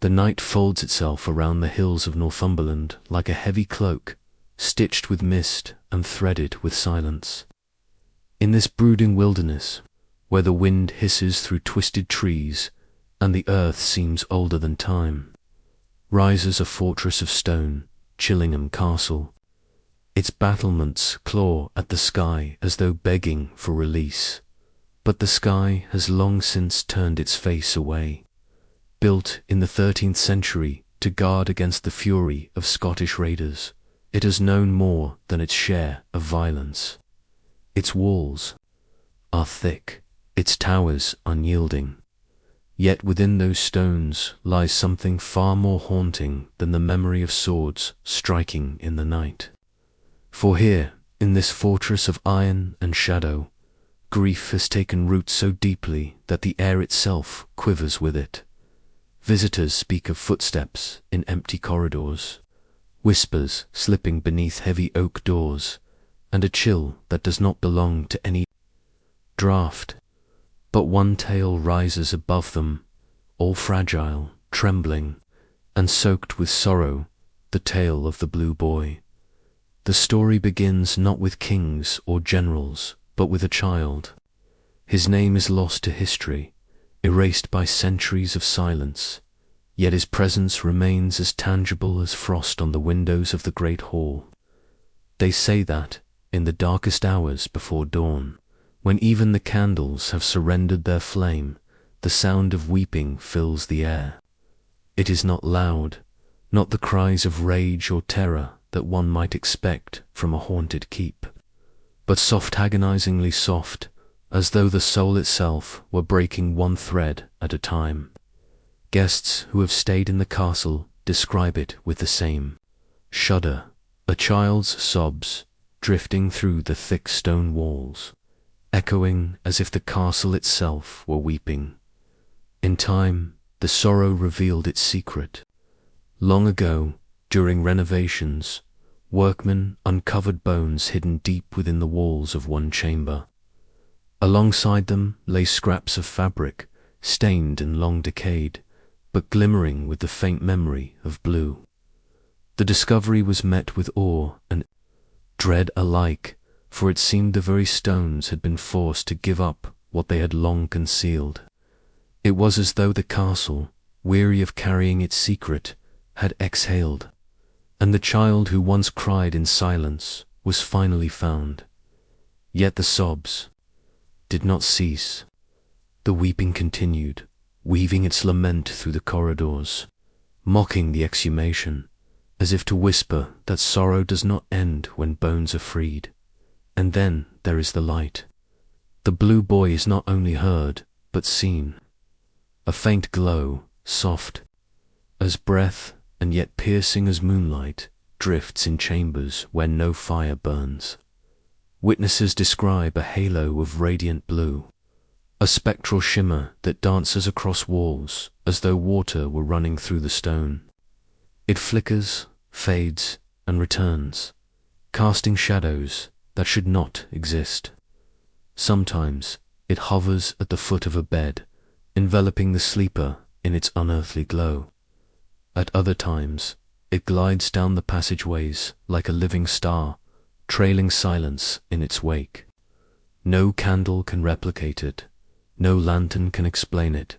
The night folds itself around the hills of Northumberland like a heavy cloak, stitched with mist and threaded with silence. In this brooding wilderness, where the wind hisses through twisted trees and the earth seems older than time, rises a fortress of stone, Chillingham Castle. Its battlements claw at the sky as though begging for release, but the sky has long since turned its face away. Built in the 13th century to guard against the fury of Scottish raiders, it has known more than its share of violence. Its walls are thick, its towers unyielding. Yet within those stones lies something far more haunting than the memory of swords striking in the night. For here, in this fortress of iron and shadow, grief has taken root so deeply that the air itself quivers with it. Visitors speak of footsteps in empty corridors, whispers slipping beneath heavy oak doors, and a chill that does not belong to any draught. But one tale rises above them, all fragile, trembling, and soaked with sorrow, the tale of the Blue Boy. The story begins not with kings or generals, but with a child. His name is lost to history, erased by centuries of silence, yet his presence remains as tangible as frost on the windows of the great hall. They say that, in the darkest hours before dawn, when even the candles have surrendered their flame, the sound of weeping fills the air. It is not loud, not the cries of rage or terror that one might expect from a haunted keep, but soft, agonizingly soft, as though the soul itself were breaking one thread at a time. Guests who have stayed in the castle describe it with the same shudder, a child's sobs drifting through the thick stone walls, echoing as if the castle itself were weeping. In time, the sorrow revealed its secret. Long ago, during renovations, workmen uncovered bones hidden deep within the walls of one chamber. Alongside them lay scraps of fabric, stained and long decayed, but glimmering with the faint memory of blue. The discovery was met with awe and dread alike, for it seemed the very stones had been forced to give up what they had long concealed. It was as though the castle, weary of carrying its secret, had exhaled, and the child who once cried in silence was finally found. Yet the sobs did not cease. The weeping continued, weaving its lament through the corridors, mocking the exhumation, as if to whisper that sorrow does not end when bones are freed. And then there is the light. The Blue Boy is not only heard, but seen. A faint glow, soft as breath and yet piercing as moonlight, drifts in chambers where no fire burns. Witnesses describe a halo of radiant blue, a spectral shimmer that dances across walls as though water were running through the stone. It flickers, fades, and returns, casting shadows that should not exist. Sometimes it hovers at the foot of a bed, enveloping the sleeper in its unearthly glow. At other times, it glides down the passageways like a living star, trailing silence in its wake. No candle can replicate it, no lantern can explain it,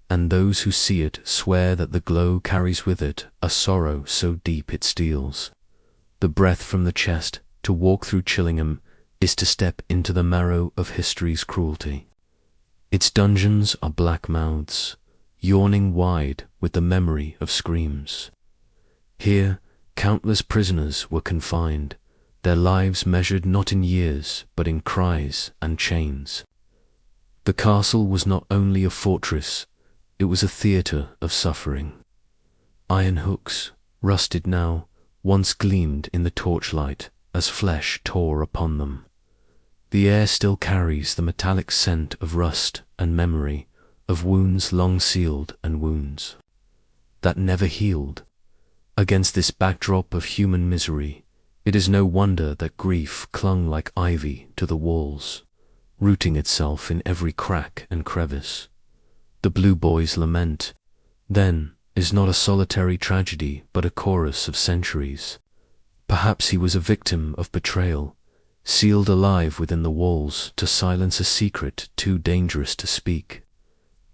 and those who see it swear that the glow carries with it a sorrow so deep it steals. The breath from the chest to walk through Chillingham is to step into the marrow of history's cruelty. Its dungeons are black mouths, yawning wide with the memory of screams. Here, countless prisoners were confined, their lives measured not in years but in cries and chains. The castle was not only a fortress, it was a theatre of suffering. Iron hooks, rusted now, once gleamed in the torchlight as flesh tore upon them. The air still carries the metallic scent of rust and memory, of wounds long sealed and wounds that never healed. Against this backdrop of human misery, it is no wonder that grief clung like ivy to the walls, rooting itself in every crack and crevice. The Blue Boy's lament, then, is not a solitary tragedy but a chorus of centuries. Perhaps he was a victim of betrayal, sealed alive within the walls to silence a secret too dangerous to speak.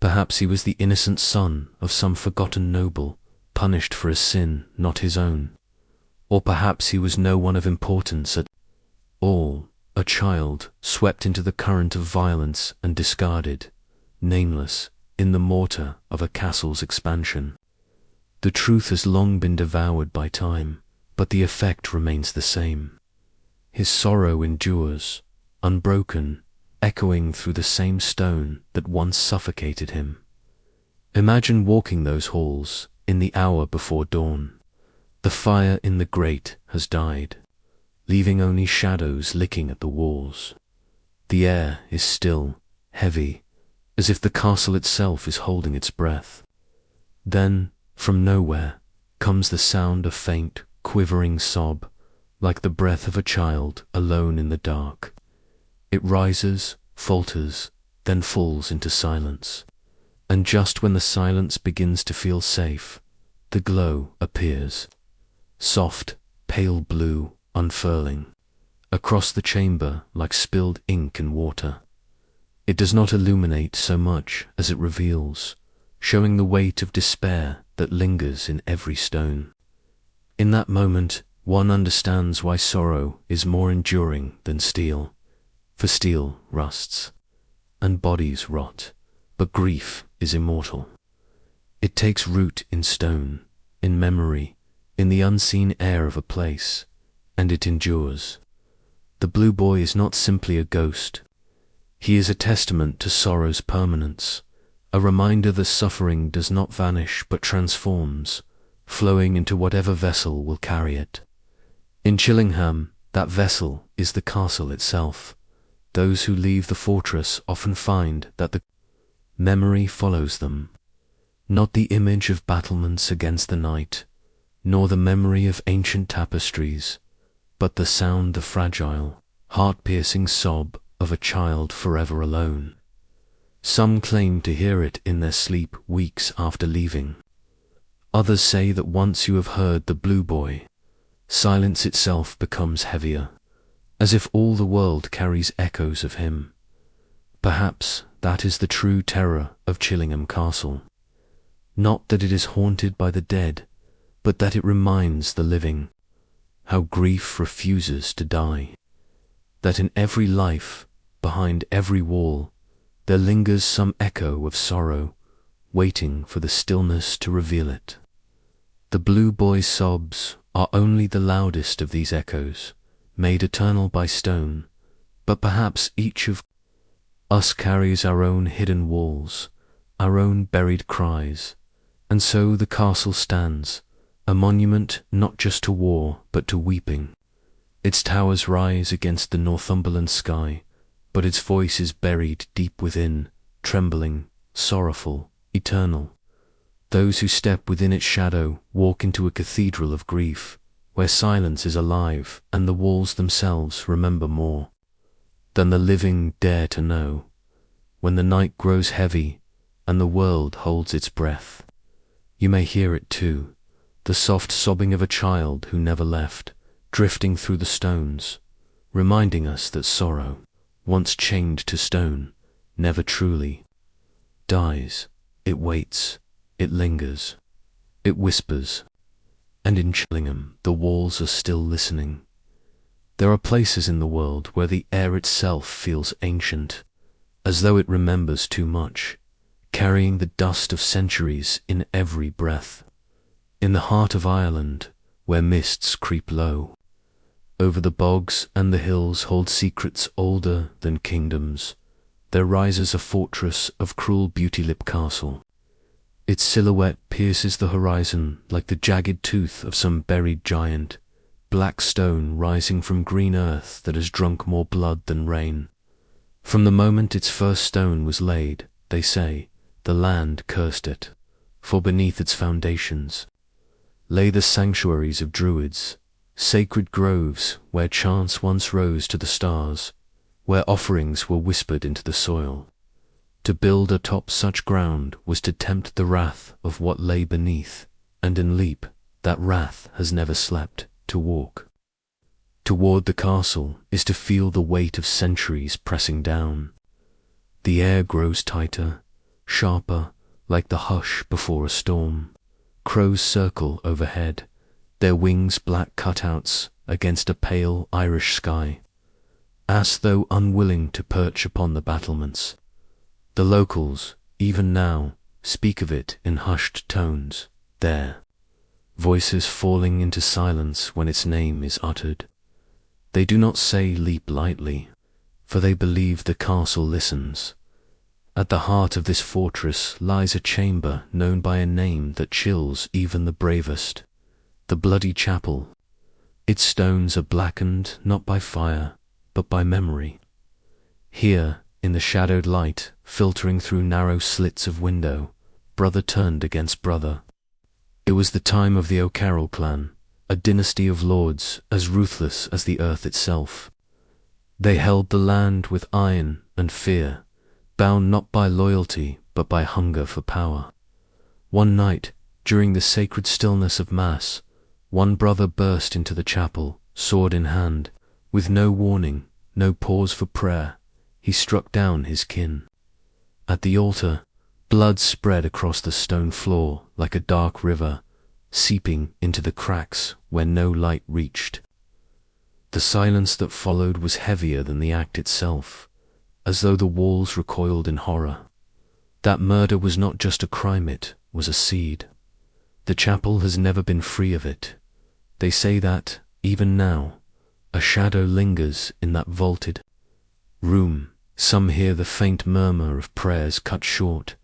Perhaps he was the innocent son of some forgotten noble, punished for a sin not his own. Or perhaps he was no one of importance at all, a child swept into the current of violence and discarded, nameless, in the mortar of a castle's expansion. The truth has long been devoured by time, but the effect remains the same. His sorrow endures, unbroken, echoing through the same stone that once suffocated him. Imagine walking those halls in the hour before dawn. The fire in the grate has died, leaving only shadows licking at the walls. The air is still, heavy, as if the castle itself is holding its breath. Then, from nowhere, comes the sound of faint, quivering sob, like the breath of a child alone in the dark. It rises, falters, then falls into silence. And just when the silence begins to feel safe, the glow appears. Soft, pale blue, unfurling, across the chamber like spilled ink and water. It does not illuminate so much as it reveals, showing the weight of despair that lingers in every stone. In that moment, one understands why sorrow is more enduring than steel. For steel rusts, and bodies rot, but grief is immortal. It takes root in stone, in memory, in the unseen air of a place, and it endures. The blue boy is not simply a ghost. He is a testament to sorrow's permanence, a reminder that suffering does not vanish but transforms, flowing into whatever vessel will carry it. In Chillingham, that vessel is the castle itself. Those who leave the fortress often find that the memory follows them, not the image of battlements against the night, nor the memory of ancient tapestries, but the sound, the fragile, heart-piercing sob of a child forever alone. Some claim to hear it in their sleep weeks after leaving. Others say that once you have heard the blue boy, silence itself becomes heavier, as if all the world carries echoes of him. Perhaps that is the true terror of Chillingham Castle. Not that it is haunted by the dead, but that it reminds the living how grief refuses to die. That in every life, behind every wall, there lingers some echo of sorrow, waiting for the stillness to reveal it. The blue boy's sobs are only the loudest of these echoes, made eternal by stone, but perhaps each of us carries our own hidden walls, our own buried cries, and so the castle stands, a monument not just to war but to weeping. Its towers rise against the Northumberland sky, but its voice is buried deep within, trembling, sorrowful, eternal. Those who step within its shadow walk into a cathedral of grief, where silence is alive and the walls themselves remember more than the living dare to know. When the night grows heavy and the world holds its breath, you may hear it too, the soft sobbing of a child who never left, drifting through the stones, reminding us that sorrow, once chained to stone, never truly dies. It waits, it lingers, it whispers. And in Chillingham, the walls are still listening. There are places in the world where the air itself feels ancient, as though it remembers too much, carrying the dust of centuries in every breath. In the heart of Ireland, where mists creep low, over the bogs and the hills hold secrets older than kingdoms, there rises a fortress of cruel Beautylip Castle. Its silhouette pierces the horizon like the jagged tooth of some buried giant, black stone rising from green earth that has drunk more blood than rain. From the moment its first stone was laid, they say, the land cursed it, for beneath its foundations lay the sanctuaries of druids, sacred groves where chants once rose to the stars, where offerings were whispered into the soil. To build atop such ground was to tempt the wrath of what lay beneath, and in Leap that wrath has never slept to walk. Toward the castle is to feel the weight of centuries pressing down. The air grows tighter, sharper, like the hush before a storm. Crows circle overhead, their wings black cutouts against a pale Irish sky, as though unwilling to perch upon the battlements. The locals, even now, speak of it in hushed tones, their voices falling into silence when its name is uttered. They do not say Leap lightly, for they believe the castle listens. At the heart of this fortress lies a chamber known by a name that chills even the bravest, the Bloody Chapel. Its stones are blackened not by fire, but by memory. Here, in the shadowed light, filtering through narrow slits of window, brother turned against brother. It was the time of the O'Carroll clan, a dynasty of lords as ruthless as the earth itself. They held the land with iron and fear, bound not by loyalty but by hunger for power. One night, during the sacred stillness of Mass, one brother burst into the chapel, sword in hand. With no warning, no pause for prayer, he struck down his kin. At the altar, blood spread across the stone floor like a dark river, seeping into the cracks where no light reached. The silence that followed was heavier than the act itself, as though the walls recoiled in horror. That murder was not just a crime, it was a seed. The chapel has never been free of it. They say that, even now, a shadow lingers in that vaulted room. Some hear the faint murmur of prayers cut short,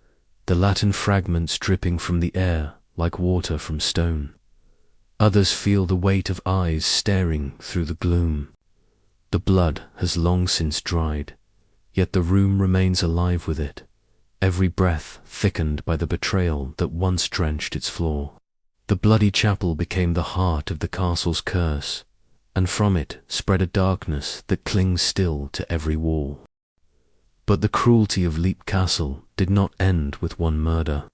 the Latin fragments dripping from the air like water from stone. Others feel the weight of eyes staring through the gloom. The blood has long since dried, yet the room remains alive with it, every breath thickened by the betrayal that once drenched its floor. The Bloody Chapel became the heart of the castle's curse, and from it spread a darkness that clings still to every wall. But the cruelty of Leap Castle did not end with one murder.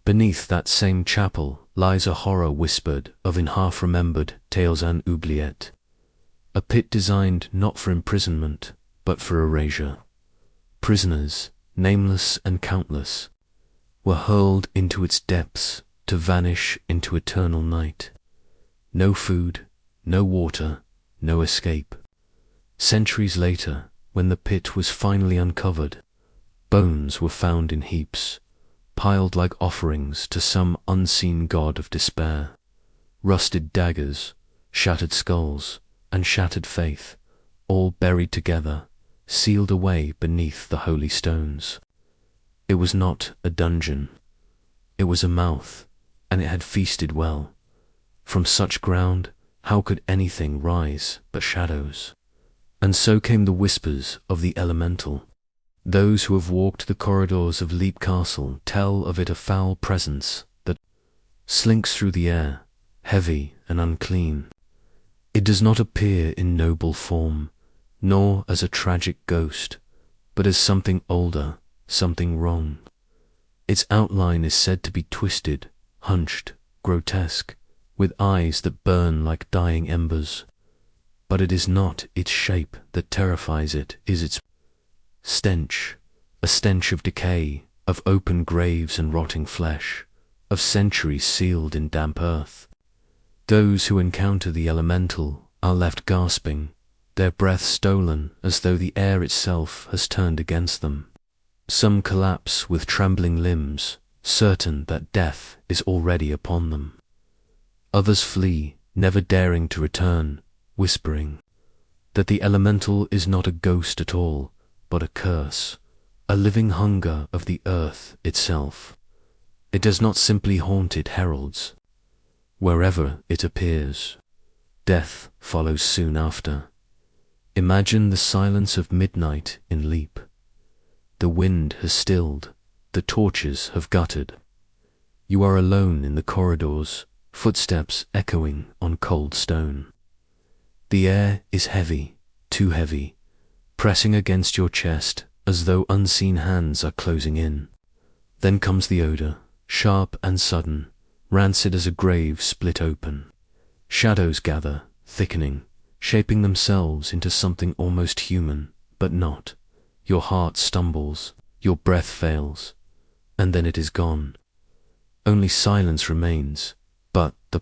Beneath that same chapel lies a horror whispered of in half-remembered tales oubliettes, a pit designed not for imprisonment, but for erasure. Prisoners, nameless and countless, were hurled into its depths to vanish into eternal night. No food, no water, no escape. Centuries later, when the pit was finally uncovered, bones were found in heaps, piled like offerings to some unseen god of despair. Rusted daggers, shattered skulls, and shattered faith, all buried together, sealed away beneath the holy stones. It was not a dungeon. It was a mouth, and it had feasted well. From such ground, how could anything rise but shadows? And so came the whispers of the elemental. Those who have walked the corridors of Leap Castle tell of it, a foul presence that slinks through the air, heavy and unclean. It does not appear in noble form, nor as a tragic ghost, but as something older, something wrong. Its outline is said to be twisted, hunched, grotesque, with eyes that burn like dying embers. But it is not its shape that terrifies it, is its stench, a stench of decay, of open graves and rotting flesh, of centuries sealed in damp earth. Those who encounter the elemental are left gasping, their breath stolen as though the air itself has turned against them. Some collapse with trembling limbs, certain that death is already upon them. Others flee, never daring to return, whispering that the elemental is not a ghost at all, but a curse, a living hunger of the earth itself. It does not simply haunt it heralds. Wherever it appears, death follows soon after. Imagine the silence of midnight in Leap. The wind has stilled, the torches have guttered. You are alone in the corridors, footsteps echoing on cold stone. The air is heavy, too heavy, pressing against your chest as though unseen hands are closing in. Then comes the odor, sharp and sudden, rancid as a grave split open. Shadows gather, thickening, shaping themselves into something almost human, but not. Your heart stumbles, your breath fails, and then it is gone. Only silence remains, but the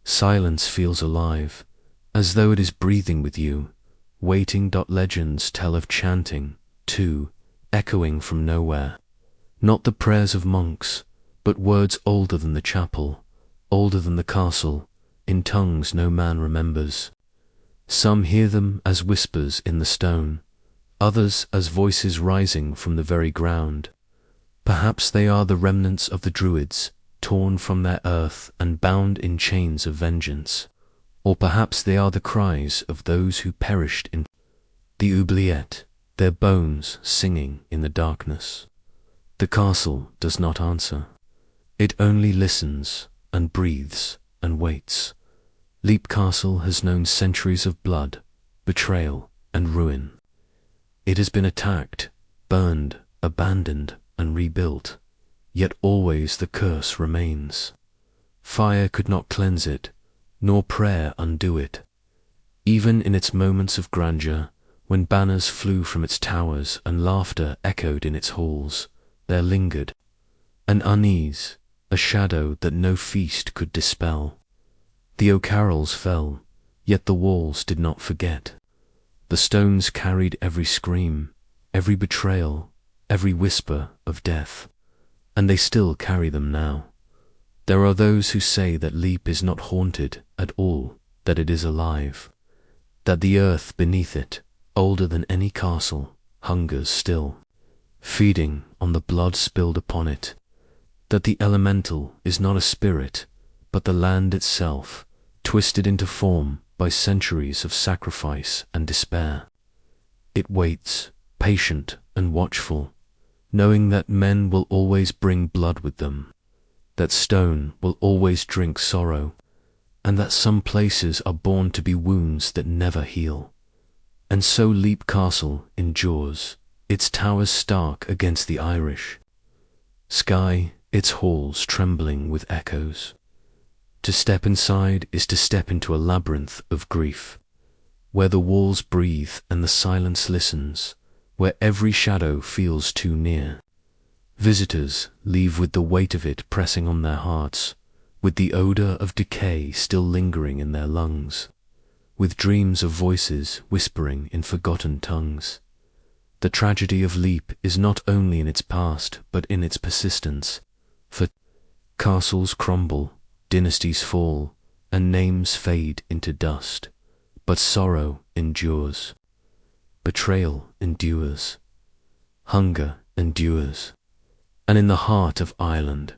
silence feels alive, as though it is breathing with you, waiting. Legends tell of chanting, too, echoing from nowhere. Not the prayers of monks, but words older than the chapel, older than the castle, in tongues no man remembers. Some hear them as whispers in the stone, others as voices rising from the very ground. Perhaps they are the remnants of the Druids, torn from their earth and bound in chains of vengeance. Or perhaps they are the cries of those who perished in the oubliette, their bones singing in the darkness. The castle does not answer. It only listens and breathes and waits. Leap Castle has known centuries of blood, betrayal, and ruin. It has been attacked, burned, abandoned, and rebuilt, yet always the curse remains. Fire could not cleanse it, nor prayer undo it. Even in its moments of grandeur, when banners flew from its towers and laughter echoed in its halls, there lingered an unease, a shadow that no feast could dispel. The heralds fell, yet the walls did not forget. The stones carried every scream, every betrayal, every whisper of death, and they still carry them now. There are those who say that Leap is not haunted at all, that it is alive, that the earth beneath it, older than any castle, hungers still, feeding on the blood spilled upon it, that the elemental is not a spirit, but the land itself, twisted into form by centuries of sacrifice and despair. It waits, patient and watchful, knowing that men will always bring blood with them, that stone will always drink sorrow, and that some places are born to be wounds that never heal. And so Leap Castle endures, its towers stark against the Irish sky, its halls trembling with echoes. To step inside is to step into a labyrinth of grief, where the walls breathe and the silence listens, where every shadow feels too near. Visitors leave with the weight of it pressing on their hearts, with the odor of decay still lingering in their lungs, with dreams of voices whispering in forgotten tongues. The tragedy of Leap is not only in its past, but in its persistence, for castles crumble, dynasties fall, and names fade into dust, but sorrow endures, betrayal endures, hunger endures, and in the heart of Ireland,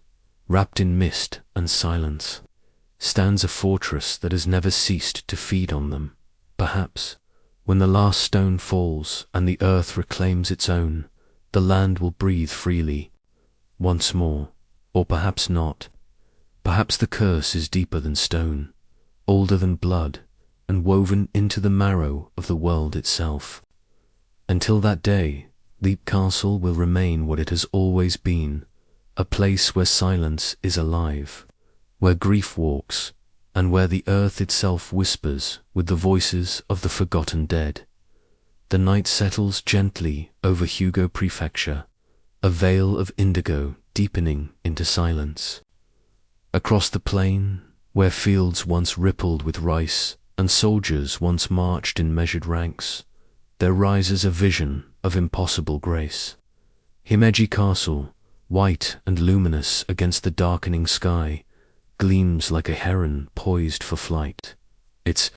wrapped in mist and silence, stands a fortress that has never ceased to feed on them. Perhaps, when the last stone falls and the earth reclaims its own, the land will breathe freely once more, or perhaps not. Perhaps the curse is deeper than stone, older than blood, and woven into the marrow of the world itself. Until that day, Leap Castle will remain what it has always been, a place where silence is alive, where grief walks, and where the earth itself whispers with the voices of the forgotten dead. The night settles gently over Hugo Prefecture, a veil of indigo deepening into silence. Across the plain, where fields once rippled with rice and soldiers once marched in measured ranks, there rises a vision of impossible grace. Himeji Castle, white and luminous against the darkening sky, gleams like a heron poised for flight. Its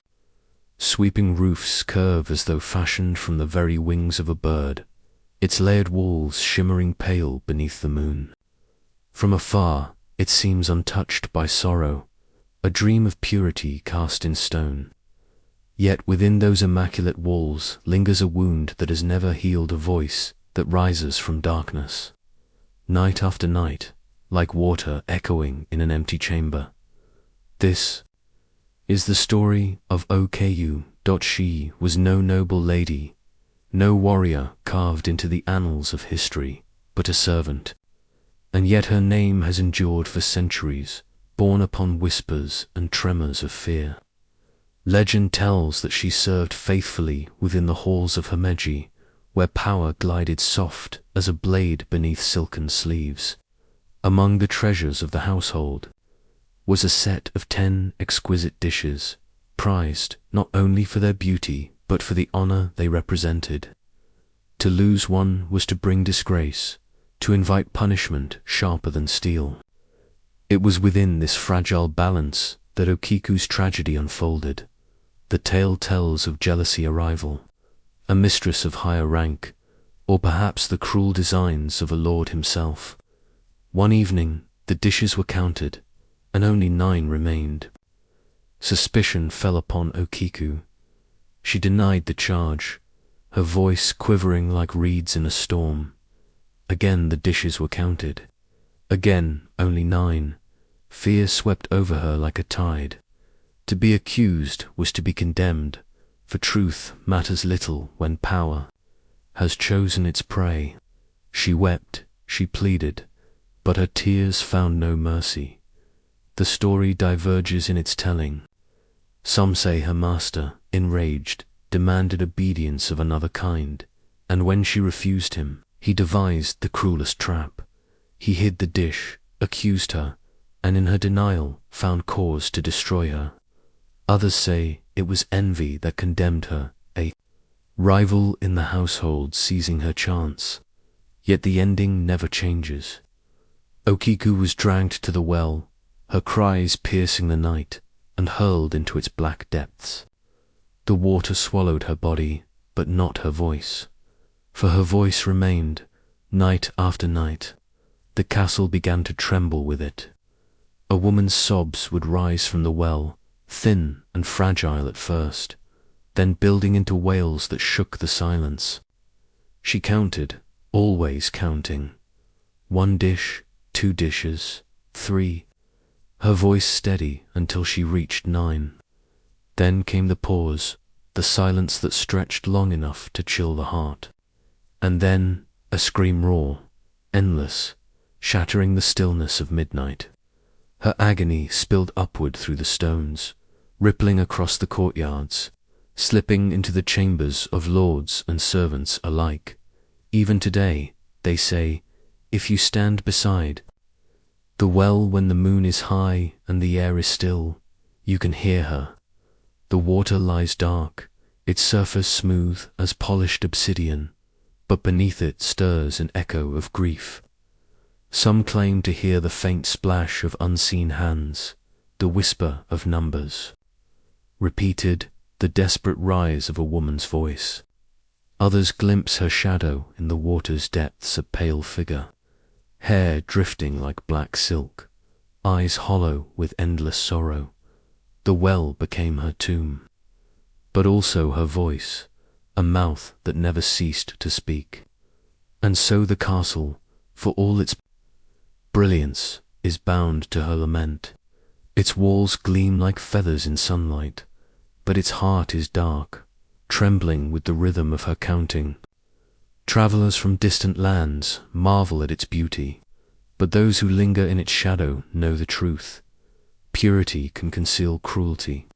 sweeping roofs curve as though fashioned from the very wings of a bird, its layered walls shimmering pale beneath the moon. From afar, it seems untouched by sorrow, a dream of purity cast in stone. Yet within those immaculate walls lingers a wound that has never healed, a voice that rises from darkness, night after night, like water echoing in an empty chamber. This is the story of OKU. She was no noble lady, no warrior carved into the annals of history, but a servant. And yet her name has endured for centuries, borne upon whispers and tremors of fear. Legend tells that she served faithfully within the halls of Himeji, where power glided soft as a blade beneath silken sleeves. Among the treasures of the household was a set of 10 exquisite dishes, prized not only for their beauty but for the honor they represented. To lose one was to bring disgrace, to invite punishment sharper than steel. It was within this fragile balance that Okiku's tragedy unfolded. The tale tells of jealousy arrival, a mistress of higher rank, or perhaps the cruel designs of a lord himself. One evening, the dishes were counted, and only 9 remained. Suspicion fell upon Okiku. She denied the charge, her voice quivering like reeds in a storm. Again the dishes were counted. Again only 9. Fear swept over her like a tide. To be accused was to be condemned, for truth matters little when power has chosen its prey. She wept, she pleaded, but her tears found no mercy. The story diverges in its telling. Some say her master, enraged, demanded obedience of another kind, and when she refused him, he devised the cruelest trap. He hid the dish, accused her, and in her denial found cause to destroy her. Others say it was envy that condemned her, a rival in the household seizing her chance. Yet the ending never changes. Okiku was dragged to the well, her cries piercing the night, and hurled into its black depths. The water swallowed her body, but not her voice. For her voice remained, night after night. The castle began to tremble with it. A woman's sobs would rise from the well, thin and fragile at first, then building into wails that shook the silence. She counted, always counting. 1 dish, 2 dishes, 3. Her voice steady until she reached 9. Then came the pause, the silence that stretched long enough to chill the heart. And then a scream raw, endless, shattering the stillness of midnight. Her agony spilled upward through the stones, rippling across the courtyards, slipping into the chambers of lords and servants alike. Even today, they say, if you stand beside the well when the moon is high and the air is still, you can hear her. The water lies dark, its surface smooth as polished obsidian, but beneath it stirs an echo of grief. Some claim to hear the faint splash of unseen hands, the whisper of numbers. Repeated, the desperate rise of a woman's voice. Others glimpse her shadow in the water's depths, a pale figure, hair drifting like black silk, eyes hollow with endless sorrow. The well became her tomb, but also her voice, a mouth that never ceased to speak. And so the castle, for all its brilliance, is bound to her lament. Its walls gleam like feathers in sunlight, but its heart is dark, trembling with the rhythm of her counting. Travelers from distant lands marvel at its beauty, but those who linger in its shadow know the truth. Purity can conceal cruelty,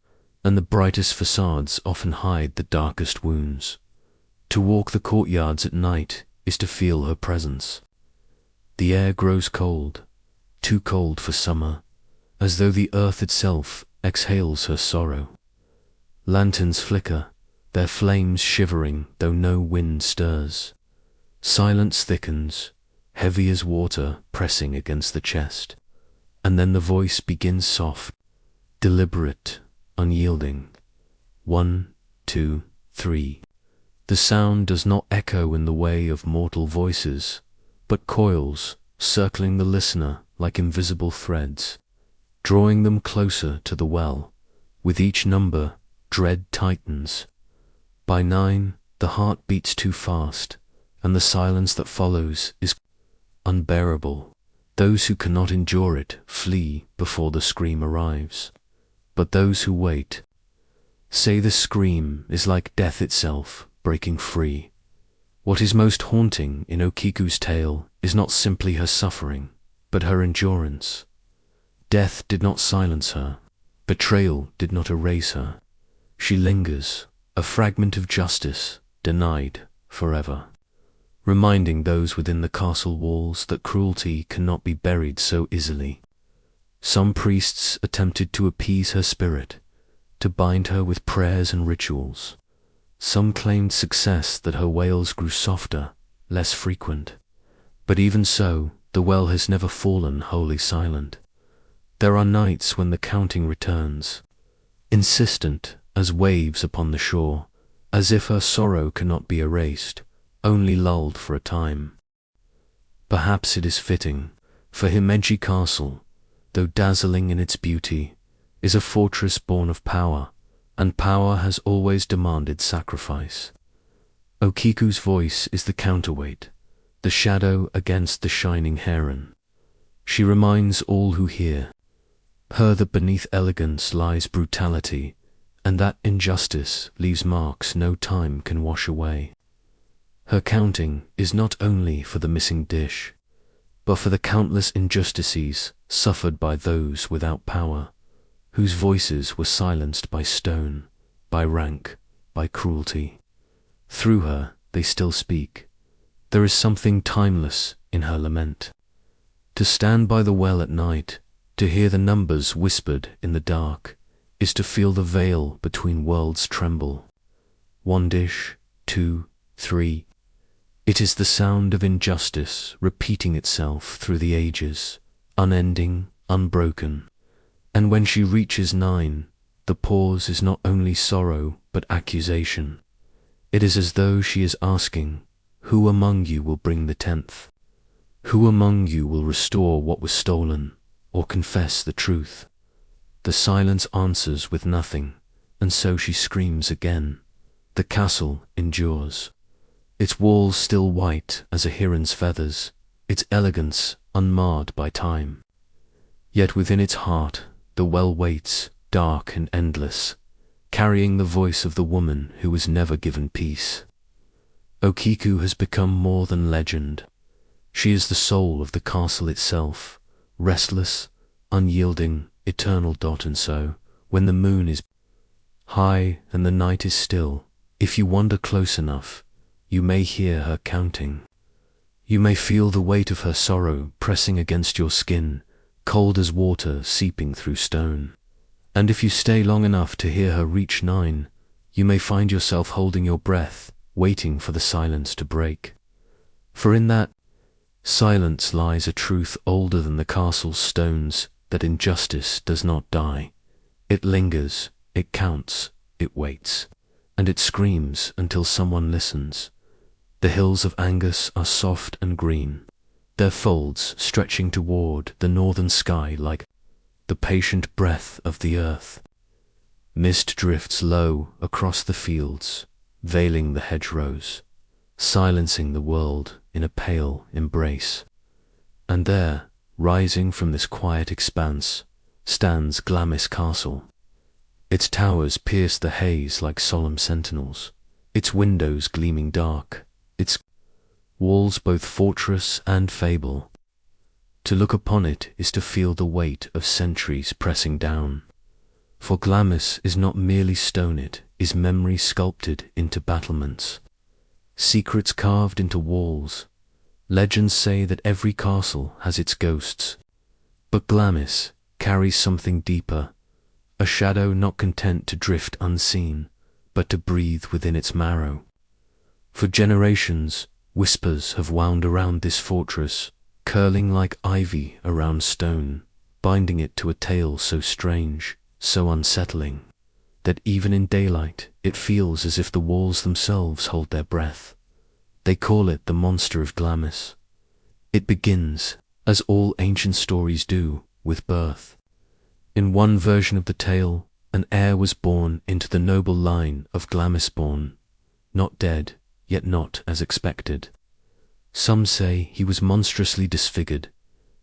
and the brightest facades often hide the darkest wounds. To walk the courtyards at night is to feel her presence. The air grows cold, too cold for summer, as though the earth itself exhales her sorrow. Lanterns flicker, their flames shivering though no wind stirs. Silence thickens, heavy as water pressing against the chest, and then the voice begins soft, deliberate, unyielding. 1, 2, 3. The sound does not echo in the way of mortal voices, but coils, circling the listener like invisible threads, drawing them closer to the well. With each number, dread tightens. By 9, the heart beats too fast, and the silence that follows is unbearable. Those who cannot endure it flee before the scream arrives. But those who wait say the scream is like death itself breaking free, What is most haunting in Okiku's tale is not simply her suffering, but her endurance. Death did not silence her. Betrayal did not erase her. She lingers, a fragment of justice, denied forever, reminding those within the castle walls that cruelty cannot be buried so easily. Some priests attempted to appease her spirit, to bind her with prayers and rituals. Some claimed success that her wails grew softer, less frequent. But even so, the well has never fallen wholly silent. There are nights when the counting returns, insistent as waves upon the shore, as if her sorrow cannot be erased, only lulled for a time. Perhaps it is fitting, for Himeji Castle, though dazzling in its beauty, is a fortress born of power, and power has always demanded sacrifice. Okiku's voice is the counterweight, the shadow against the shining heron. She reminds all who hear her that beneath elegance lies brutality, and that injustice leaves marks no time can wash away. Her counting is not only for the missing dish, but for the countless injustices suffered by those without power, whose voices were silenced by stone, by rank, by cruelty. Through her they still speak. There is something timeless in her lament. To stand by the well at night, to hear the numbers whispered in the dark, is to feel the veil between worlds tremble. 1 dish, 2, 3. It is the sound of injustice repeating itself through the ages, unending, unbroken. And when she reaches 9, the pause is not only sorrow but accusation. It is as though she is asking, who among you will bring the 10th? Who among you will restore what was stolen, or confess the truth? The silence answers with nothing, and so she screams again. The castle endures, its walls still white as a heron's feathers, its elegance unmarred by time. Yet within its heart the well waits, dark and endless, carrying the voice of the woman who was never given peace. Okiku has become more than legend. She is the soul of the castle itself, restless, unyielding, eternal. And so, when the moon is high and the night is still, if you wander close enough, you may hear her counting. You may feel the weight of her sorrow pressing against your skin, cold as water seeping through stone. And if you stay long enough to hear her reach 9, you may find yourself holding your breath, waiting for the silence to break. For in that silence lies a truth older than the castle's stones, that injustice does not die. It lingers, it counts, it waits, and it screams until someone listens. The hills of Angus are soft and green, their folds stretching toward the northern sky like the patient breath of the earth. Mist drifts low across the fields, veiling the hedgerows, silencing the world in a pale embrace. And there, rising from this quiet expanse, stands Glamis Castle. Its towers pierce the haze like solemn sentinels, its windows gleaming dark, its walls both fortress and fable. To look upon it is to feel the weight of centuries pressing down. For Glamis is not merely stone, it is memory sculpted into battlements, secrets carved into walls. Legends say that every castle has its ghosts, but Glamis carries something deeper, a shadow not content to drift unseen, but to breathe within its marrow. For generations, whispers have wound around this fortress, curling like ivy around stone, binding it to a tale so strange, so unsettling, that even in daylight it feels as if the walls themselves hold their breath. They call it the monster of Glamis. It begins, as all ancient stories do, with birth. In one version of the tale, an heir was born into the noble line of Glamis-born, not dead, yet not as expected. Some say he was monstrously disfigured,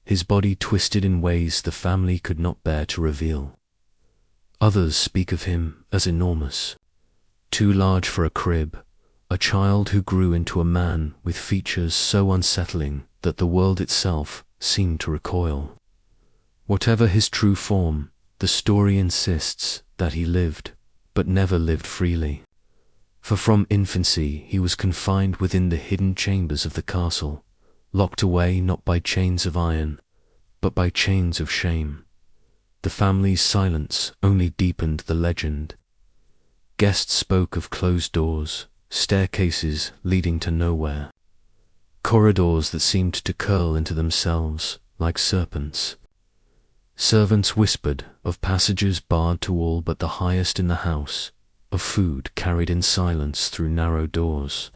his body twisted in ways the family could not bear to reveal. Others speak of him as enormous, too large for a crib, a child who grew into a man with features so unsettling that the world itself seemed to recoil. Whatever his true form, the story insists that he lived, but never lived freely. For from infancy he was confined within the hidden chambers of the castle, locked away not by chains of iron, but by chains of shame. The family's silence only deepened the legend. Guests spoke of closed doors, staircases leading to nowhere, corridors that seemed to curl into themselves like serpents. Servants whispered of passages barred to all but the highest in the house, of food carried in silence through narrow doors,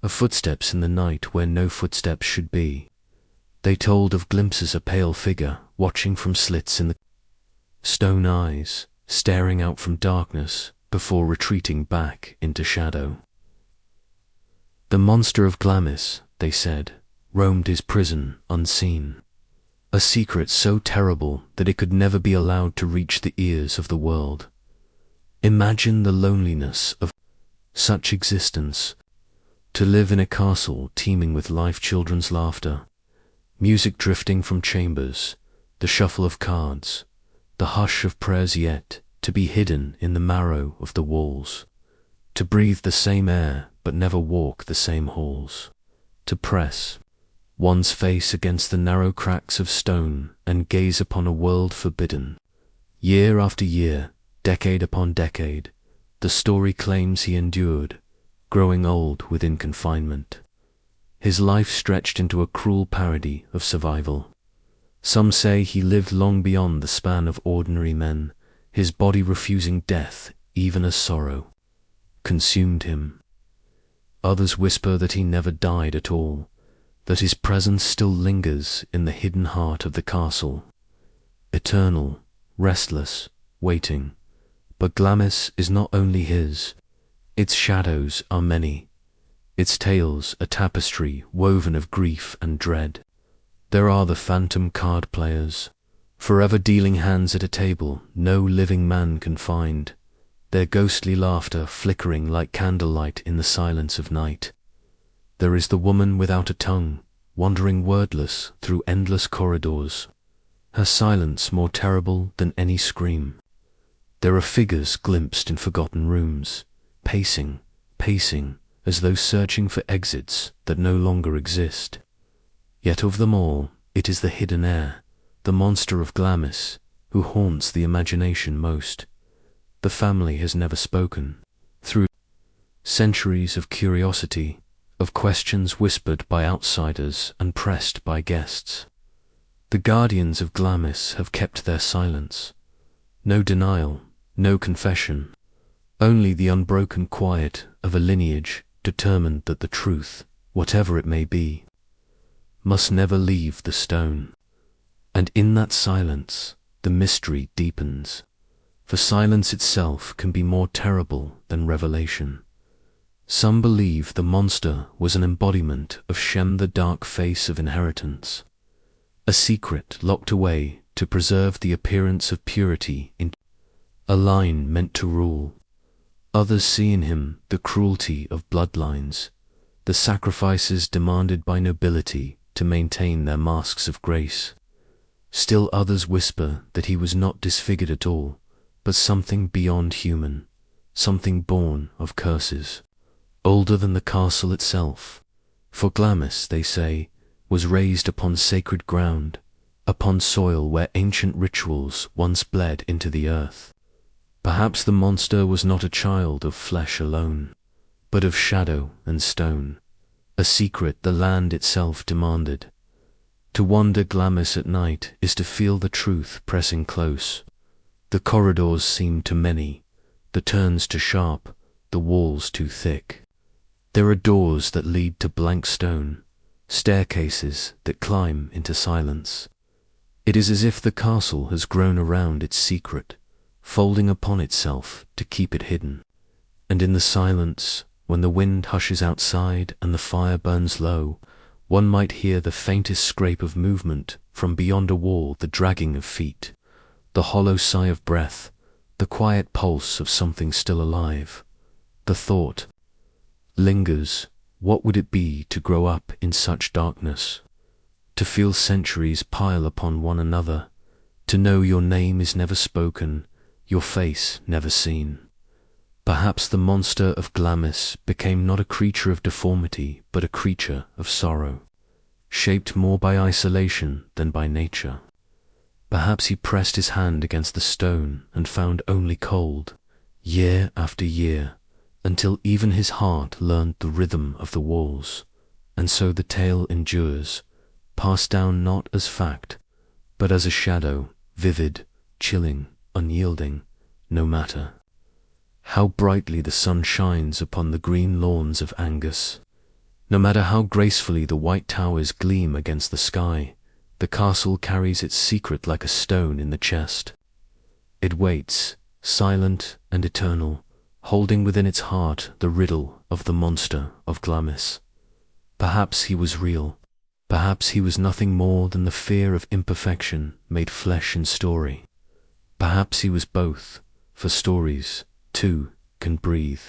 of footsteps in the night where no footsteps should be. They told of glimpses of a pale figure watching from slits in the stone eyes, staring out from darkness before retreating back into shadow. The monster of Glamis, they said, roamed his prison unseen, a secret so terrible that it could never be allowed to reach the ears of the world. Imagine the loneliness of such existence, to live in a castle teeming with life-children's laughter, music drifting from chambers, the shuffle of cards, the hush of prayers, yet to be hidden in the marrow of the walls, to breathe the same air but never walk the same halls, to press one's face against the narrow cracks of stone and gaze upon a world forbidden. Year after year, decade upon decade, the story claims he endured, growing old within confinement. His life stretched into a cruel parody of survival. Some say he lived long beyond the span of ordinary men, his body refusing death even as sorrow consumed him. Others whisper that he never died at all, that his presence still lingers in the hidden heart of the castle, eternal, restless, waiting. But Glamis is not only his, its shadows are many, its tales a tapestry woven of grief and dread. There are the phantom card players, forever dealing hands at a table no living man can find, their ghostly laughter flickering like candlelight in the silence of night. There is the woman without a tongue, wandering wordless through endless corridors, her silence more terrible than any scream. There are figures glimpsed in forgotten rooms, pacing, as though searching for exits that no longer exist. Yet of them all, it is the hidden heir, the monster of Glamis, who haunts the imagination most. The family has never spoken. Through centuries of curiosity, of questions whispered by outsiders and pressed by guests, the guardians of Glamis have kept their silence. No denial, no confession, only the unbroken quiet of a lineage determined that the truth, whatever it may be, must never leave the stone. And in that silence, the mystery deepens, for silence itself can be more terrible than revelation. Some believe the monster was an embodiment of Shem, the dark face of inheritance, a secret locked away to preserve the appearance of purity in a line meant to rule. Others see in him the cruelty of bloodlines, the sacrifices demanded by nobility to maintain their masks of grace. Still others whisper that he was not disfigured at all, but something beyond human, something born of curses, older than the castle itself. For Glamis, they say, was raised upon sacred ground, upon soil where ancient rituals once bled into the earth. Perhaps the monster was not a child of flesh alone, but of shadow and stone, a secret the land itself demanded. To wander Glamis at night is to feel the truth pressing close. The corridors seem too many, the turns too sharp, the walls too thick. There are doors that lead to blank stone, staircases that climb into silence. It is as if the castle has grown around its secret, folding upon itself to keep it hidden. And in the silence, when the wind hushes outside and the fire burns low, one might hear the faintest scrape of movement from beyond a wall, the dragging of feet, the hollow sigh of breath, the quiet pulse of something still alive. The thought, lingers. What would it be to grow up in such darkness? To feel centuries pile upon one another, to know your name is never spoken, your face never seen. Perhaps the monster of Glamis became not a creature of deformity, but a creature of sorrow, shaped more by isolation than by nature. Perhaps he pressed his hand against the stone and found only cold, year after year, until even his heart learned the rhythm of the walls, and so the tale endures, passed down not as fact, but as a shadow, vivid, chilling, unyielding, no matter how brightly the sun shines upon the green lawns of Angus, no matter how gracefully the white towers gleam against the sky, the castle carries its secret like a stone in the chest. It waits, silent and eternal, holding within its heart the riddle of the monster of Glamis. Perhaps he was real. Perhaps he was nothing more than the fear of imperfection made flesh in story. Perhaps he was both, for stories, too, can breathe.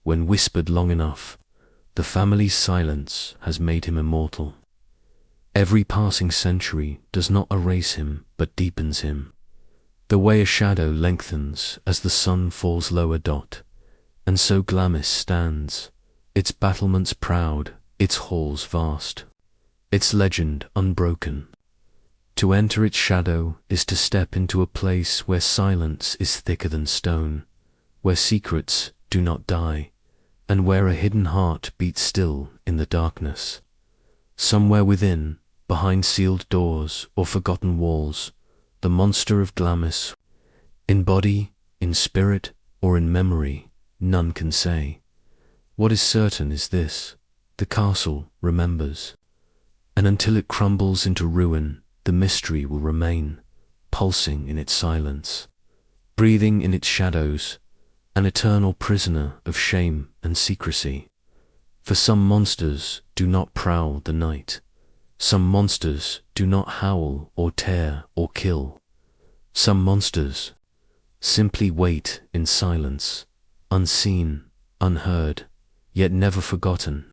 When whispered long enough, the family's silence has made him immortal. Every passing century does not erase him, but deepens him. The way a shadow lengthens as the sun falls lower dot, and so Glamis stands, its battlements proud, its halls vast, its legend unbroken. To enter its shadow is to step into a place where silence is thicker than stone, where secrets do not die, and where a hidden heart beats still in the darkness. Somewhere within, behind sealed doors or forgotten walls, the monster of Glamis, in body, in spirit, or in memory, none can say. What is certain is this: the castle remembers. And until it crumbles into ruin, the mystery will remain, pulsing in its silence, breathing in its shadows, an eternal prisoner of shame and secrecy. For some monsters do not prowl the night. Some monsters do not howl or tear or kill. Some monsters simply wait in silence, unseen, unheard, yet never forgotten.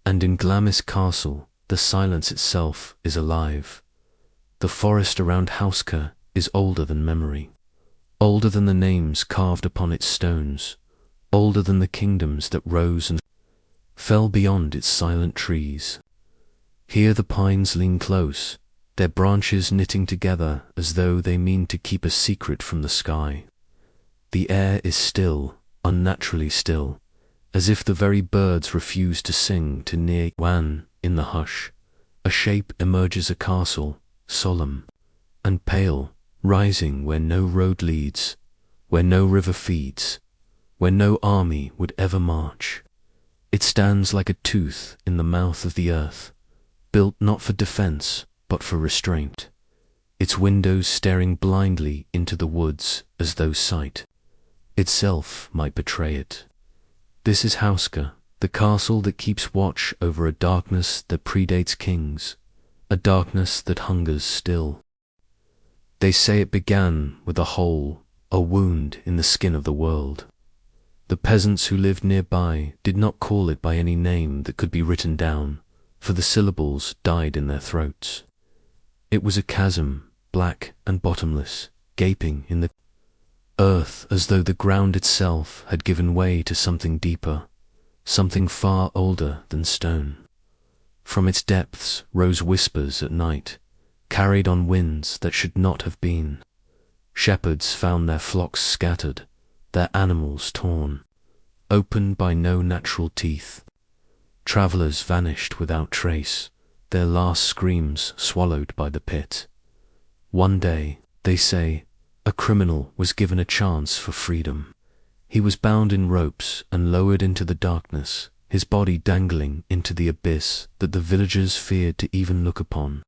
And in Glamis Castle, the silence itself is alive. The forest around Hauska is older than memory, older than the names carved upon its stones, older than the kingdoms that rose and fell beyond its silent trees. Here the pines lean close, their branches knitting together as though they mean to keep a secret from the sky. The air is still, unnaturally still, as if the very birds refuse to sing to near when, in the hush, a shape emerges, a castle, solemn and pale, rising where no road leads, where no river feeds, where no army would ever march. It stands like a tooth in the mouth of the earth, built not for defense, but for restraint, its windows staring blindly into the woods as though sight itself might betray it. This is Hauska, the castle that keeps watch over a darkness that predates kings, a darkness that hungers still. They say it began with a hole, a wound in the skin of the world. The peasants who lived nearby did not call it by any name that could be written down, for the syllables died in their throats. It was a chasm, black and bottomless, gaping in the earth as though the ground itself had given way to something deeper, something far older than stone. From its depths rose whispers at night, carried on winds that should not have been. Shepherds found their flocks scattered, their animals torn, opened by no natural teeth. Travellers vanished without trace, their last screams swallowed by the pit. One day, they say, a criminal was given a chance for freedom. He was bound in ropes and lowered into the darkness, his body dangling into the abyss that the villagers feared to even look upon.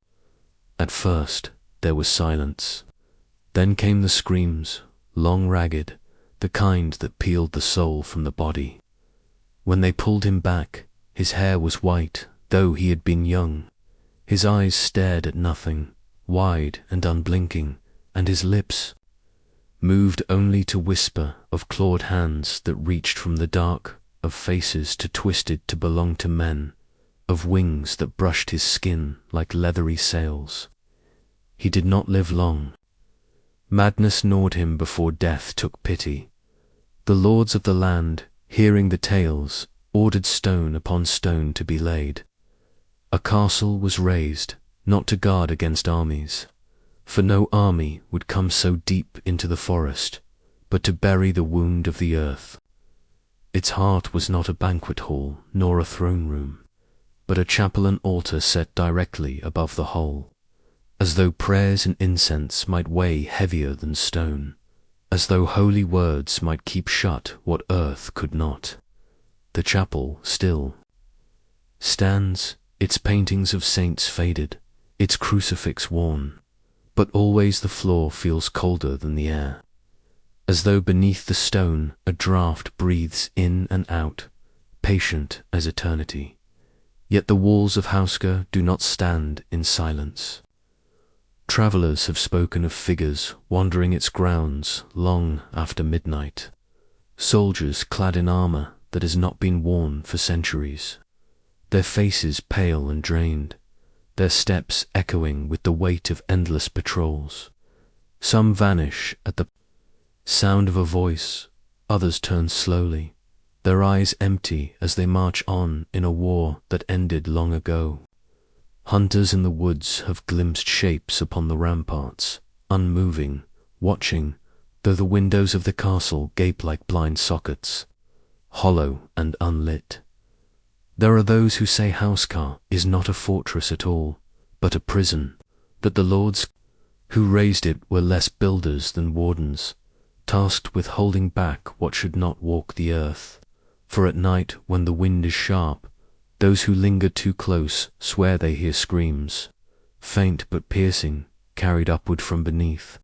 At first, there was silence. Then came the screams, long, ragged, the kind that peeled the soul from the body. When they pulled him back, his hair was white, though he had been young. His eyes stared at nothing, wide and unblinking, and his lips moved only to whisper of clawed hands that reached from the dark of faces too twisted to belong to men, of wings that brushed his skin like leathery sails. He did not live long. Madness gnawed him before death took pity. The lords of the land, hearing the tales, ordered stone upon stone to be laid. A castle was raised, not to guard against armies, for no army would come so deep into the forest, but to bury the wound of the earth. Its heart was not a banquet hall nor a throne room, but a chapel and altar set directly above the whole, as though prayers and incense might weigh heavier than stone, as though holy words might keep shut what earth could not. The chapel still stands, its paintings of saints faded, its crucifix worn, but always the floor feels colder than the air, as though beneath the stone a draught breathes in and out, patient as eternity. Yet the walls of Hauska do not stand in silence. Travellers have spoken of figures wandering its grounds long after midnight, soldiers clad in armour that has not been worn for centuries, their faces pale and drained, their steps echoing with the weight of endless patrols. Some vanish at the sound of a voice, others turn slowly, their eyes empty as they march on in a war that ended long ago. Hunters in the woods have glimpsed shapes upon the ramparts, unmoving, watching, though the windows of the castle gape like blind sockets, hollow and unlit. There are those who say Hauska is not a fortress at all, but a prison, that the lords who raised it were less builders than wardens, tasked with holding back what should not walk the earth. For at night, when the wind is sharp, those who linger too close swear they hear screams, faint but piercing, carried upward from beneath.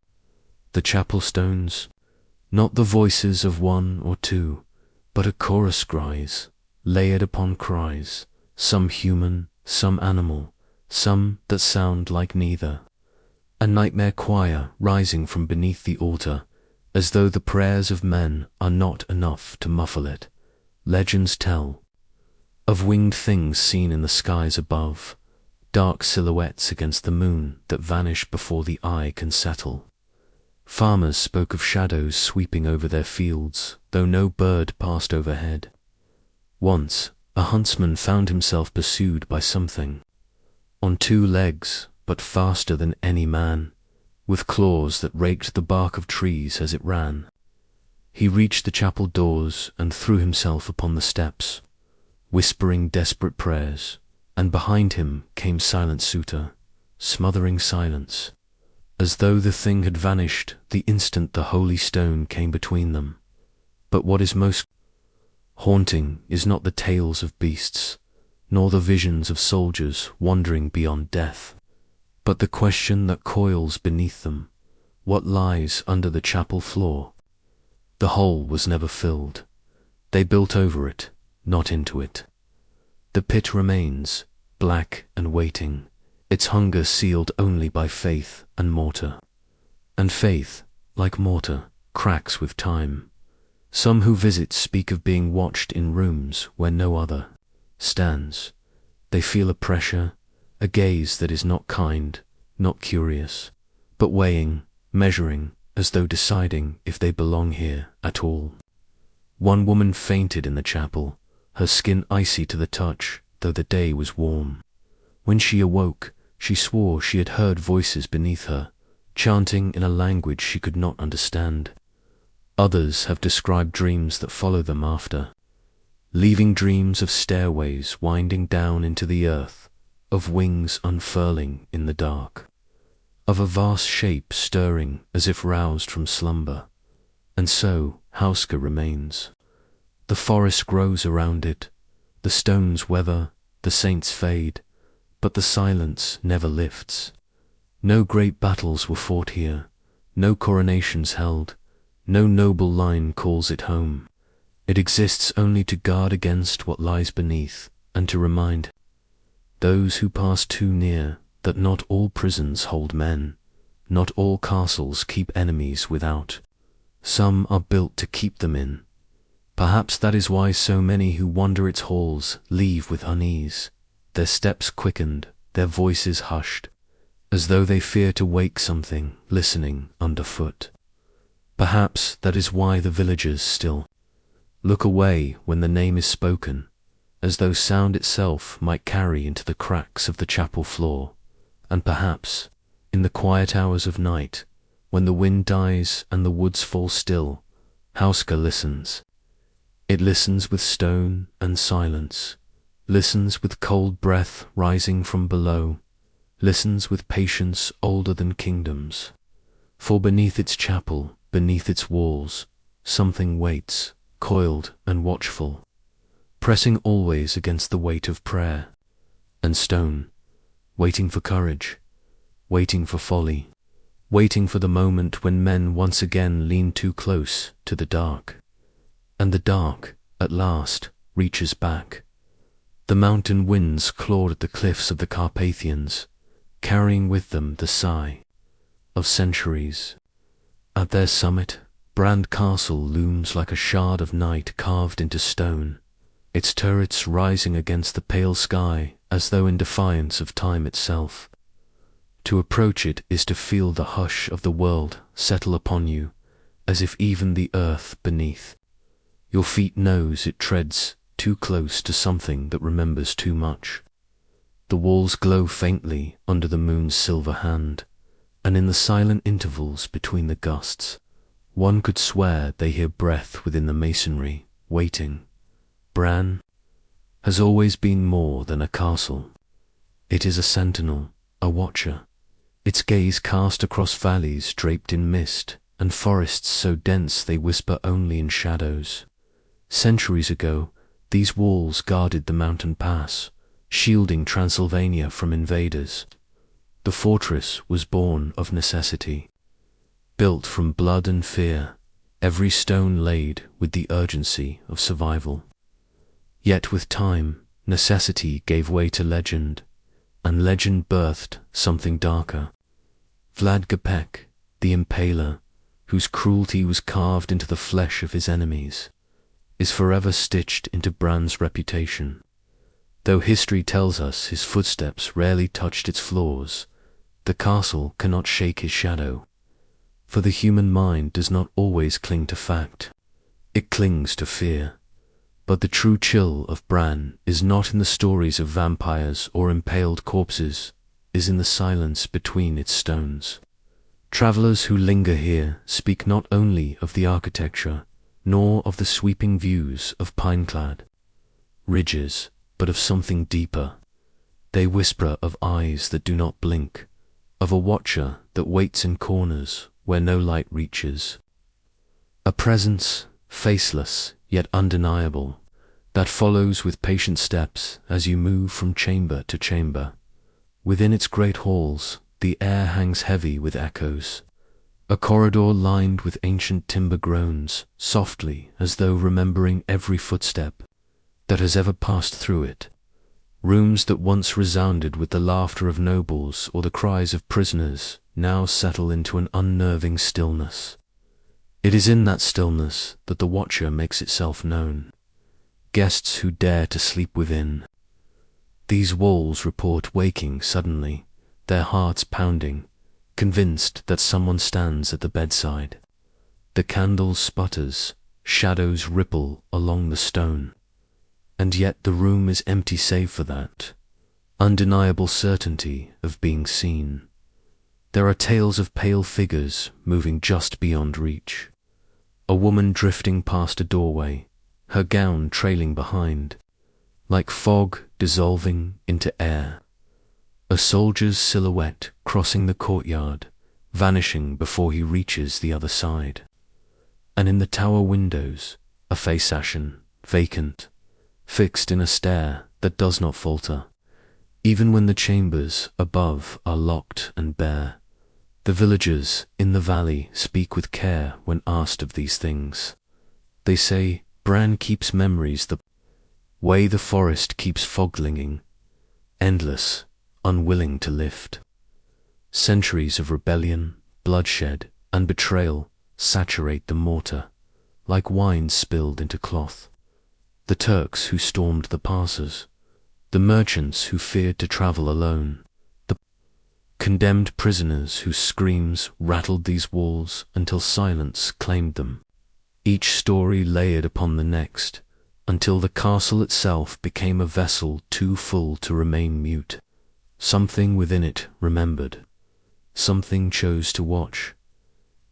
The chapel stones, not the voices of one or two, but a chorus cries, layered upon cries, some human, some animal, some that sound like neither. A nightmare choir rising from beneath the altar, as though the prayers of men are not enough to muffle it. Legends tell of winged things seen in the skies above, dark silhouettes against the moon that vanish before the eye can settle. Farmers spoke of shadows sweeping over their fields, though no bird passed overhead. Once, a huntsman found himself pursued by something, on two legs, but faster than any man, with claws that raked the bark of trees as it ran. He reached the chapel doors and threw himself upon the steps, whispering desperate prayers, and behind him came silent suitor, smothering silence, as though the thing had vanished the instant the holy stone came between them. But what is most haunting is not the tales of beasts, nor the visions of soldiers wandering beyond death, but the question that coils beneath them: what lies under the chapel floor? The hole was never filled. They built over it, not into it. The pit remains, black and waiting, its hunger sealed only by faith and mortar. And faith, like mortar, cracks with time. Some who visit speak of being watched in rooms where no other stands. They feel a pressure, a gaze that is not kind, not curious, but weighing, measuring, as though deciding if they belong here at all. One woman fainted in the chapel, her skin icy to the touch, though the day was warm. When she awoke, she swore she had heard voices beneath her, chanting in a language she could not understand. Others have described dreams that follow them after, leaving dreams of stairways winding down into the earth, of wings unfurling in the dark, of a vast shape stirring as if roused from slumber. And so Hauska remains. The forest grows around it, the stones weather, the saints fade, but the silence never lifts. No great battles were fought here, no coronations held, no noble line calls it home. It exists only to guard against what lies beneath, and to remind those who pass too near that not all prisons hold men, not all castles keep enemies without. Some are built to keep them in. Perhaps that is why so many who wander its halls leave with unease, their steps quickened, their voices hushed, as though they fear to wake something listening underfoot. Perhaps that is why the villagers still look away when the name is spoken, as though sound itself might carry into the cracks of the chapel floor. And perhaps, in the quiet hours of night, when the wind dies and the woods fall still, Hauska listens. It listens with stone and silence, listens with cold breath rising from below, listens with patience older than kingdoms. For beneath its chapel, beneath its walls, something waits, coiled and watchful, pressing always against the weight of prayer and stone, waiting for courage, waiting for folly, waiting for the moment when men once again lean too close to the dark. And the dark, at last, reaches back. The mountain winds clawed at the cliffs of the Carpathians, carrying with them the sigh of centuries. At their summit, Brand Castle looms like a shard of night carved into stone, its turrets rising against the pale sky as though in defiance of time itself. To approach it is to feel the hush of the world settle upon you, as if even the earth beneath your feet knows it treads too close to something that remembers too much. The walls glow faintly under the moon's silver hand, and in the silent intervals between the gusts, one could swear they hear breath within the masonry, waiting. Bran has always been more than a castle. It is a sentinel, a watcher, its gaze cast across valleys draped in mist and forests so dense they whisper only in shadows. Centuries ago, these walls guarded the mountain pass, shielding Transylvania from invaders. The fortress was born of necessity, built from blood and fear, every stone laid with the urgency of survival. Yet with time, necessity gave way to legend, and legend birthed something darker. Vlad Gepek, the impaler, whose cruelty was carved into the flesh of his enemies, is forever stitched into Bran's reputation. Though history tells us his footsteps rarely touched its floors, the castle cannot shake his shadow. For the human mind does not always cling to fact. It clings to fear. But the true chill of Bran is not in the stories of vampires or impaled corpses, is in the silence between its stones. Travelers who linger here speak not only of the architecture, nor of the sweeping views of pine-clad ridges, but of something deeper. They whisper of eyes that do not blink, of a watcher that waits in corners where no light reaches. A presence, faceless yet undeniable, that follows with patient steps as you move from chamber to chamber. Within its great halls, the air hangs heavy with echoes. A corridor lined with ancient timber groans, softly as though remembering every footstep that has ever passed through it. Rooms that once resounded with the laughter of nobles or the cries of prisoners now settle into an unnerving stillness. It is in that stillness that the watcher makes itself known. Guests who dare to sleep within. These walls report waking suddenly, their hearts pounding, convinced that someone stands at the bedside. The candle sputters, shadows ripple along the stone, and yet the room is empty save for that undeniable certainty of being seen. There are tales of pale figures moving just beyond reach. A woman drifting past a doorway, her gown trailing behind, like fog dissolving into air. A soldier's silhouette crossing the courtyard, vanishing before he reaches the other side. And in the tower windows, a face ashen, vacant, fixed in a stare that does not falter. Even when the chambers above are locked and bare, the villagers in the valley speak with care when asked of these things. They say, Bran keeps memories the way the forest keeps fog-linging, endless, unwilling to lift. Centuries of rebellion, bloodshed, and betrayal saturate the mortar, like wine spilled into cloth. The Turks who stormed the passes, the merchants who feared to travel alone, the condemned prisoners whose screams rattled these walls until silence claimed them. Each story layered upon the next, until the castle itself became a vessel too full to remain mute. Something within it remembered. Something chose to watch.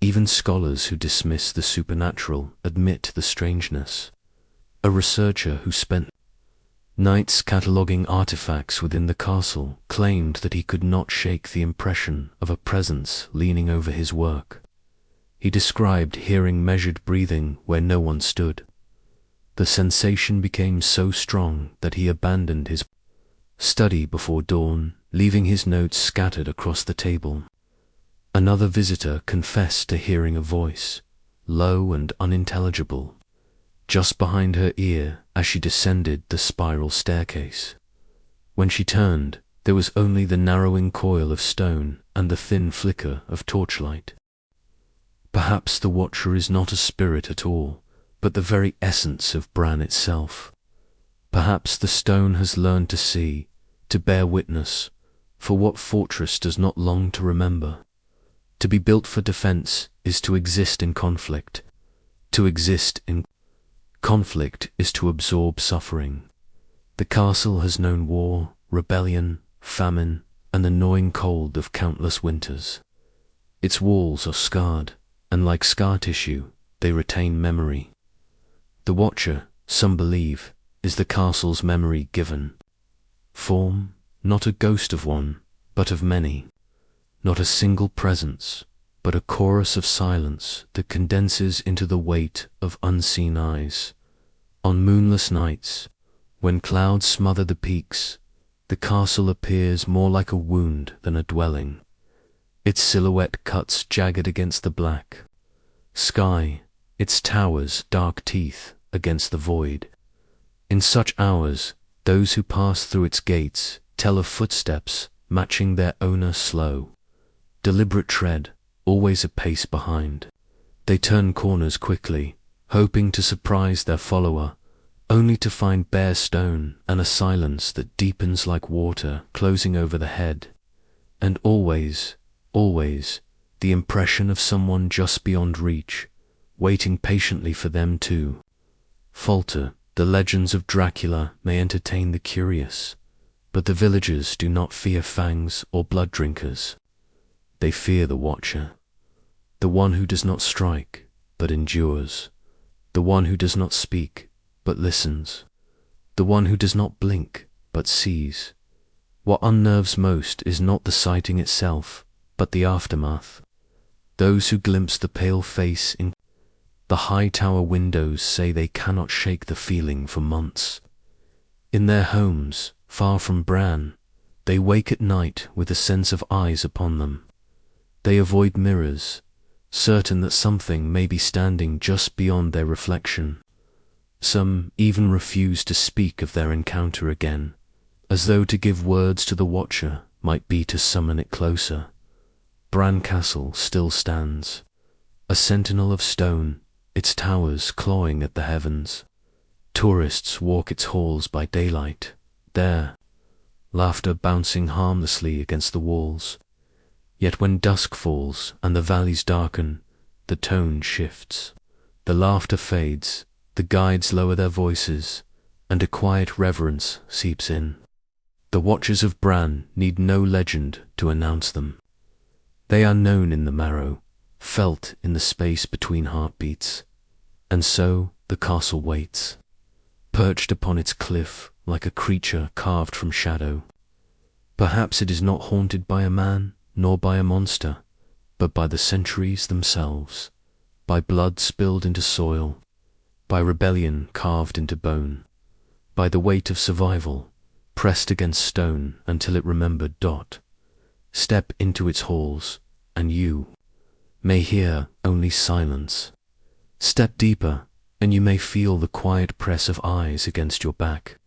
Even scholars who dismiss the supernatural admit the strangeness. A researcher who spent nights cataloguing artifacts within the castle claimed that he could not shake the impression of a presence leaning over his work. He described hearing measured breathing where no one stood. The sensation became so strong that he abandoned his study before dawn, leaving his notes scattered across the table. Another visitor confessed to hearing a voice, low and unintelligible, just behind her ear as she descended the spiral staircase. When she turned, there was only the narrowing coil of stone and the thin flicker of torchlight. Perhaps the watcher is not a spirit at all, but the very essence of Bran itself. Perhaps the stone has learned to see, to bear witness, for what fortress does not long to remember? To be built for defense is to exist in conflict. To exist in conflict is to absorb suffering. The castle has known war, rebellion, famine, and the gnawing cold of countless winters. Its walls are scarred, and like scar tissue, they retain memory. The Watcher, some believe, is the castle's memory given. Form, not a ghost of one, but of many. Not a single presence, but a chorus of silence that condenses into the weight of unseen eyes. On moonless nights, when clouds smother the peaks, the castle appears more like a wound than a dwelling. Its silhouette cuts jagged against the black sky, its towers dark teeth against the void. In such hours, those who pass through its gates tell of footsteps matching their owner slow. Deliberate tread, always a pace behind. They turn corners quickly, hoping to surprise their follower, only to find bare stone and a silence that deepens like water closing over the head. And always, always, the impression of someone just beyond reach, waiting patiently for them to falter. The legends of Dracula may entertain the curious, but the villagers do not fear fangs or blood drinkers. They fear the Watcher, the one who does not strike, but endures, the one who does not speak, but listens, the one who does not blink, but sees. What unnerves most is not the sighting itself, but the aftermath. Those who glimpse the pale face in the high tower windows say they cannot shake the feeling for months. In their homes, far from Bran, they wake at night with a sense of eyes upon them. They avoid mirrors, certain that something may be standing just beyond their reflection. Some even refuse to speak of their encounter again, as though to give words to the Watcher might be to summon it closer. Bran Castle still stands, a sentinel of stone, its towers clawing at the heavens. Tourists walk its halls by daylight, there, laughter bouncing harmlessly against the walls. Yet when dusk falls and the valleys darken, the tone shifts. The laughter fades, the guides lower their voices, and a quiet reverence seeps in. The Watchers of Bran need no legend to announce them. They are known in the marrow, felt in the space between heartbeats. And so the castle waits, perched upon its cliff like a creature carved from shadow. Perhaps it is not haunted by a man, nor by a monster, but by the centuries themselves, by blood spilled into soil, by rebellion carved into bone, by the weight of survival, pressed against stone until it remembered. Step into its halls, and you may hear only silence. Step deeper, and you may feel the quiet press of eyes against your back.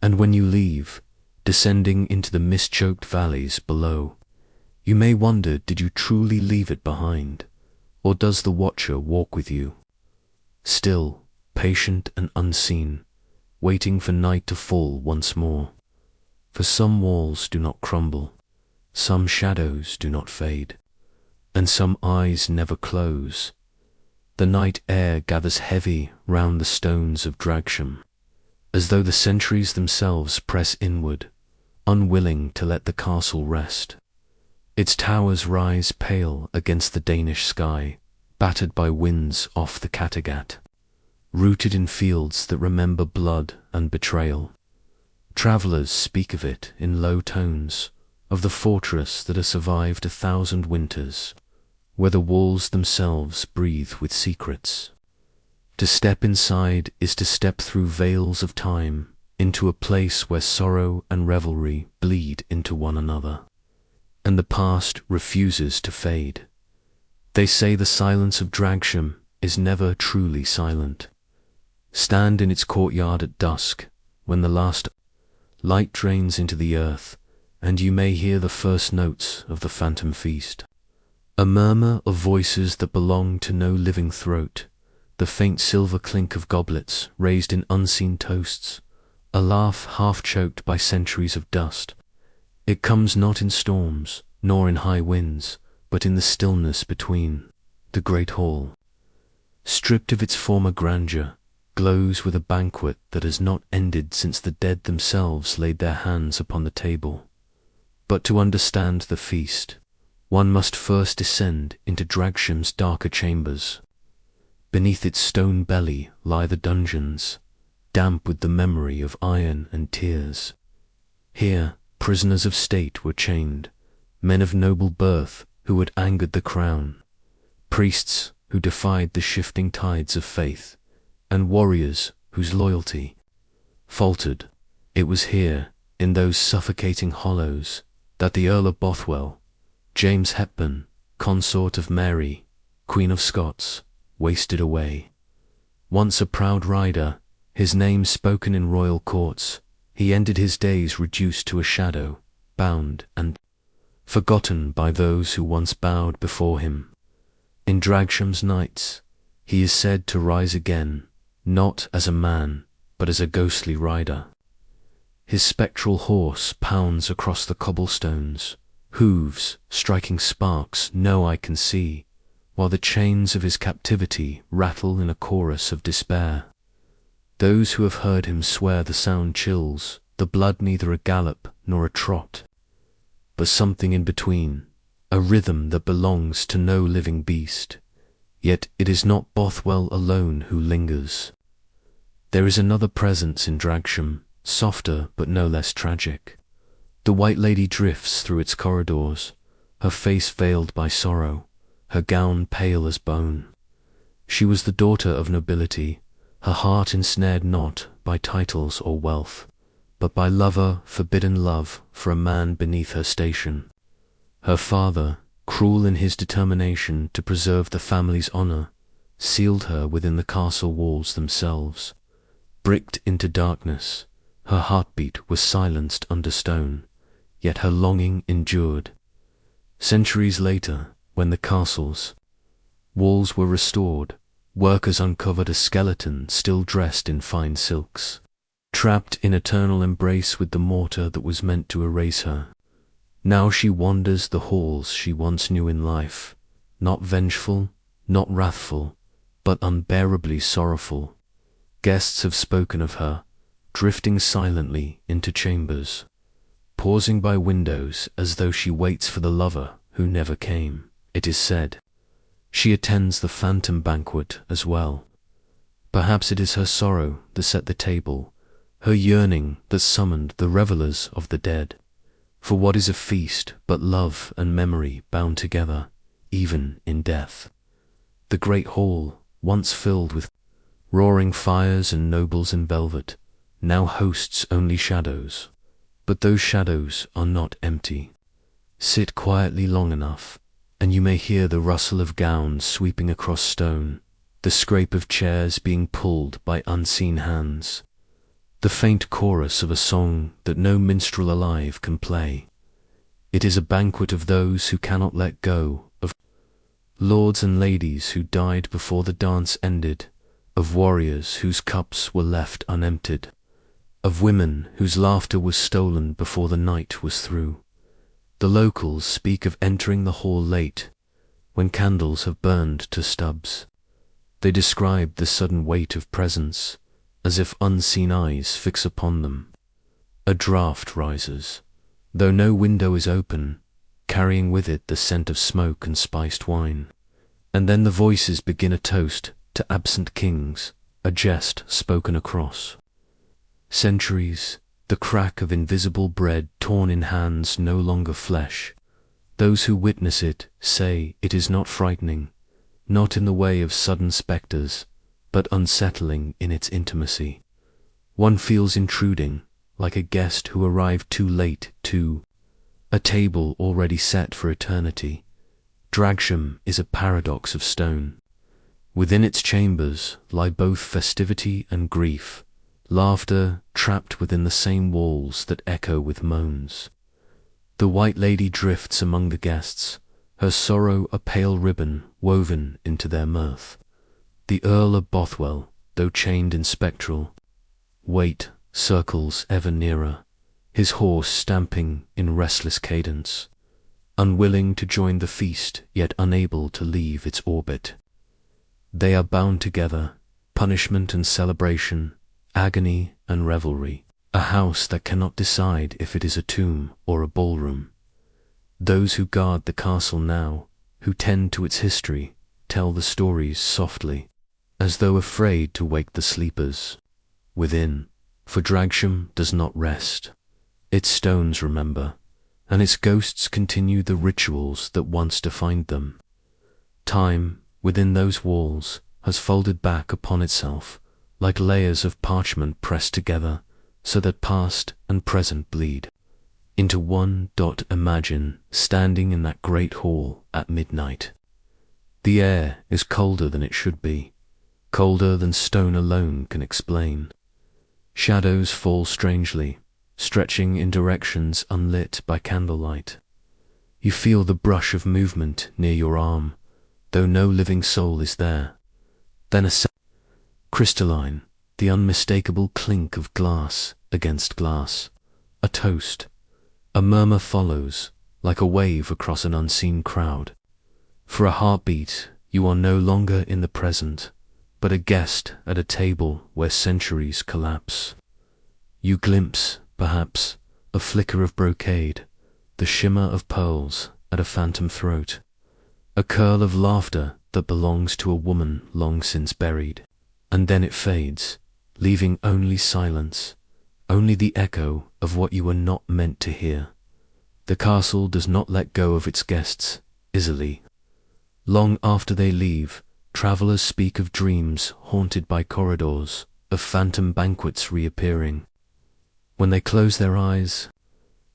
And when you leave, descending into the mist-choked valleys below, you may wonder, did you truly leave it behind, or does the Watcher walk with you? still, patient and unseen, waiting for night to fall once more. For some walls do not crumble, some shadows do not fade, and some eyes never close. The night air gathers heavy round the stones of Dragsham, as though the centuries themselves press inward, unwilling to let the castle rest. Its towers rise pale against the Danish sky, battered by winds off the Kattegat, rooted in fields that remember blood and betrayal. Travellers speak of it in low tones, of the fortress that has survived 1,000 winters, where the walls themselves breathe with secrets. To step inside is to step through veils of time into a place where sorrow and revelry bleed into one another, and the past refuses to fade. They say the silence of Dragsham is never truly silent. Stand in its courtyard at dusk, when the last light drains into the earth, and you may hear the first notes of the phantom feast. A murmur of voices that belong to no living throat, the faint silver clink of goblets raised in unseen toasts, a laugh half-choked by centuries of dust. It comes not in storms, nor in high winds, but in the stillness between. The great hall, stripped of its former grandeur, glows with a banquet that has not ended since the dead themselves laid their hands upon the table. But to understand the feast, one must first descend into Dragsham's darker chambers. Beneath its stone belly lie the dungeons, damp with the memory of iron and tears. Here, prisoners of state were chained, men of noble birth who had angered the crown, priests who defied the shifting tides of faith, and warriors whose loyalty faltered. It was here, in those suffocating hollows, that the Earl of Bothwell, James Hepburn, consort of Mary, Queen of Scots, wasted away. Once a proud rider, his name spoken in royal courts, he ended his days reduced to a shadow, bound and forgotten by those who once bowed before him. In Dragsham's nights, he is said to rise again, not as a man, but as a ghostly rider. His spectral horse pounds across the cobblestones, hooves striking sparks no eye can see, while the chains of his captivity rattle in a chorus of despair. Those who have heard him swear the sound chills, the blood neither a gallop nor a trot, but something in between, a rhythm that belongs to no living beast. Yet it is not Bothwell alone who lingers. There is another presence in Dragsham, softer but no less tragic. The White Lady drifts through its corridors, her face veiled by sorrow, her gown pale as bone. She was the daughter of nobility, her heart ensnared not by titles or wealth, but by forbidden love for a man beneath her station. Her father, cruel in his determination to preserve the family's honour, sealed her within the castle walls themselves. Bricked into darkness, her heartbeat was silenced under stone, yet her longing endured. Centuries later, when the castle's walls were restored, workers uncovered a skeleton still dressed in fine silks, trapped in eternal embrace with the mortar that was meant to erase her. Now she wanders the halls she once knew in life, not vengeful, not wrathful, but unbearably sorrowful. Guests have spoken of her, drifting silently into chambers, pausing by windows as though she waits for the lover who never came. It is said she attends the phantom banquet as well. Perhaps it is her sorrow that set the table, her yearning that summoned the revellers of the dead. For what is a feast but love and memory bound together, even in death? The great hall, once filled with roaring fires and nobles in velvet, now hosts only shadows. But those shadows are not empty. Sit quietly long enough, and you may hear the rustle of gowns sweeping across stone, the scrape of chairs being pulled by unseen hands, the faint chorus of a song that no minstrel alive can play. It is a banquet of those who cannot let go, of lords and ladies who died before the dance ended, of warriors whose cups were left unemptied, of women whose laughter was stolen before the night was through. The locals speak of entering the hall late, when candles have burned to stubs. They describe the sudden weight of presence, as if unseen eyes fix upon them. A draught rises, though no window is open, carrying with it the scent of smoke and spiced wine. And then the voices begin a toast to absent kings, a jest spoken across centuries, the crack of invisible bread torn in hands no longer flesh. Those who witness it say it is not frightening, not in the way of sudden spectres, but unsettling in its intimacy. One feels intruding, like a guest who arrived too late to a table already set for eternity. Dragsham is a paradox of stone. Within its chambers lie both festivity and grief, laughter trapped within the same walls that echo with moans. The White Lady drifts among the guests, her sorrow a pale ribbon woven into their mirth. The Earl of Bothwell, though chained in spectral weight, circles ever nearer, his horse stamping in restless cadence, unwilling to join the feast, yet unable to leave its orbit. They are bound together, punishment and celebration, agony and revelry, a house that cannot decide if it is a tomb or a ballroom. Those who guard the castle now, who tend to its history, tell the stories softly, as though afraid to wake the sleepers within, for Dragsham does not rest. Its stones remember, and its ghosts continue the rituals that once defined them. Time, within those walls, has folded back upon itself, like layers of parchment pressed together, so that past and present bleed into one. Imagine standing in that great hall at midnight. The air is colder than it should be, colder than stone alone can explain. Shadows fall strangely, stretching in directions unlit by candlelight. You feel the brush of movement near your arm, though no living soul is there. Then a crystalline, the unmistakable clink of glass against glass. A toast. A murmur follows, like a wave across an unseen crowd. For a heartbeat, you are no longer in the present, but a guest at a table where centuries collapse. You glimpse, perhaps, a flicker of brocade, the shimmer of pearls at a phantom throat, a curl of laughter that belongs to a woman long since buried. And then it fades, leaving only silence, only the echo of what you were not meant to hear. The castle does not let go of its guests easily. Long after they leave, travellers speak of dreams haunted by corridors, of phantom banquets reappearing. When they close their eyes,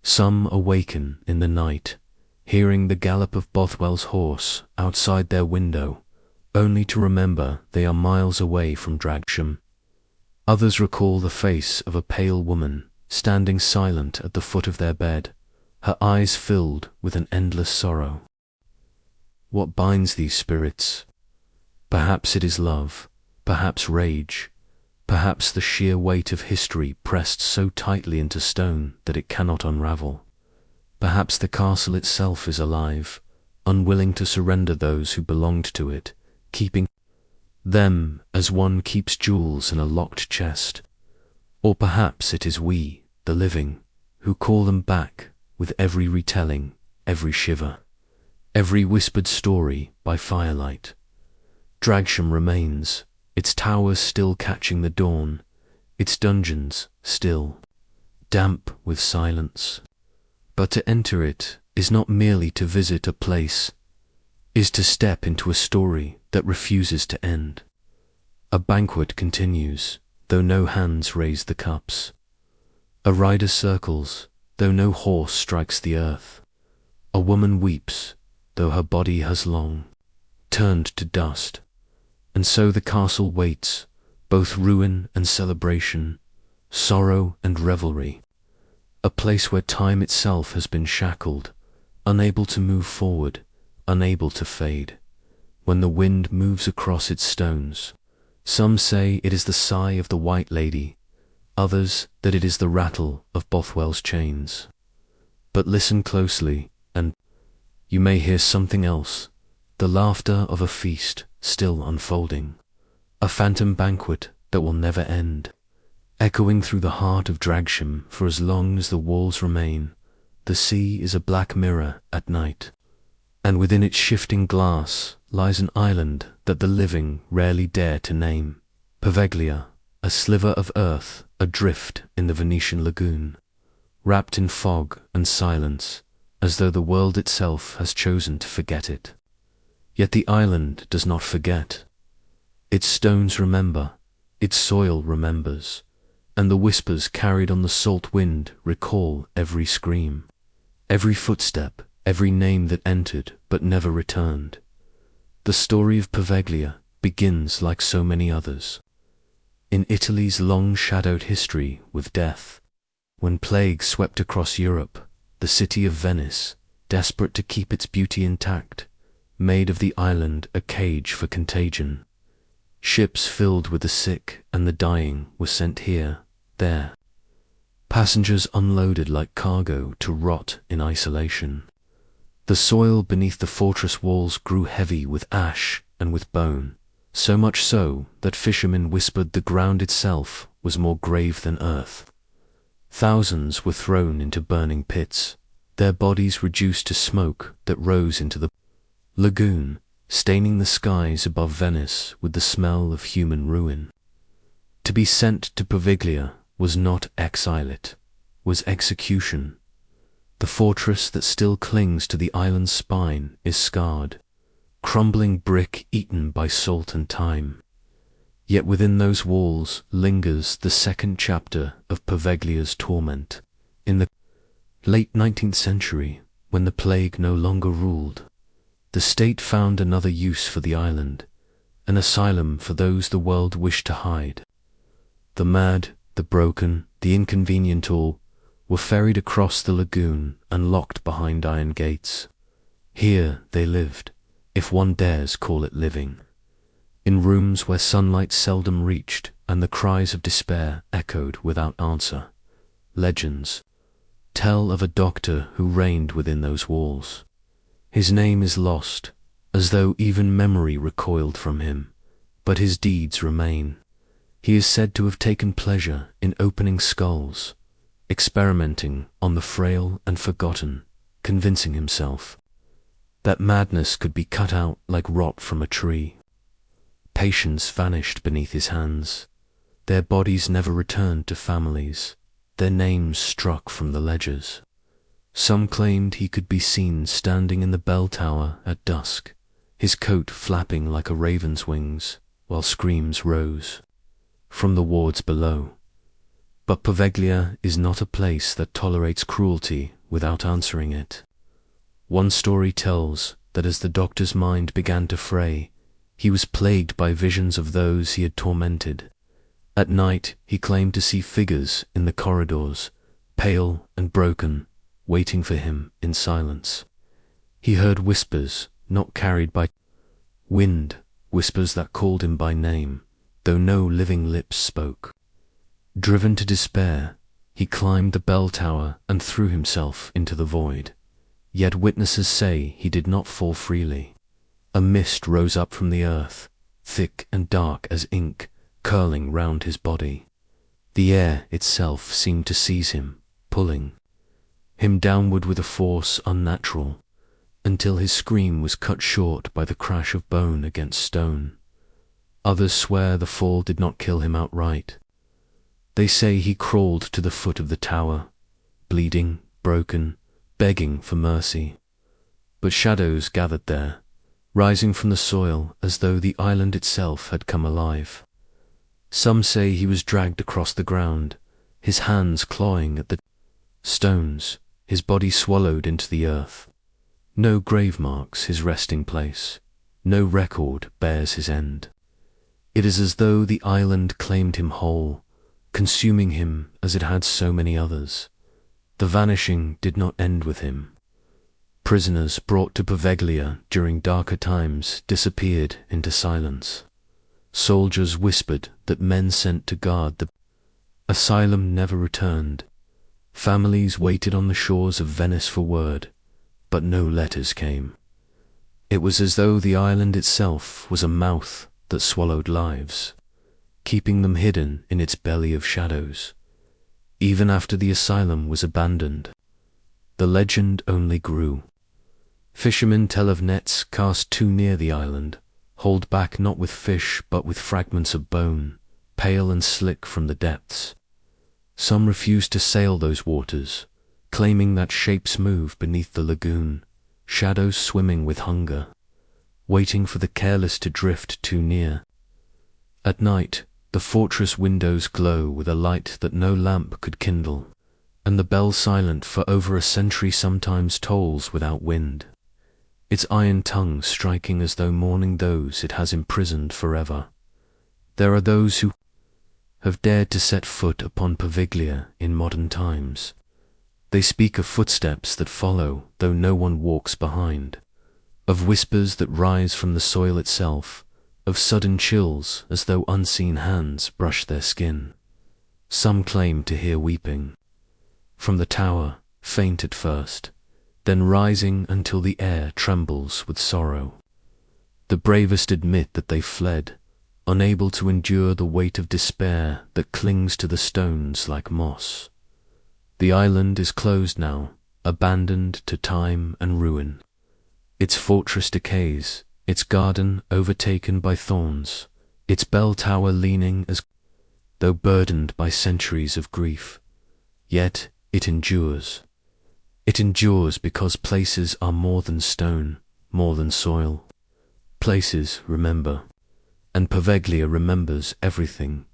some awaken in the night, hearing the gallop of Bothwell's horse outside their window, only to remember they are miles away from Dragsham. Others recall the face of a pale woman standing silent at the foot of their bed, her eyes filled with an endless sorrow. What binds these spirits? Perhaps it is love, perhaps rage, perhaps the sheer weight of history pressed so tightly into stone that it cannot unravel. Perhaps the castle itself is alive, unwilling to surrender those who belonged to it, keeping them as one keeps jewels in a locked chest. Or perhaps it is we, the living, who call them back with every retelling, every shiver, every whispered story by firelight. Dragsham remains, its towers still catching the dawn, its dungeons still damp with silence. But to enter it is not merely to visit a place, is to step into a story that refuses to end. A banquet continues, though no hands raise the cups. A rider circles, though no horse strikes the earth. A woman weeps, though her body has long turned to dust. And so the castle waits, both ruin and celebration, sorrow and revelry. A place where time itself has been shackled, unable to move forward, unable to fade. When the wind moves across its stones, Some say it is the sigh of the White Lady, others that it is the rattle of Bothwell's chains. But listen closely, and you may hear something else, the laughter of a feast still unfolding, a phantom banquet that will never end, echoing through the heart of Dragsham for as long as the walls remain. The sea is a black mirror at night, and within its shifting glass lies an island that the living rarely dare to name, Poveglia, a sliver of earth adrift in the Venetian lagoon, wrapped in fog and silence, as though the world itself has chosen to forget it. Yet the island does not forget. Its stones remember, its soil remembers, and the whispers carried on the salt wind recall every scream, every footstep, every name that entered but never returned. The story of Poveglia begins like so many others, in Italy's long-shadowed history with death. When plague swept across Europe, the city of Venice, desperate to keep its beauty intact, made of the island a cage for contagion. Ships filled with the sick and the dying were sent here, there. Passengers unloaded like cargo to rot in isolation. The soil beneath the fortress walls grew heavy with ash and with bone, so much so that fishermen whispered the ground itself was more grave than earth. Thousands were thrown into burning pits, their bodies reduced to smoke that rose into the lagoon, staining the skies above Venice with the smell of human ruin. To be sent to Poveglia was not exile, it was execution. The fortress that still clings to the island's spine is scarred, crumbling brick eaten by salt and time. Yet within those walls lingers the second chapter of Poveglia's torment. In the late 19th century, when the plague no longer ruled, the state found another use for the island, an asylum for those the world wished to hide. The mad, the broken, the inconvenient all were ferried across the lagoon and locked behind iron gates. Here they lived, if one dares call it living, in rooms where sunlight seldom reached and the cries of despair echoed without answer. Legends tell of a doctor who reigned within those walls. His name is lost, as though even memory recoiled from him, but his deeds remain. He is said to have taken pleasure in opening skulls, experimenting on the frail and forgotten, convincing himself that madness could be cut out like rot from a tree. Patients vanished beneath his hands. Their bodies never returned to families, their names struck from the ledgers. Some claimed he could be seen standing in the bell tower at dusk, his coat flapping like a raven's wings, while screams rose from the wards below. But Poveglia is not a place that tolerates cruelty without answering it. One story tells that as the doctor's mind began to fray, he was plagued by visions of those he had tormented. At night he claimed to see figures in the corridors, pale and broken, waiting for him in silence. He heard whispers not carried by wind, whispers that called him by name, though no living lips spoke. Driven to despair, he climbed the bell tower and threw himself into the void. Yet witnesses say he did not fall freely. A mist rose up from the earth, thick and dark as ink, curling round his body. The air itself seemed to seize him, pulling him downward with a force unnatural, until his scream was cut short by the crash of bone against stone. Others swear the fall did not kill him outright. They say he crawled to the foot of the tower, bleeding, broken, begging for mercy. But shadows gathered there, rising from the soil as though the island itself had come alive. Some say he was dragged across the ground, his hands clawing at the stones, his body swallowed into the earth. No grave marks his resting place, no record bears his end. It is as though the island claimed him whole, consuming him as it had so many others. The vanishing did not end with him. Prisoners brought to Poveglia during darker times disappeared into silence. Soldiers whispered that men sent to guard the asylum never returned. Families waited on the shores of Venice for word, but no letters came. It was as though the island itself was a mouth that swallowed lives, keeping them hidden in its belly of shadows. Even after the asylum was abandoned, the legend only grew. Fishermen tell of nets cast too near the island, hauled back not with fish but with fragments of bone, pale and slick from the depths. Some refuse to sail those waters, claiming that shapes move beneath the lagoon, shadows swimming with hunger, waiting for the careless to drift too near. At night, the fortress windows glow with a light that no lamp could kindle, and the bell silent for over a century sometimes tolls without wind, its iron tongue striking as though mourning those it has imprisoned forever. There are those who have dared to set foot upon Poveglia in modern times. They speak of footsteps that follow, though no one walks behind, of whispers that rise from the soil itself, of sudden chills as though unseen hands brush their skin. Some claim to hear weeping from the tower, faint at first, then rising until the air trembles with sorrow. The bravest admit that they fled, unable to endure the weight of despair that clings to the stones like moss. The island is closed now, abandoned to time and ruin. Its fortress decays, its garden overtaken by thorns, its bell tower leaning as though burdened by centuries of grief. Yet it endures. It endures because places are more than stone, more than soil. Places remember. And Poveglia remembers everything.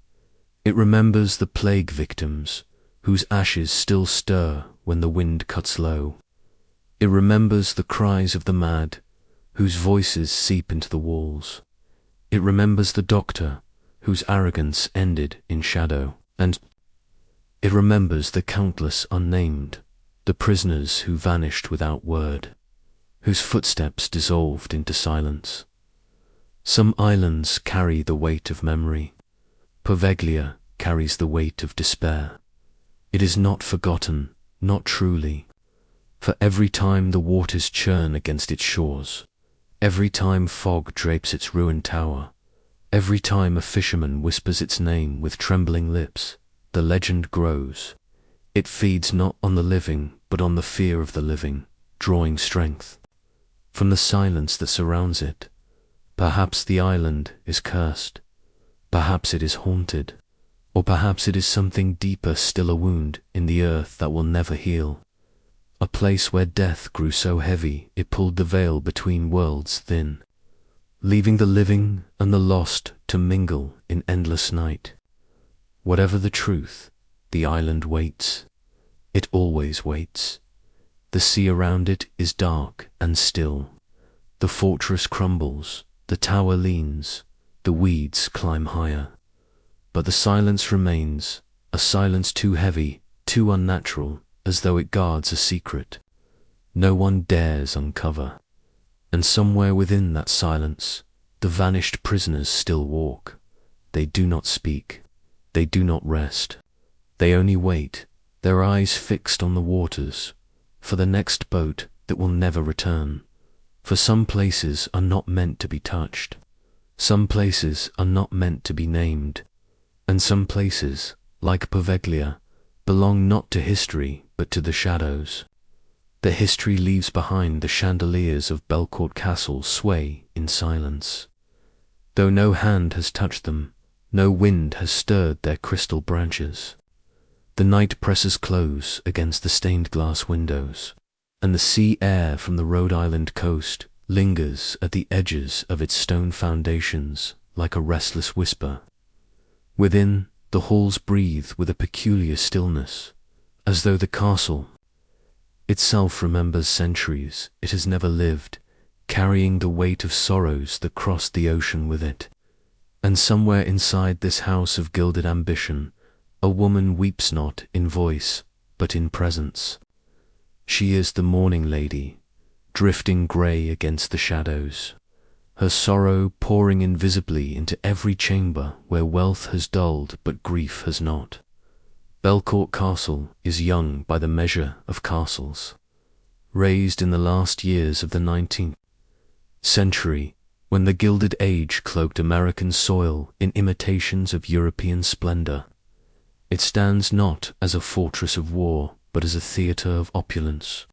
It remembers the plague victims, whose ashes still stir when the wind cuts low. It remembers the cries of the mad, whose voices seep into the walls. It remembers the doctor, whose arrogance ended in shadow. And it remembers the countless unnamed, the prisoners who vanished without word, whose footsteps dissolved into silence. Some islands carry the weight of memory. Poveglia carries the weight of despair. It is not forgotten, not truly. For every time the waters churn against its shores, every time fog drapes its ruined tower, every time a fisherman whispers its name with trembling lips, the legend grows. It feeds not on the living, but on the fear of the living, drawing strength from the silence that surrounds it. Perhaps the island is cursed, perhaps it is haunted, or perhaps it is something deeper still, a wound in the earth that will never heal, a place where death grew so heavy it pulled the veil between worlds thin, leaving the living and the lost to mingle in endless night. Whatever the truth, the island waits. It always waits. The sea around it is dark and still. The fortress crumbles. The tower leans, the weeds climb higher, but the silence remains, a silence too heavy, too unnatural, as though it guards a secret no one dares uncover. And somewhere within that silence, the vanished prisoners still walk. They do not speak, they do not rest, they only wait, their eyes fixed on the waters, for the next boat that will never return. For some places are not meant to be touched, some places are not meant to be named, and some places, like Poveglia, belong not to history but to the shadows. The history leaves behind the chandeliers of Belcourt Castle sway in silence. Though no hand has touched them, no wind has stirred their crystal branches. The night presses close against the stained glass windows, and the sea air from the Rhode Island coast lingers at the edges of its stone foundations like a restless whisper. Within, the halls breathe with a peculiar stillness, as though the castle itself remembers centuries it has never lived, carrying the weight of sorrows that crossed the ocean with it. And somewhere inside this house of gilded ambition, a woman weeps not in voice, but in presence. She is the mourning lady, drifting grey against the shadows. her sorrow pouring invisibly into every chamber where wealth has dulled but grief has not. Belcourt Castle is young by the measure of castles, raised in the last years of the 19th century, when the Gilded Age cloaked American soil in imitations of European splendor. It stands not as a fortress of war, but as a theater of opulence.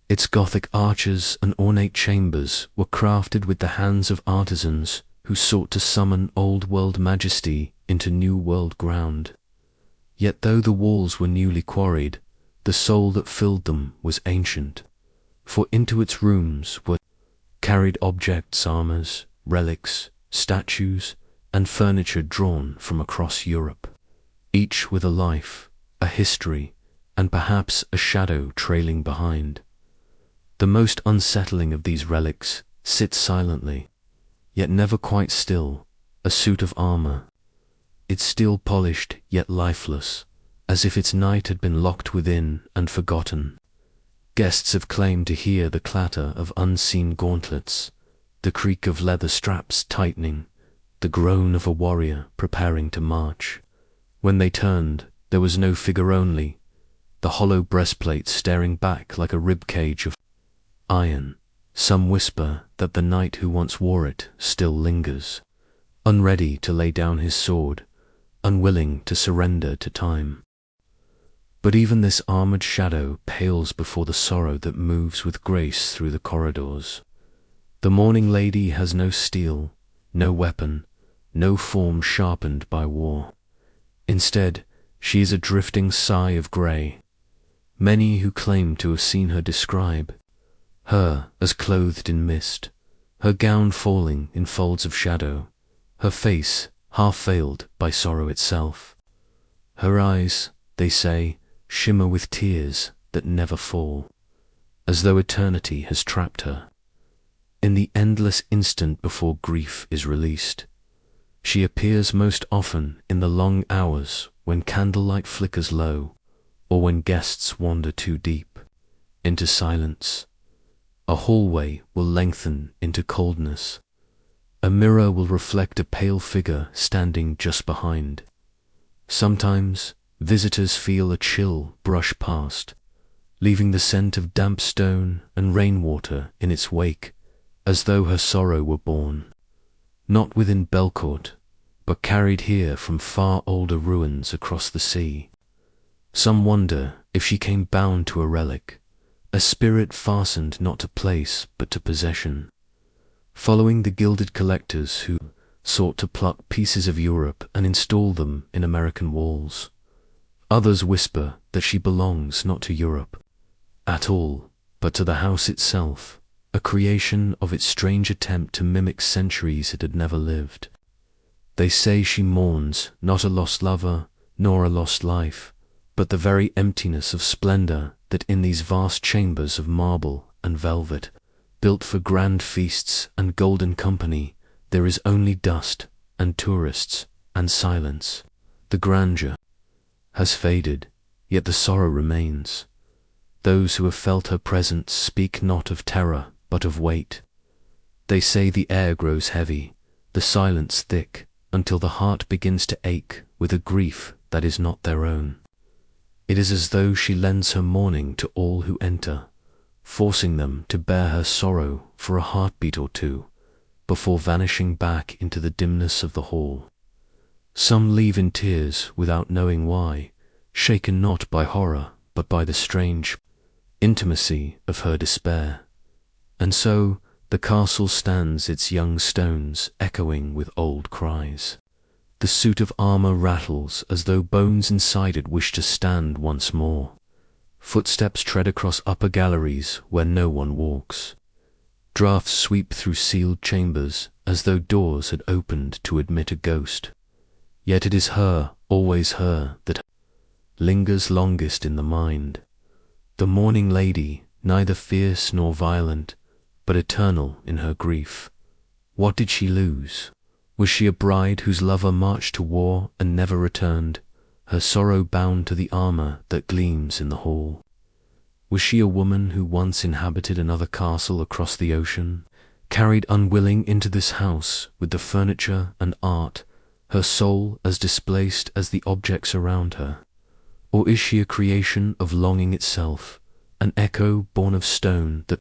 Its Gothic arches and ornate chambers were crafted with the hands of artisans who sought to summon old world majesty into new world ground. Yet though the walls were newly quarried, the soul that filled them was ancient, for into its rooms were carried objects, armors, relics, statues, and furniture drawn from across Europe, each with a life, a history, and perhaps a shadow trailing behind. The most unsettling of these relics sits silently, yet never quite still, a suit of armor, its steel polished yet lifeless, as if its knight had been locked within and forgotten. Guests have claimed to hear the clatter of unseen gauntlets, the creak of leather straps tightening, the groan of a warrior preparing to march. When they turned, there was no figure only, the hollow breastplate staring back like a ribcage of iron. Some whisper that the knight who once wore it still lingers, unready to lay down his sword, unwilling to surrender to time. But even this armored shadow pales before the sorrow that moves with grace through the corridors. The mourning lady has no steel, no weapon, no form sharpened by war. Instead, she is a drifting sigh of grey. Many who claim to have seen her describe her as clothed in mist, her gown falling in folds of shadow, her face half veiled by sorrow itself. Her eyes, they say, shimmer with tears that never fall, as though eternity has trapped her. In the endless instant before grief is released, she appears most often in the long hours when candlelight flickers low, or when guests wander too deep into silence. A hallway will lengthen into coldness. A mirror will reflect a pale figure standing just behind. Sometimes visitors feel a chill brush past, leaving the scent of damp stone and rainwater in its wake, as though her sorrow were born, not within Belcourt, but carried here from far older ruins across the sea. Some wonder if she came bound to a relic, a spirit fastened not to place but to possession, following the gilded collectors who sought to pluck pieces of Europe and install them in American walls. Others whisper that she belongs not to Europe at all, but to the house itself, a creation of its strange attempt to mimic centuries it had never lived. They say she mourns not a lost lover, nor a lost life, but the very emptiness of splendor that in these vast chambers of marble and velvet, built for grand feasts and golden company, there is only dust and tourists and silence. The grandeur has faded, yet the sorrow remains. Those who have felt her presence speak not of terror, but of weight. They say the air grows heavy, the silence thick, until the heart begins to ache with a grief that is not their own. It is as though she lends her mourning to all who enter, forcing them to bear her sorrow for a heartbeat or two, before vanishing back into the dimness of the hall. Some leave in tears without knowing why, shaken not by horror, but by the strange intimacy of her despair. And so the castle stands its young stones echoing with old cries. The suit of armor rattles as though bones inside it wish to stand once more. Footsteps tread across upper galleries where no one walks. Draughts sweep through sealed chambers as though doors had opened to admit a ghost. Yet it is her, always her, that lingers longest in the mind. The mourning lady, neither fierce nor violent, but eternal in her grief. What did she lose? Was she a bride whose lover marched to war and never returned, her sorrow bound to the armor that gleams in the hall? Was she a woman who once inhabited another castle across the ocean, carried unwilling into this house with the furniture and art, her soul as displaced as the objects around her? Or is she a creation of longing itself, an echo born of stone that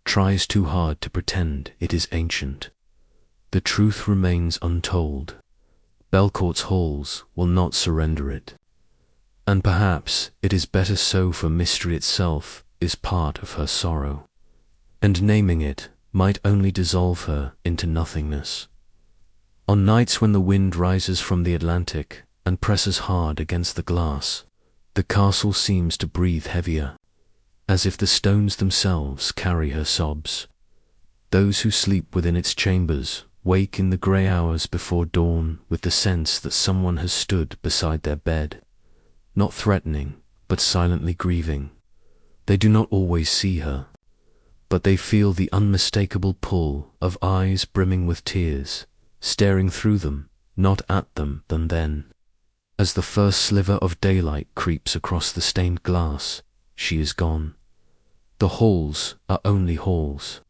tries too hard to pretend it is ancient? The truth remains untold. Belcourt's halls will not surrender it. And perhaps it is better so, for mystery itself is part of her sorrow, and naming it might only dissolve her into nothingness. On nights when the wind rises from the Atlantic and presses hard against the glass, the castle seems to breathe heavier, as if the stones themselves carry her sobs. Those who sleep within its chambers wake in the grey hours before dawn with the sense that someone has stood beside their bed, not threatening, but silently grieving. They do not always see her, but they feel the unmistakable pull of eyes brimming with tears, staring through them, not at them then. As the first sliver of daylight creeps across the stained glass, she is gone. The halls are only halls.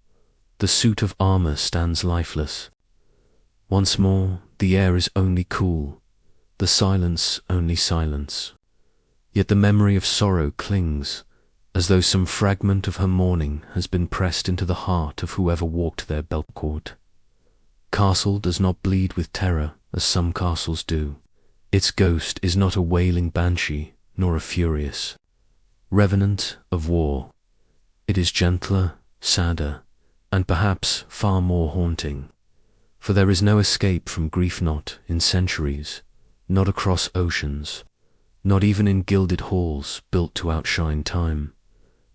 The suit of armour stands lifeless. Once more, the air is only cool, the silence only silence. Yet the memory of sorrow clings, as though some fragment of her mourning has been pressed into the heart of whoever walked there. Belcourt Castle does not bleed with terror as some castles do. Its ghost is not a wailing banshee, nor a furious revenant of war. It is gentler, sadder, and perhaps far more haunting. For there is no escape from grief, not in centuries, not across oceans, not even in gilded halls built to outshine time.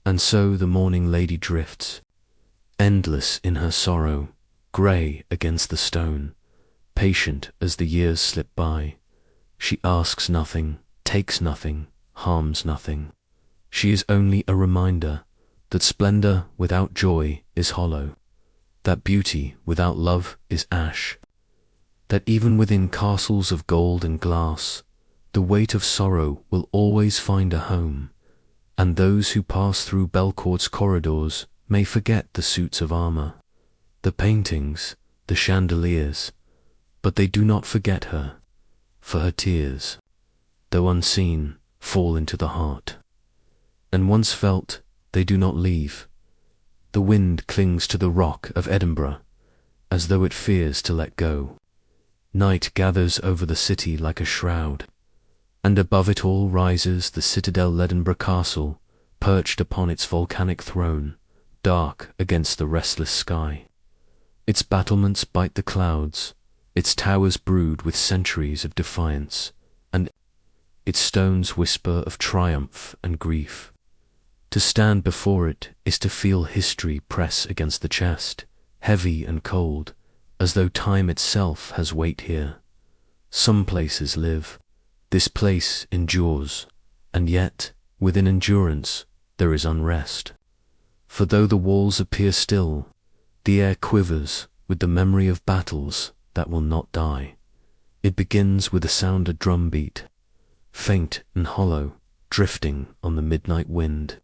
And so the mourning lady drifts, endless in her sorrow, grey against the stone, patient as the years slip by. She asks nothing, takes nothing, harms nothing. She is only a reminder that splendour without joy is hollow, that beauty without love is ash, that even within castles of gold and glass, the weight of sorrow will always find a home, and those who pass through Belcourt's corridors may forget the suits of armour, the paintings, the chandeliers, but they do not forget her, for her tears, though unseen, fall into the heart. And once felt, they do not leave. The wind clings to the rock of Edinburgh, as though it fears to let go. Night gathers over the city like a shroud, and above it all rises the citadel Edinburgh Castle, perched upon its volcanic throne, dark against the restless sky. Its battlements bite the clouds, its towers brood with centuries of defiance, and its stones whisper of triumph and grief. To stand before it is to feel history press against the chest, heavy and cold, as though time itself has weight here. Some places live, this place endures, and yet, within endurance, there is unrest. For though the walls appear still, the air quivers with the memory of battles that will not die. It begins with a sounder drum beat, faint and hollow, drifting on the midnight wind.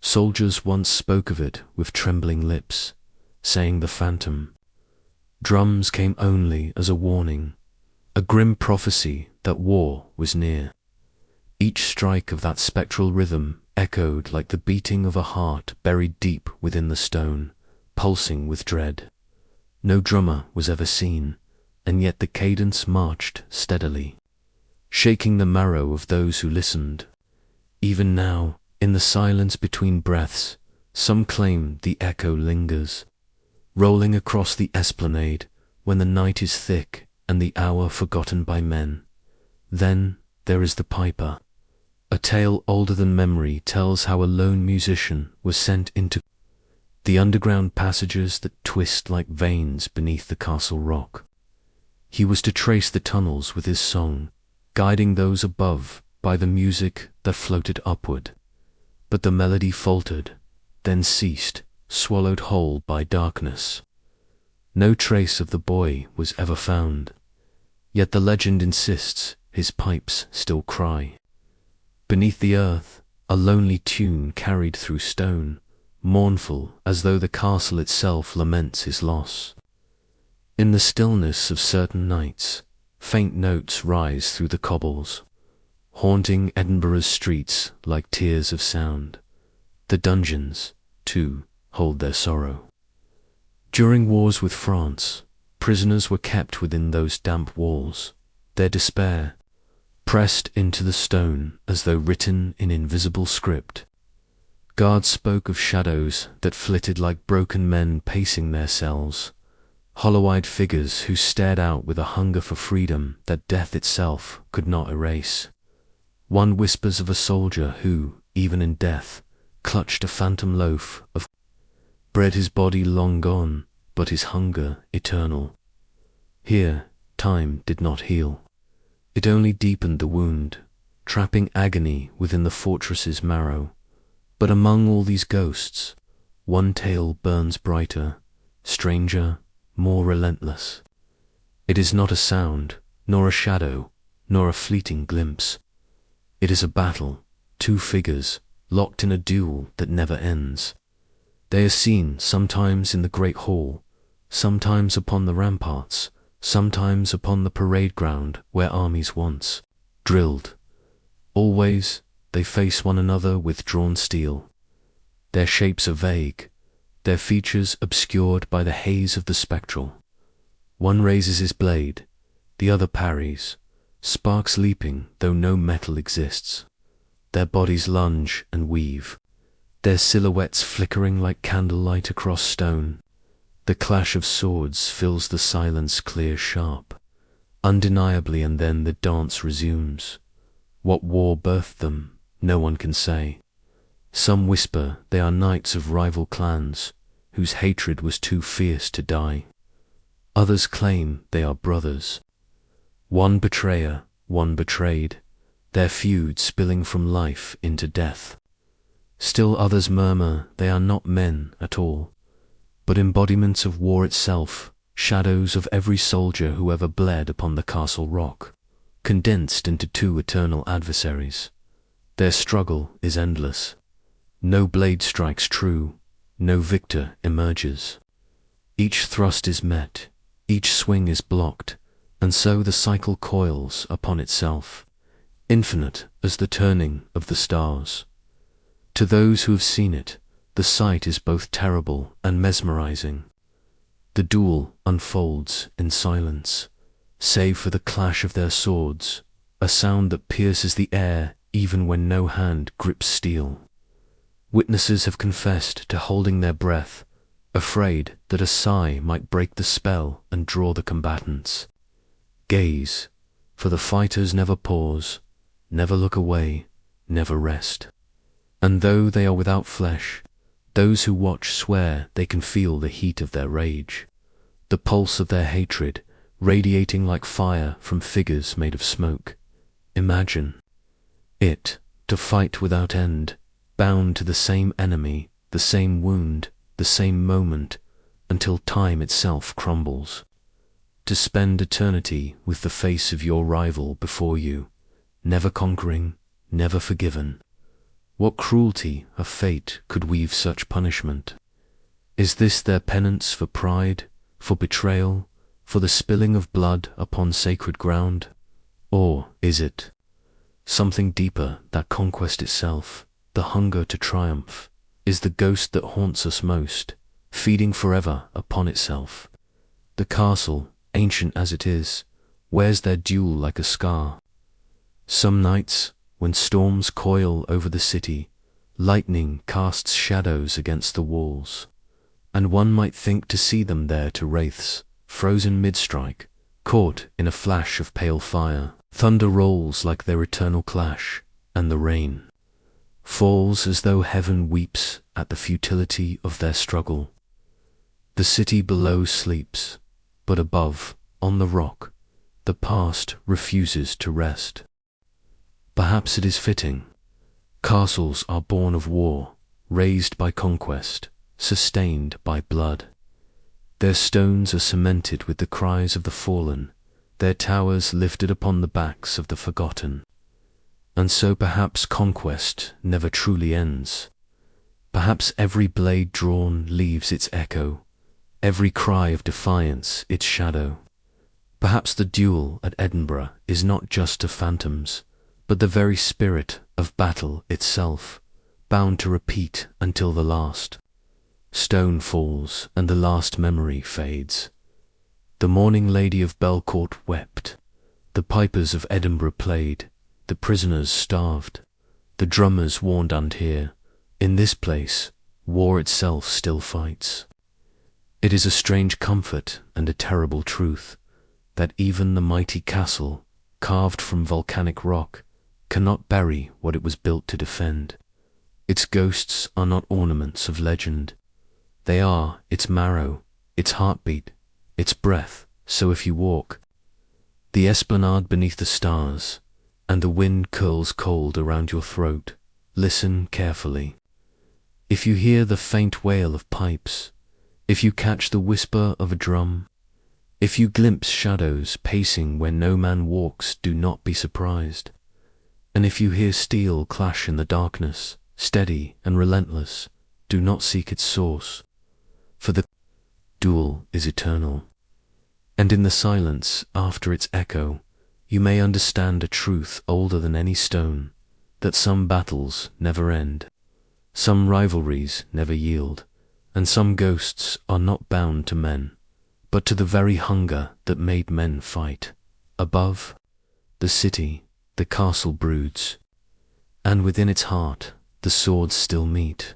Soldiers once spoke of it with trembling lips, saying the phantom. Drums came only as a warning, a grim prophecy that war was near. Each strike of that spectral rhythm echoed like the beating of a heart buried deep within the stone, pulsing with dread. No drummer was ever seen, and yet the cadence marched steadily, shaking the marrow of those who listened. Even now, in the silence between breaths, some claim the echo lingers, rolling across the esplanade when the night is thick and the hour forgotten by men. Then there is the piper. A tale older than memory tells how a lone musician was sent into the underground passages that twist like veins beneath the castle rock. He was to trace the tunnels with his song, guiding those above by the music that floated upward. But the melody faltered, then ceased, swallowed whole by darkness. No trace of the boy was ever found, yet the legend insists his pipes still cry. Beneath the earth, a lonely tune carried through stone, mournful as though the castle itself laments his loss. In the stillness of certain nights, faint notes rise through the cobbles, haunting Edinburgh's streets like tears of sound. The dungeons, too, hold their sorrow. During wars with France, prisoners were kept within those damp walls, their despair pressed into the stone as though written in invisible script. Guards spoke of shadows that flitted like broken men pacing their cells, hollow-eyed figures who stared out with a hunger for freedom that death itself could not erase. One whispers of a soldier who, even in death, clutched a phantom loaf of bread, his body long gone, but his hunger eternal. Here, time did not heal. It only deepened the wound, trapping agony within the fortress's marrow. But among all these ghosts, one tale burns brighter, stranger, more relentless. It is not a sound, nor a shadow, nor a fleeting glimpse. It is a battle, two figures, locked in a duel that never ends. They are seen sometimes in the great hall, sometimes upon the ramparts, sometimes upon the parade ground where armies once drilled. Always they face one another with drawn steel. Their shapes are vague, their features obscured by the haze of the spectral. One raises his blade, the other parries, sparks leaping though no metal exists. Their bodies lunge and weave, their silhouettes flickering like candlelight across stone. The clash of swords fills the silence clear sharp, undeniably, and then the dance resumes. What war birthed them, no one can say. Some whisper they are knights of rival clans, whose hatred was too fierce to die. Others claim they are brothers, one betrayer, one betrayed, their feud spilling from life into death. Still others murmur they are not men at all, but embodiments of war itself, shadows of every soldier who ever bled upon the castle rock, condensed into two eternal adversaries. Their struggle is endless. No blade strikes true, no victor emerges. Each thrust is met, each swing is blocked, and so the cycle coils upon itself, infinite as the turning of the stars. To those who have seen it, the sight is both terrible and mesmerizing. The duel unfolds in silence, save for the clash of their swords, a sound that pierces the air even when no hand grips steel. Witnesses have confessed to holding their breath, afraid that a sigh might break the spell and draw the combatants. Gaze, for the fighters never pause, never look away, never rest. And though they are without flesh, those who watch swear they can feel the heat of their rage, the pulse of their hatred radiating like fire from figures made of smoke. Imagine it, to fight without end, bound to the same enemy, the same wound, the same moment, until time itself crumbles. To spend eternity with the face of your rival before you, never conquering, never forgiven. What cruelty of fate could weave such punishment? Is this their penance for pride, for betrayal, for the spilling of blood upon sacred ground? Or is it something deeper, that conquest itself, the hunger to triumph, is the ghost that haunts us most, feeding forever upon itself? The castle, ancient as it is, wears their duel like a scar. Some nights, when storms coil over the city, lightning casts shadows against the walls, and one might think to see them there to wraiths, frozen mid-strike, caught in a flash of pale fire. Thunder rolls like their eternal clash, and the rain falls as though heaven weeps at the futility of their struggle. The city below sleeps, but above, on the rock, the past refuses to rest. Perhaps it is fitting. Castles are born of war, raised by conquest, sustained by blood. Their stones are cemented with the cries of the fallen, their towers lifted upon the backs of the forgotten. And so perhaps conquest never truly ends. Perhaps every blade drawn leaves its echo, every cry of defiance its shadow. Perhaps the duel at Edinburgh is not just of phantoms, but the very spirit of battle itself, bound to repeat until the last stone falls and the last memory fades. The mourning lady of Belcourt wept, the pipers of Edinburgh played, the prisoners starved, the drummers warned, and here, in this place, war itself still fights. It is a strange comfort and a terrible truth that even the mighty castle, carved from volcanic rock, cannot bury what it was built to defend. Its ghosts are not ornaments of legend. They are its marrow, its heartbeat, its breath. So if you walk the esplanade beneath the stars, and the wind curls cold around your throat, listen carefully. If you hear the faint wail of pipes, if you catch the whisper of a drum, if you glimpse shadows pacing where no man walks, do not be surprised. And if you hear steel clash in the darkness, steady and relentless, do not seek its source, for the duel is eternal. And in the silence after its echo, you may understand a truth older than any stone, that some battles never end, some rivalries never yield, and some ghosts are not bound to men, but to the very hunger that made men fight. Above, the city, the castle broods, and within its heart the swords still meet.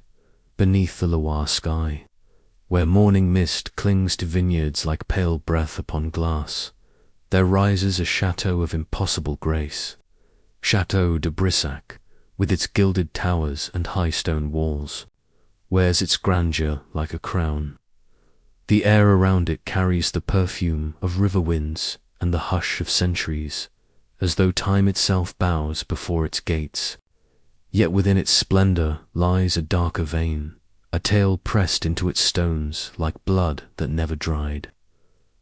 Beneath the Loire sky, where morning mist clings to vineyards like pale breath upon glass, there rises a chateau of impossible grace, Chateau de Brissac, with its gilded towers and high stone walls, wears its grandeur like a crown. The air around it carries the perfume of river winds and the hush of centuries, as though time itself bows before its gates. Yet within its splendor lies a darker vein, a tale pressed into its stones like blood that never dried.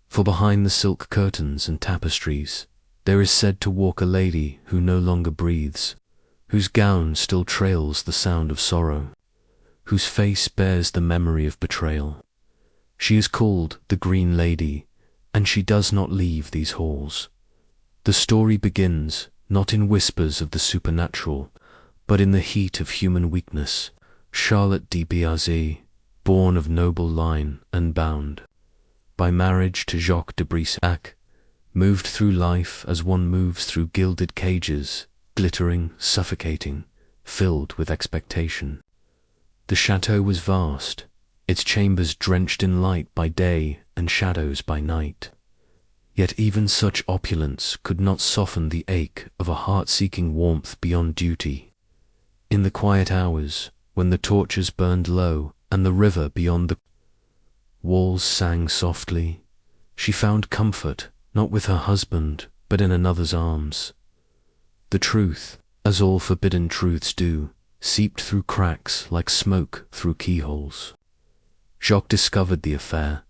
For behind the silk curtains and tapestries there is said to walk a lady who no longer breathes, whose gown still trails the sound of sorrow, whose face bears the memory of betrayal. She is called the Green Lady, and she does not leave these halls. The story begins not in whispers of the supernatural, but in the heat of human weakness. Charlotte de Biazy, born of noble line and bound by marriage to Jacques de Brissac, moved through life as one moves through gilded cages, glittering, suffocating, filled with expectation. The chateau was vast, its chambers drenched in light by day and shadows by night. Yet even such opulence could not soften the ache of a heart-seeking warmth beyond duty. In the quiet hours, when the torches burned low and the river beyond the walls sang softly, she found comfort not with her husband but in another's arms. The truth, as all forbidden truths do, seeped through cracks like smoke through keyholes. Jacques discovered the affair,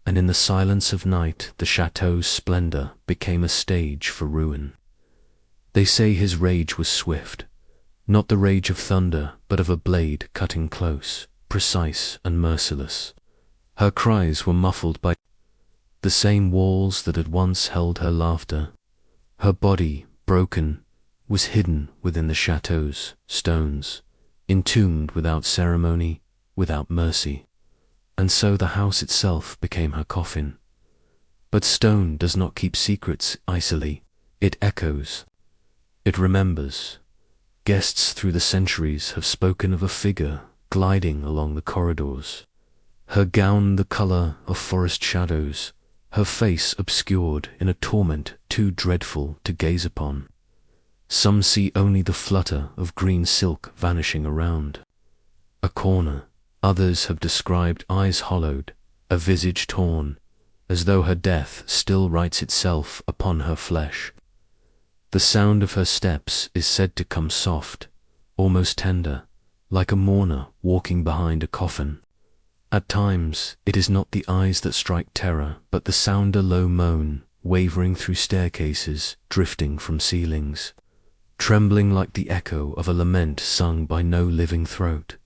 and in the silence of night the chateau's splendor became a stage for ruin. They say his rage was swift, not the rage of thunder, but of a blade cutting close, precise and merciless. Her cries were muffled by the same walls that had once held her laughter. Her body, broken, was hidden within the chateau's stones, entombed without ceremony, without mercy. And so the house itself became her coffin. But stone does not keep secrets icily. It echoes. It remembers. Guests through the centuries have spoken of a figure gliding along the corridors, her gown the color of forest shadows, her face obscured in a torment too dreadful to gaze upon. Some see only the flutter of green silk vanishing around a corner. Others have described eyes hollowed, a visage torn, as though her death still writes itself upon her flesh. The sound of her steps is said to come soft, almost tender, like a mourner walking behind a coffin. At times it is not the eyes that strike terror, but the sound a low moan, wavering through staircases, drifting from ceilings, trembling like the echo of a lament sung by no living throat.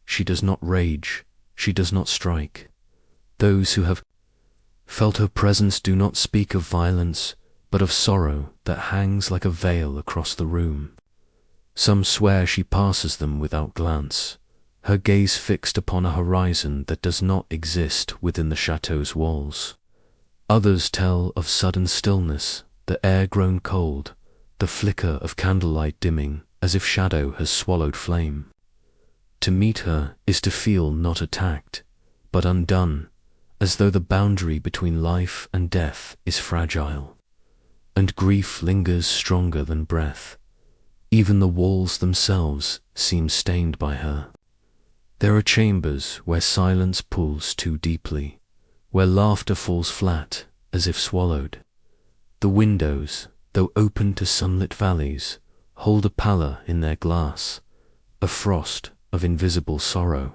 she does not rage, she does not strike. Those who have felt her presence do not speak of violence, but of sorrow that hangs like a veil across the room. Some swear she passes them without glance, her gaze fixed upon a horizon that does not exist within the chateau's walls. Others tell of sudden stillness, the air grown cold, the flicker of candlelight dimming as if shadow has swallowed flame. To meet her is to feel not attacked, but undone, as though the boundary between life and death is fragile, and grief lingers stronger than breath. Even the walls themselves seem stained by her. There are chambers where silence pulls too deeply, where laughter falls flat as if swallowed. The windows, though open to sunlit valleys, hold a pallor in their glass, a frost of invisible sorrow.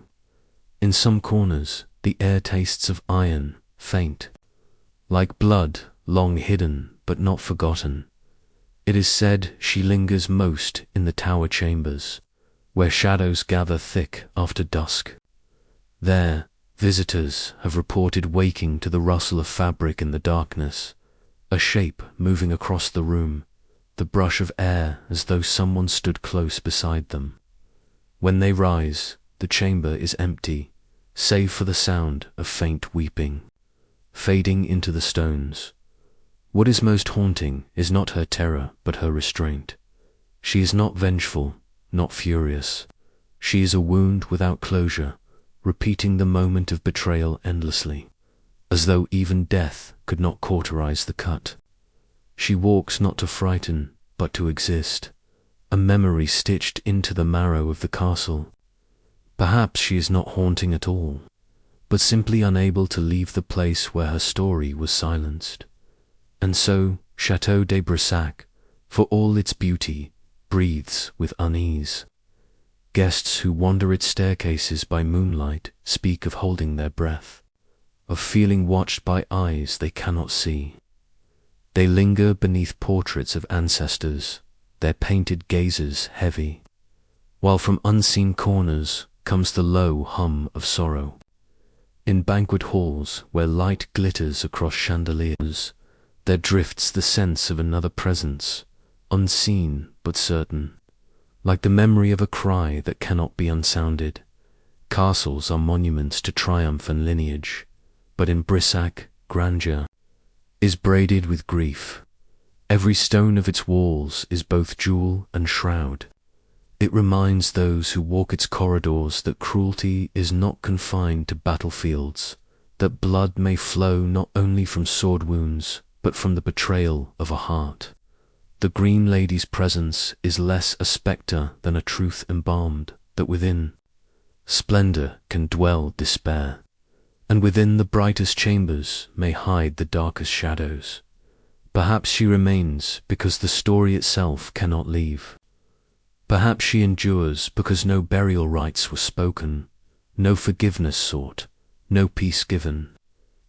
In some corners, the air tastes of iron, faint, like blood long hidden but not forgotten. It is said she lingers most in the tower chambers, where shadows gather thick after dusk. There, visitors have reported waking to the rustle of fabric in the darkness, a shape moving across the room, the brush of air as though someone stood close beside them. When they rise, the chamber is empty, save for the sound of faint weeping, fading into the stones. What is most haunting is not her terror, but her restraint. She is not vengeful, not furious. She is a wound without closure, repeating the moment of betrayal endlessly, as though even death could not cauterize the cut. She walks not to frighten, but to exist, a memory stitched into the marrow of the castle. Perhaps she is not haunting at all, but simply unable to leave the place where her story was silenced. And so, Chateau de Brissac, for all its beauty, breathes with unease. Guests who wander its staircases by moonlight speak of holding their breath, of feeling watched by eyes they cannot see. They linger beneath portraits of ancestors, their painted gazes heavy, while from unseen corners comes the low hum of sorrow. In banquet halls where light glitters across chandeliers, there drifts the sense of another presence, unseen but certain, like the memory of a cry that cannot be unsounded. Castles are monuments to triumph and lineage, but in Brissac, grandeur is braided with grief. Every stone of its walls is both jewel and shroud. It reminds those who walk its corridors that cruelty is not confined to battlefields, that blood may flow not only from sword wounds, but from the betrayal of a heart. The Green Lady's presence is less a spectre than a truth embalmed, that within splendor can dwell despair, and within the brightest chambers may hide the darkest shadows. Perhaps she remains because the story itself cannot leave. Perhaps she endures because no burial rites were spoken, no forgiveness sought, no peace given.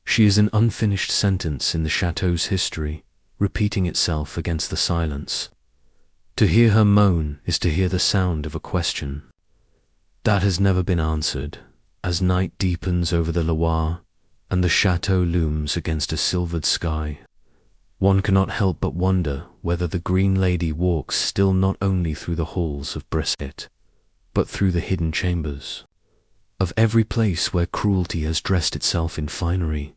She is an unfinished sentence in the chateau's history, repeating itself against the silence. To hear her moan is to hear the sound of a question that has never been answered, as night deepens over the Loire and the chateau looms against a silvered sky. One cannot help but wonder whether the Green Lady walks still not only through the halls of Brissac, but through the hidden chambers of every place where cruelty has dressed itself in finery,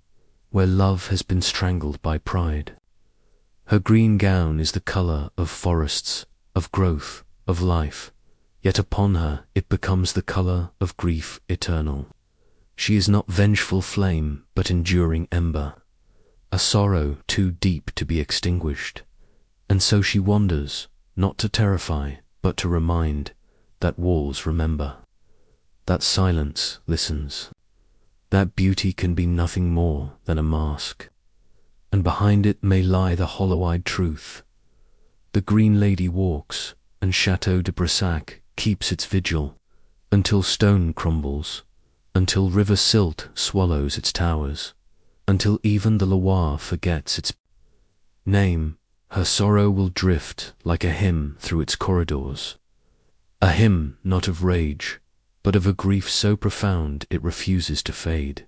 where love has been strangled by pride. Her green gown is the colour of forests, of growth, of life, yet upon her it becomes the colour of grief eternal. She is not vengeful flame, but enduring ember, a sorrow too deep to be extinguished. And so she wanders, not to terrify, but to remind, that walls remember, that silence listens, that beauty can be nothing more than a mask, and behind it may lie the hollow-eyed truth. The Green Lady walks, and Chateau de Brissac keeps its vigil, until stone crumbles, until river silt swallows its towers, until even the Loire forgets its name. Her sorrow will drift like a hymn through its corridors, a hymn not of rage, but of a grief so profound it refuses to fade.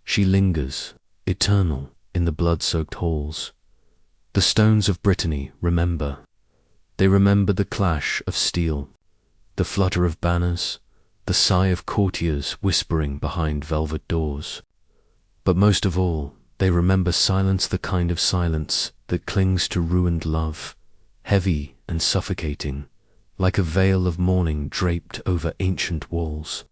She lingers, eternal, in the blood-soaked halls. The stones of Brittany remember. They remember the clash of steel, the flutter of banners, the sigh of courtiers whispering behind velvet doors. But most of all, they remember silence, the kind of silence that clings to ruined love, heavy and suffocating, like a veil of mourning draped over ancient walls.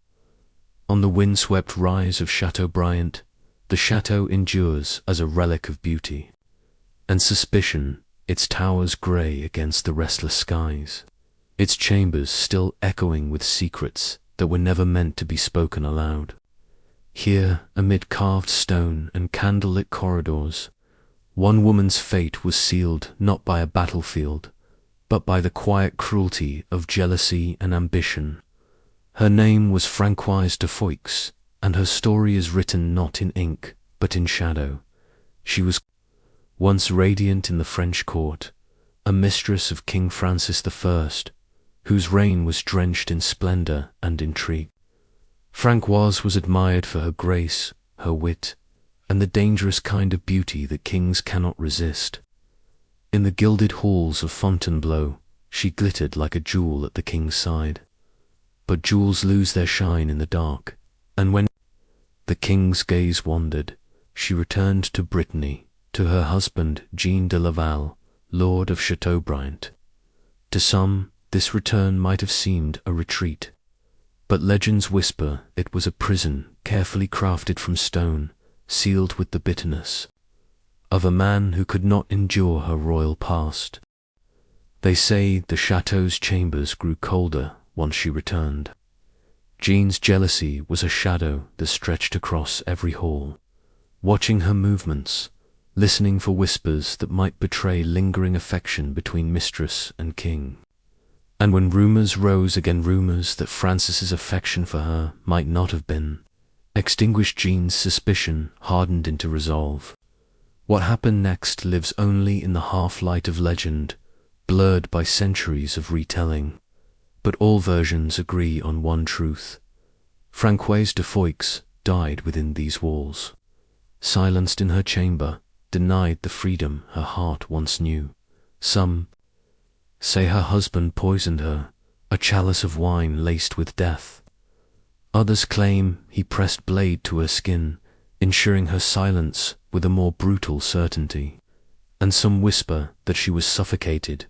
On the wind-swept rise of Chateaubriand, the chateau endures as a relic of beauty, and suspicion, its towers grey against the restless skies, its chambers still echoing with secrets that were never meant to be spoken aloud. Here, amid carved stone and candlelit corridors, one woman's fate was sealed not by a battlefield, but by the quiet cruelty of jealousy and ambition. Her name was Francoise de Foix, and her story is written not in ink, but in shadow. She was once radiant in the French court, a mistress of King Francis I, whose reign was drenched in splendor and intrigue. Francoise was admired for her grace, her wit, and the dangerous kind of beauty that kings cannot resist. In the gilded halls of Fontainebleau, she glittered like a jewel at the king's side. But jewels lose their shine in the dark, and when the king's gaze wandered, she returned to Brittany, to her husband Jean de Laval, Lord of Chateaubriand. To some, this return might have seemed a retreat, but legends whisper it was a prison carefully crafted from stone, sealed with the bitterness of a man who could not endure her royal past. They say the chateau's chambers grew colder once she returned. Jean's jealousy was a shadow that stretched across every hall, watching her movements, listening for whispers that might betray lingering affection between mistress and king. And when rumors rose again, rumors that Francis's affection for her might not have been extinguished, Jean's suspicion hardened into resolve. What happened next lives only in the half-light of legend, blurred by centuries of retelling. But all versions agree on one truth. Francoise de Foix died within these walls, silenced in her chamber, denied the freedom her heart once knew. Some say her husband poisoned her, a chalice of wine laced with death. Others claim he pressed blade to her skin, ensuring her silence with a more brutal certainty. And some whisper that she was suffocated,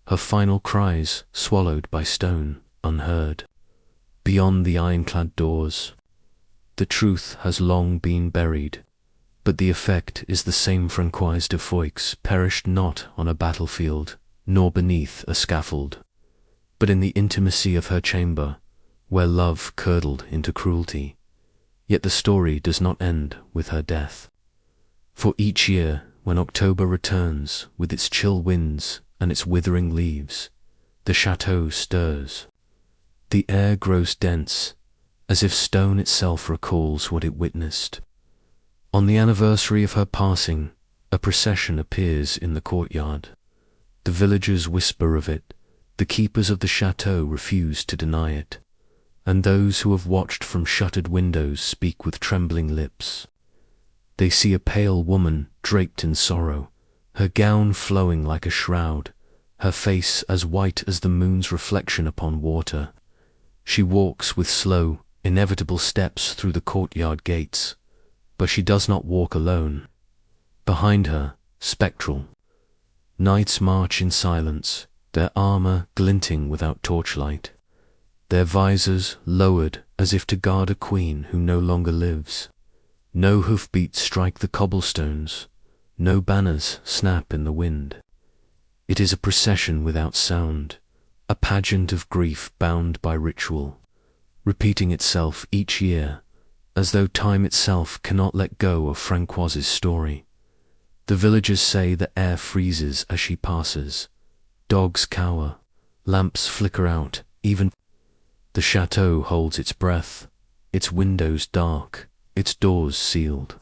her final cries swallowed by stone, unheard. Beyond the ironclad doors, the truth has long been buried, but the effect is the same. Francoise de Foix perished not on a battlefield, nor beneath a scaffold, but in the intimacy of her chamber, where love curdled into cruelty. Yet the story does not end with her death. For each year, when October returns with its chill winds and its withering leaves, the chateau stirs. The air grows dense, as if stone itself recalls what it witnessed. On the anniversary of her passing, a procession appears in the courtyard. The villagers whisper of it, the keepers of the chateau refuse to deny it, and those who have watched from shuttered windows speak with trembling lips. They see a pale woman draped in sorrow, her gown flowing like a shroud, her face as white as the moon's reflection upon water. She walks with slow, inevitable steps through the courtyard gates, but she does not walk alone. Behind her, spectral, knights march in silence, their armor glinting without torchlight, their visors lowered as if to guard a queen who no longer lives. No hoofbeats strike the cobblestones, no banners snap in the wind. It is a procession without sound, a pageant of grief bound by ritual, repeating itself each year, as though time itself cannot let go of Francoise's story. The villagers say the air freezes as she passes. Dogs cower, lamps flicker out, even the chateau holds its breath, its windows dark, its doors sealed.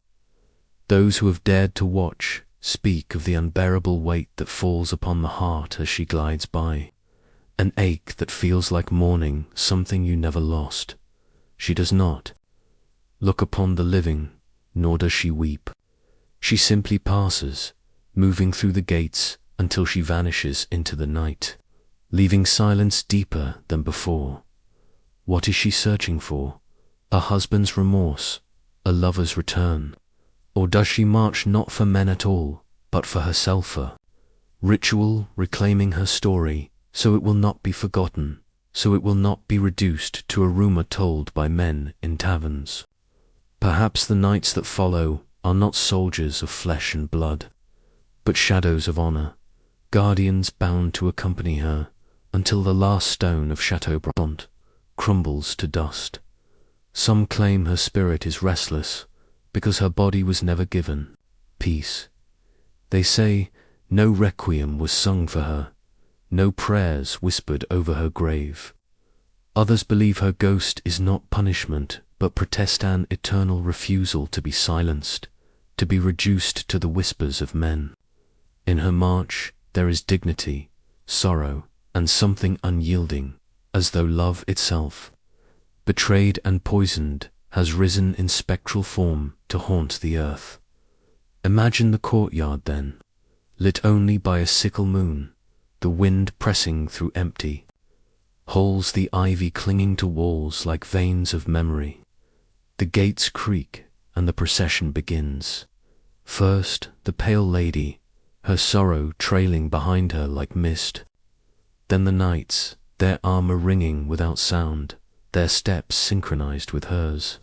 Those who have dared to watch speak of the unbearable weight that falls upon the heart as she glides by, an ache that feels like mourning something you never lost, She does not look upon the living, nor does she weep. She simply passes, moving through the gates until she vanishes into the night, leaving silence deeper than before. What is she searching for? A husband's remorse? A lover's return? Or does she march not for men at all, but for herself? A ritual reclaiming her story, so it will not be forgotten, so it will not be reduced to a rumor told by men in taverns. Perhaps the nights that follow are not soldiers of flesh and blood, but shadows of honor, guardians bound to accompany her until the last stone of Chateaubriand crumbles to dust. Some claim her spirit is restless because her body was never given peace. They say no requiem was sung for her, no prayers whispered over her grave. Others believe her ghost is not punishment, but protest an eternal refusal to be silenced, to be reduced to the whispers of men. In her march there is dignity, sorrow, and something unyielding, as though love itself, betrayed and poisoned, has risen in spectral form to haunt the earth. Imagine the courtyard then, lit only by a sickle moon, the wind pressing through empty holes, the ivy clinging to walls like veins of memory. The gates creak and the procession begins. First, the pale lady, her sorrow trailing behind her like mist. Then the knights, their armor ringing without sound, their steps synchronized with hers.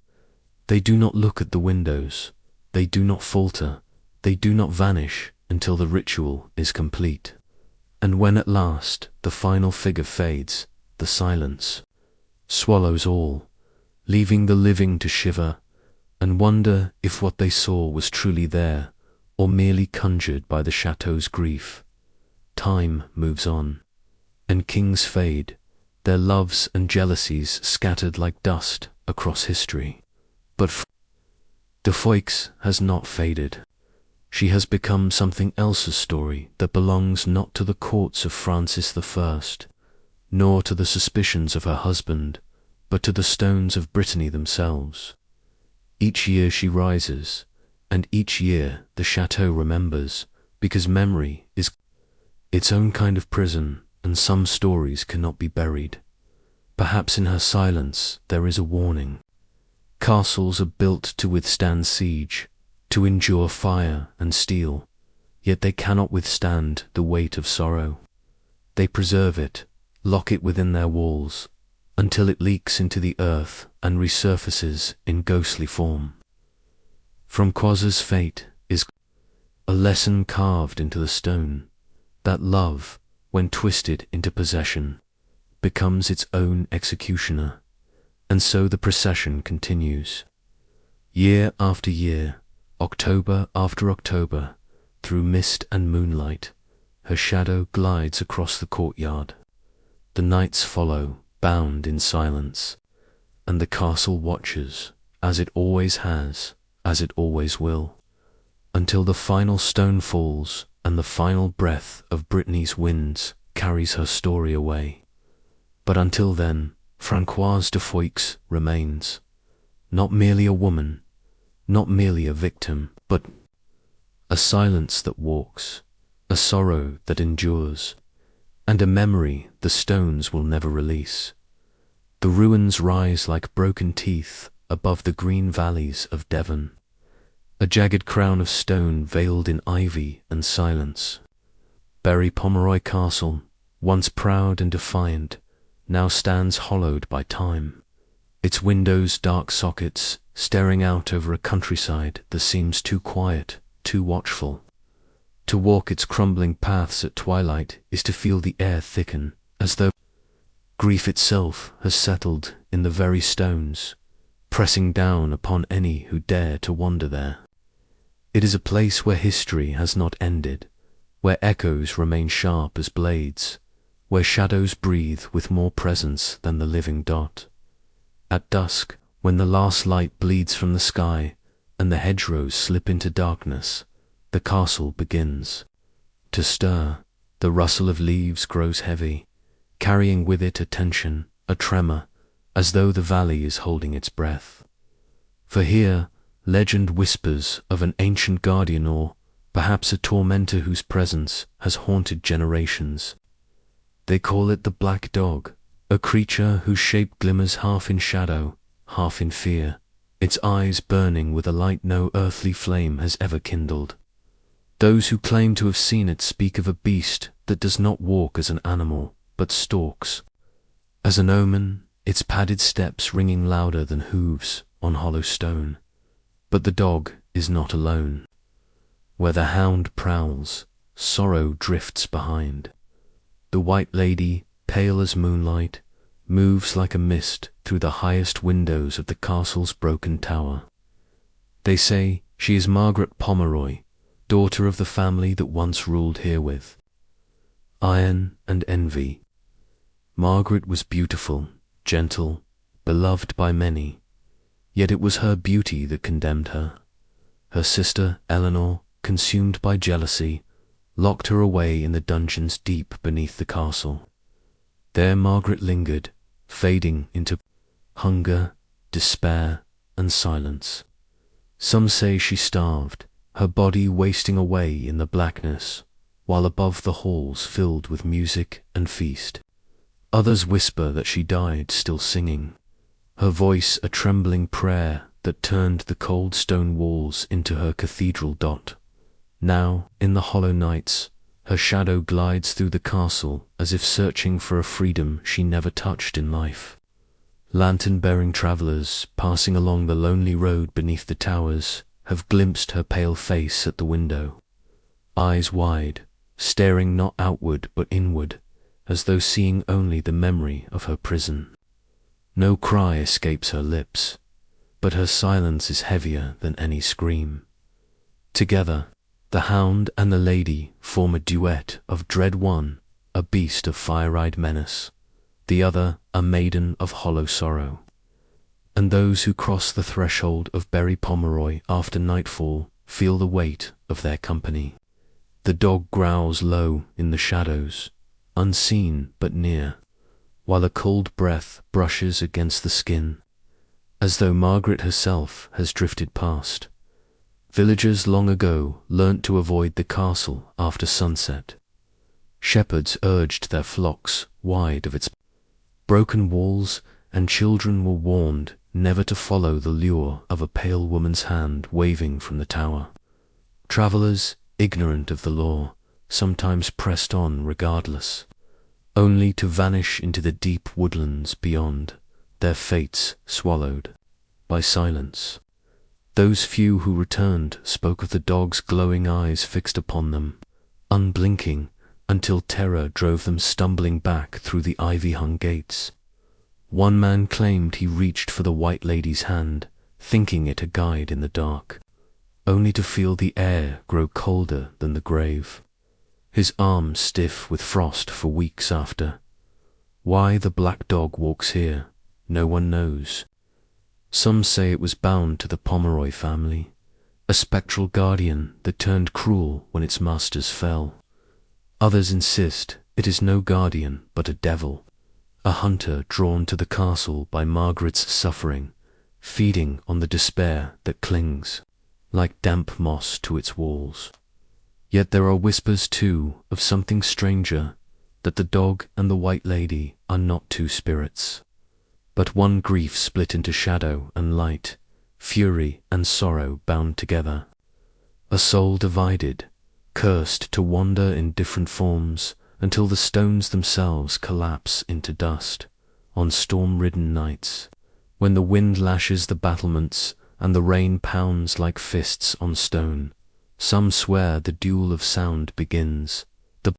They do not look at the windows, they do not falter, they do not vanish until the ritual is complete. And when at last the final figure fades, the silence swallows all, leaving the living to shiver and wonder if what they saw was truly there or merely conjured by the chateau's grief. Time moves on, and kings fade, their loves and jealousies scattered like dust across history. But de Foix has not faded. She has become something else's story that belongs not to the courts of Francis I, nor to the suspicions of her husband, but to the stones of Brittany themselves. Each year she rises, and each year the chateau remembers, because memory is its own kind of prison, and some stories cannot be buried. Perhaps in her silence there is a warning. Castles are built to withstand siege, to endure fire and steel, yet they cannot withstand the weight of sorrow. They preserve it, lock it within their walls, until it leaks into the earth and resurfaces in ghostly form. From Quasar's fate is a lesson carved into the stone, that love, when twisted into possession, becomes its own executioner. And so the procession continues. Year after year, October after October, through mist and moonlight, her shadow glides across the courtyard. The knights follow, bound in silence, and the castle watches, as it always has, as it always will, until the final stone falls and the final breath of Brittany's winds carries her story away. But until then, Françoise de Foix remains, not merely a woman, not merely a victim, but a silence that walks, a sorrow that endures, and a memory the stones will never release. The ruins rise like broken teeth above the green valleys of Devon, a jagged crown of stone veiled in ivy and silence. Berry Pomeroy Castle, once proud and defiant, now stands hollowed by time, its windows dark sockets staring out over a countryside that seems too quiet, too watchful. To walk its crumbling paths at twilight is to feel the air thicken, as though grief itself has settled in the very stones, pressing down upon any who dare to wander there. It is a place where history has not ended, where echoes remain sharp as blades, where shadows breathe with more presence than the living dot. At dusk, when the last light bleeds from the sky and the hedgerows slip into darkness, the castle begins to stir. The rustle of leaves grows heavy, carrying with it a tension, a tremor, as though the valley is holding its breath. For here, legend whispers of an ancient guardian or perhaps a tormentor whose presence has haunted generations. They call it the Black Dog, a creature whose shape glimmers half in shadow, half in fear, its eyes burning with a light no earthly flame has ever kindled. Those who claim to have seen it speak of a beast that does not walk as an animal, but stalks. As an omen, its padded steps ringing louder than hooves on hollow stone. But the dog is not alone. Where the hound prowls, sorrow drifts behind. The white lady, pale as moonlight, moves like a mist through the highest windows of the castle's broken tower. They say she is Margaret Pomeroy, daughter of the family that once ruled herewith. Iron and envy. Margaret was beautiful, gentle, beloved by many, yet it was her beauty that condemned her. Her sister, Eleanor, consumed by jealousy, locked her away in the dungeons deep beneath the castle. There Margaret lingered, fading into hunger, despair, and silence. Some say she starved, her body wasting away in the blackness, while above the halls filled with music and feast. Others whisper that she died still singing, her voice a trembling prayer that turned the cold stone walls into her cathedral dot. Now, in the hollow nights, her shadow glides through the castle as if searching for a freedom she never touched in life. Lantern-bearing travellers passing along the lonely road beneath the towers have glimpsed her pale face at the window, eyes wide, staring not outward but inward, as though seeing only the memory of her prison. No cry escapes her lips, but her silence is heavier than any scream. Together, the hound and the lady form a duet of dread, one a beast of fire-eyed menace, the other a maiden of hollow sorrow. And those who cross the threshold of Berry Pomeroy after nightfall feel the weight of their company. The dog growls low in the shadows, unseen but near, while a cold breath brushes against the skin, as though Margaret herself has drifted past. Villagers long ago learnt to avoid the castle after sunset. Shepherds urged their flocks wide of its broken walls, and children were warned never to follow the lure of a pale woman's hand waving from the tower. Travellers, ignorant of the law, sometimes pressed on regardless, only to vanish into the deep woodlands beyond, their fates swallowed by silence. Those few who returned spoke of the dog's glowing eyes fixed upon them, unblinking, until terror drove them stumbling back through the ivy-hung gates. One man claimed he reached for the white lady's hand, thinking it a guide in the dark, only to feel the air grow colder than the grave, his arms stiff with frost for weeks after. Why the black dog walks here, no one knows. Some say it was bound to the Pomeroy family, a spectral guardian that turned cruel when its masters fell. Others insist it is no guardian but a devil, a hunter drawn to the castle by Margaret's suffering, feeding on the despair that clings like damp moss to its walls. Yet there are whispers too of something stranger, that the dog and the white lady are not two spirits, but one grief split into shadow and light, fury and sorrow bound together. A soul divided, cursed to wander in different forms until the stones themselves collapse into dust on storm-ridden nights, when the wind lashes the battlements and the rain pounds like fists on stone. Some swear the duel of sound begins, the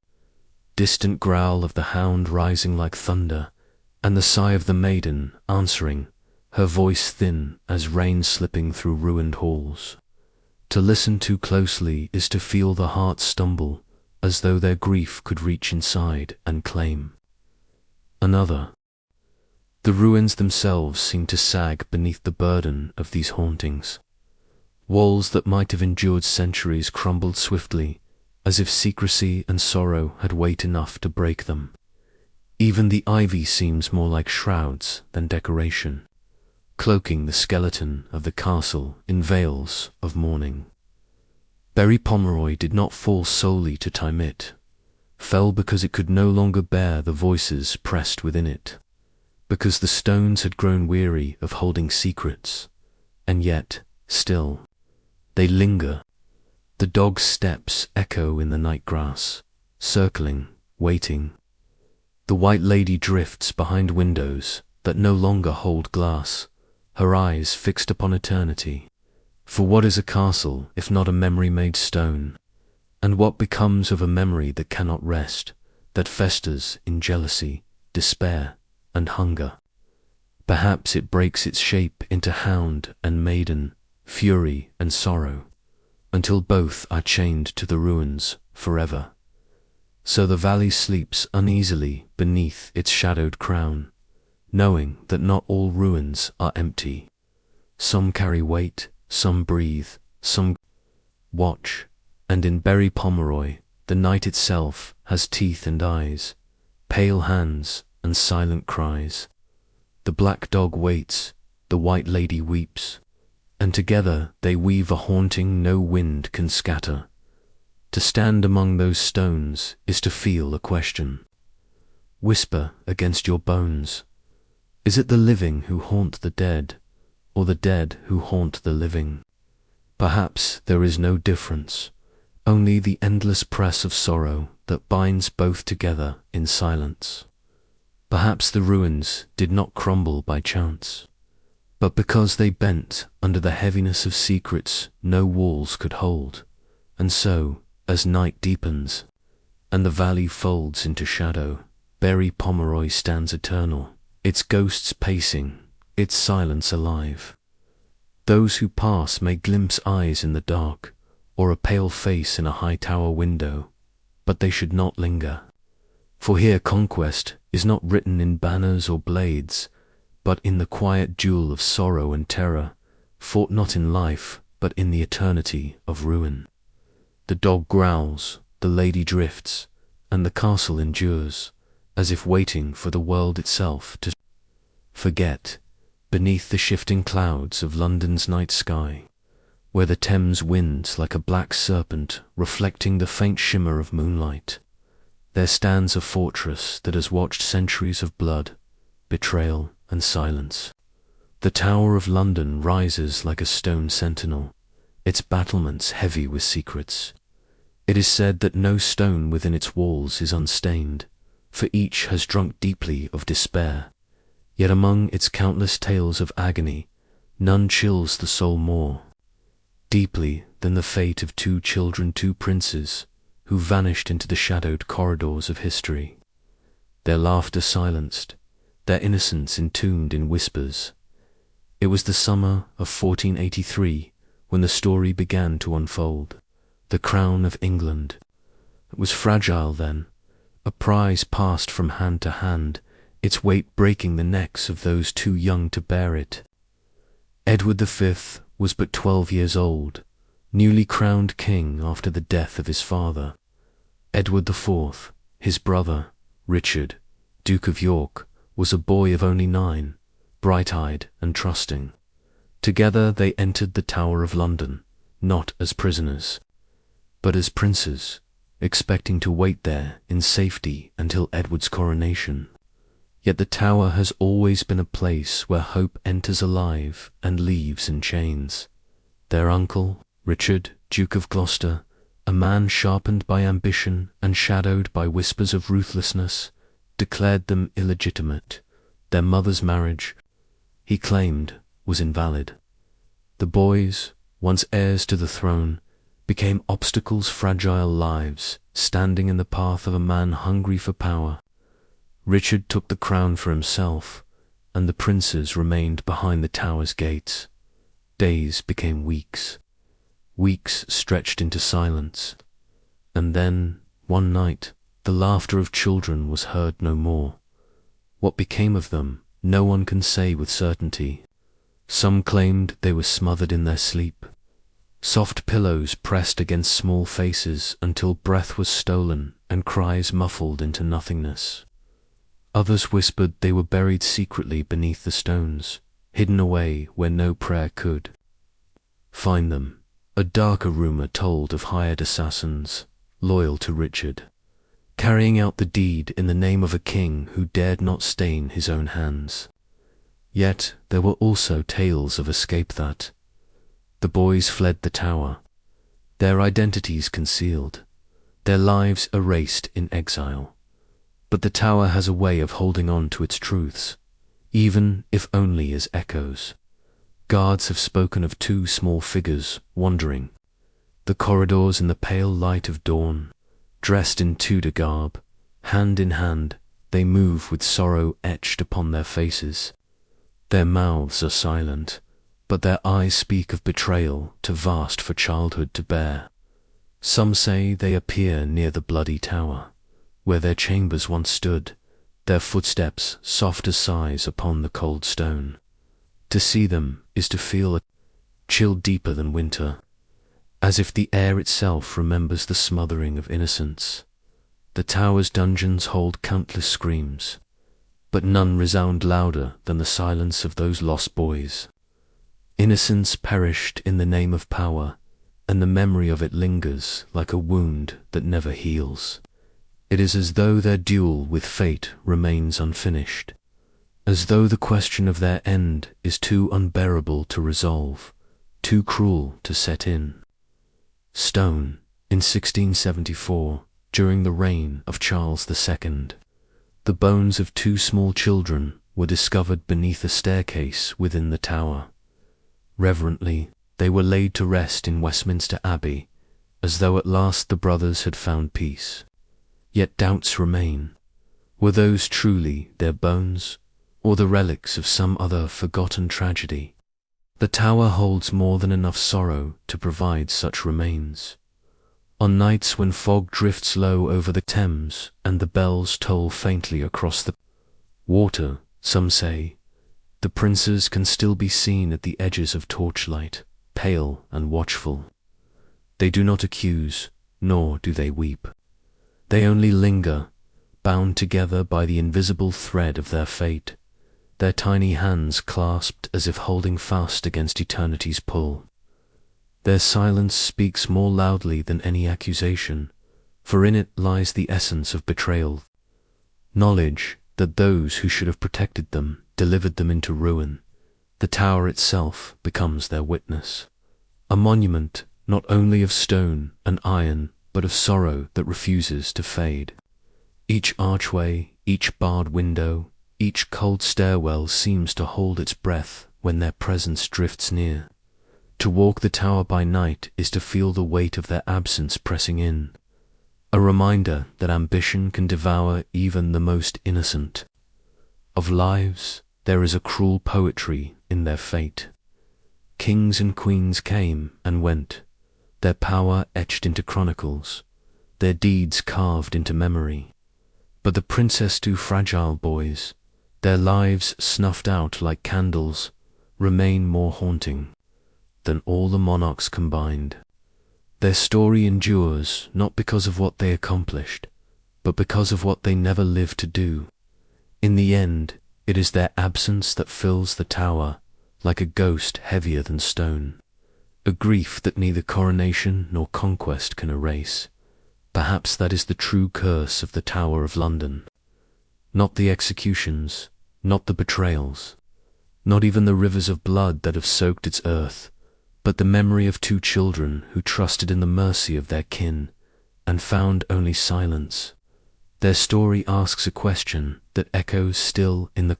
distant growl of the hound rising like thunder, and the sigh of the maiden answering, her voice thin as rain slipping through ruined halls. To listen too closely is to feel the heart stumble, as though their grief could reach inside and claim. Another. The ruins themselves seem to sag beneath the burden of these hauntings. Walls that might have endured centuries crumbled swiftly, as if secrecy and sorrow had weight enough to break them. Even the ivy seems more like shrouds than decoration, cloaking the skeleton of the castle in veils of mourning. Bury Pomeroy did not fall solely to time it, fell because it could no longer bear the voices pressed within it, because the stones had grown weary of holding secrets, and yet, still, they linger. The dog's steps echo in the night grass, circling, waiting. The white lady drifts behind windows that no longer hold glass, her eyes fixed upon eternity. For what is a castle if not a memory made stone? And what becomes of a memory that cannot rest, that festers in jealousy, despair, and hunger? Perhaps it breaks its shape into hound and maiden, fury and sorrow, until both are chained to the ruins forever. So the valley sleeps uneasily beneath its shadowed crown, knowing that not all ruins are empty. Some carry weight, some breathe, some watch, and in Bury Pomeroy the night itself has teeth and eyes, pale hands and silent cries. The black dog waits, the white lady weeps, and together they weave a haunting no wind can scatter. To stand among those stones is to feel a question. Whisper against your bones. Is it the living who haunt the dead, or the dead who haunt the living? Perhaps there is no difference, only the endless press of sorrow that binds both together in silence. Perhaps the ruins did not crumble by chance, but because they bent under the heaviness of secrets no walls could hold, and so, as night deepens, and the valley folds into shadow, Bury Pomeroy stands eternal, its ghosts pacing, its silence alive. Those who pass may glimpse eyes in the dark, or a pale face in a high tower window, but they should not linger. For here conquest is not written in banners or blades, but in the quiet duel of sorrow and terror, fought not in life, but in the eternity of ruin. The dog growls, the lady drifts, and the castle endures, as if waiting for the world itself to forget, beneath the shifting clouds of London's night sky, where the Thames winds like a black serpent reflecting the faint shimmer of moonlight. There stands a fortress that has watched centuries of blood, betrayal, and silence. The Tower of London rises like a stone sentinel, its battlements heavy with secrets. It is said that no stone within its walls is unstained, for each has drunk deeply of despair. Yet among its countless tales of agony, none chills the soul more deeply than the fate of two princes, who vanished into the shadowed corridors of history, their laughter silenced, their innocence entombed in whispers. It was the summer of 1483 when the story began to unfold. The crown of England. It was fragile then, a prize passed from hand to hand, its weight breaking the necks of those too young to bear it. Edward V was but 12 years old, newly crowned king after the death of his father. Edward IV, his brother, Richard, Duke of York, was a boy of only 9, bright-eyed and trusting. Together they entered the Tower of London, not as prisoners, but as princes, expecting to wait there in safety until Edward's coronation. Yet the Tower has always been a place where hope enters alive and leaves in chains. Their uncle, Richard, Duke of Gloucester, a man sharpened by ambition and shadowed by whispers of ruthlessness, declared them illegitimate. Their mother's marriage, he claimed, was invalid. The boys, once heirs to the throne, became obstacles fragile lives, standing in the path of a man hungry for power. Richard took the crown for himself, and the princes remained behind the tower's gates. Days became weeks. Weeks stretched into silence. And then, one night, the laughter of children was heard no more. What became of them, no one can say with certainty. Some claimed they were smothered in their sleep. Soft pillows pressed against small faces until breath was stolen and cries muffled into nothingness. Others whispered they were buried secretly beneath the stones, hidden away where no prayer could find them. A darker rumor told of hired assassins, loyal to Richard, carrying out the deed in the name of a king who dared not stain his own hands. Yet there were also tales of escape that the boys fled the tower, their identities concealed, their lives erased in exile. But the tower has a way of holding on to its truths, even if only as echoes. Guards have spoken of two small figures wandering the corridors in the pale light of dawn, dressed in Tudor garb. Hand in hand, they move with sorrow etched upon their faces. Their mouths are silent, but their eyes speak of betrayal too vast for childhood to bear. Some say they appear near the bloody tower, where their chambers once stood, their footsteps soft as sighs upon the cold stone. To see them is to feel a chill deeper than winter, as if the air itself remembers the smothering of innocence. The tower's dungeons hold countless screams, but none resound louder than the silence of those lost boys. Innocence perished in the name of power, and the memory of it lingers like a wound that never heals. It is as though their duel with fate remains unfinished, as though the question of their end is too unbearable to resolve, too cruel to set in stone. In 1674, during the reign of Charles II, the bones of two small children were discovered beneath a staircase within the tower. Reverently, they were laid to rest in Westminster Abbey, as though at last the brothers had found peace. Yet doubts remain. Were those truly their bones, or the relics of some other forgotten tragedy? The tower holds more than enough sorrow to provide such remains. On nights when fog drifts low over the Thames and the bells toll faintly across the water, some say, the princes can still be seen at the edges of torchlight, pale and watchful. They do not accuse, nor do they weep. They only linger, bound together by the invisible thread of their fate, their tiny hands clasped as if holding fast against eternity's pull. Their silence speaks more loudly than any accusation, for in it lies the essence of betrayal. Knowledge that those who should have protected them delivered them into ruin. The tower itself becomes their witness, a monument not only of stone and iron, but of sorrow that refuses to fade. Each archway, each barred window, each cold stairwell seems to hold its breath when their presence drifts near. To walk the tower by night is to feel the weight of their absence pressing in, a reminder that ambition can devour even the most innocent. Of lives, there is a cruel poetry in their fate. Kings and queens came and went, their power etched into chronicles, their deeds carved into memory. But the princess too fragile boys, their lives snuffed out like candles, remain more haunting than all the monarchs combined. Their story endures not because of what they accomplished, but because of what they never lived to do. In the end, it is their absence that fills the tower like a ghost heavier than stone, a grief that neither coronation nor conquest can erase. Perhaps that is the true curse of the Tower of London. Not the executions, not the betrayals, not even the rivers of blood that have soaked its earth, but the memory of two children who trusted in the mercy of their kin and found only silence. Their story asks a question that echoes still in the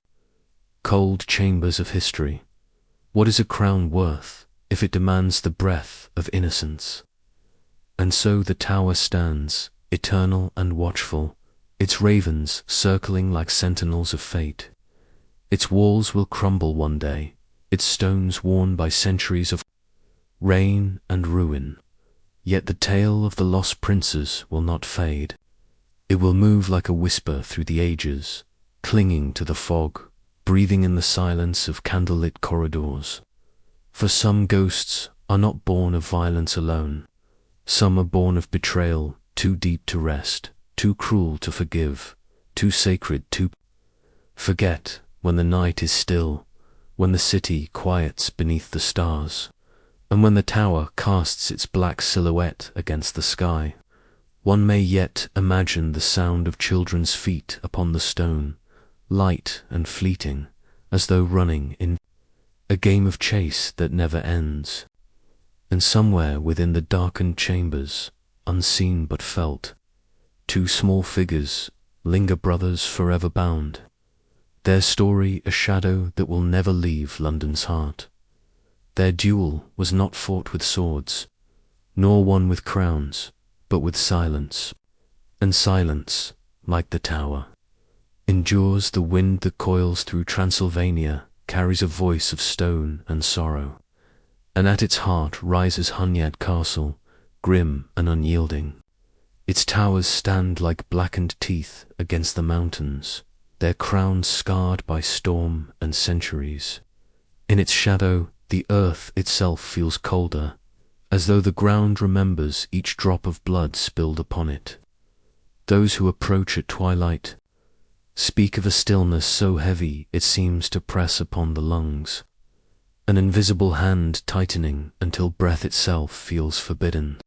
cold chambers of history. What is a crown worth if it demands the breath of innocence? And so the tower stands, eternal and watchful, its ravens circling like sentinels of fate. Its walls will crumble one day, its stones worn by centuries of rain and ruin. Yet the tale of the lost princes will not fade. It will move like a whisper through the ages, clinging to the fog, breathing in the silence of candlelit corridors. For some ghosts are not born of violence alone. Some are born of betrayal, too deep to rest, too cruel to forgive, too sacred to Forget when the night is still, when the city quiets beneath the stars, and when the tower casts its black silhouette against the sky. One may yet imagine the sound of children's feet upon the stone, light and fleeting, as though running in a game of chase that never ends. And somewhere within the darkened chambers, unseen but felt, two small figures linger, brothers forever bound, their story a shadow that will never leave London's heart. Their duel was not fought with swords, nor won with crowns, but with silence. And silence, like the tower, endures the wind that coils through Transylvania, carries a voice of stone and sorrow. And at its heart rises Hunyad Castle, grim and unyielding. Its towers stand like blackened teeth against the mountains, their crowns scarred by storm and centuries. In its shadow, the earth itself feels colder, as though the ground remembers each drop of blood spilled upon it. Those who approach at twilight speak of a stillness so heavy it seems to press upon the lungs, an invisible hand tightening until breath itself feels forbidden.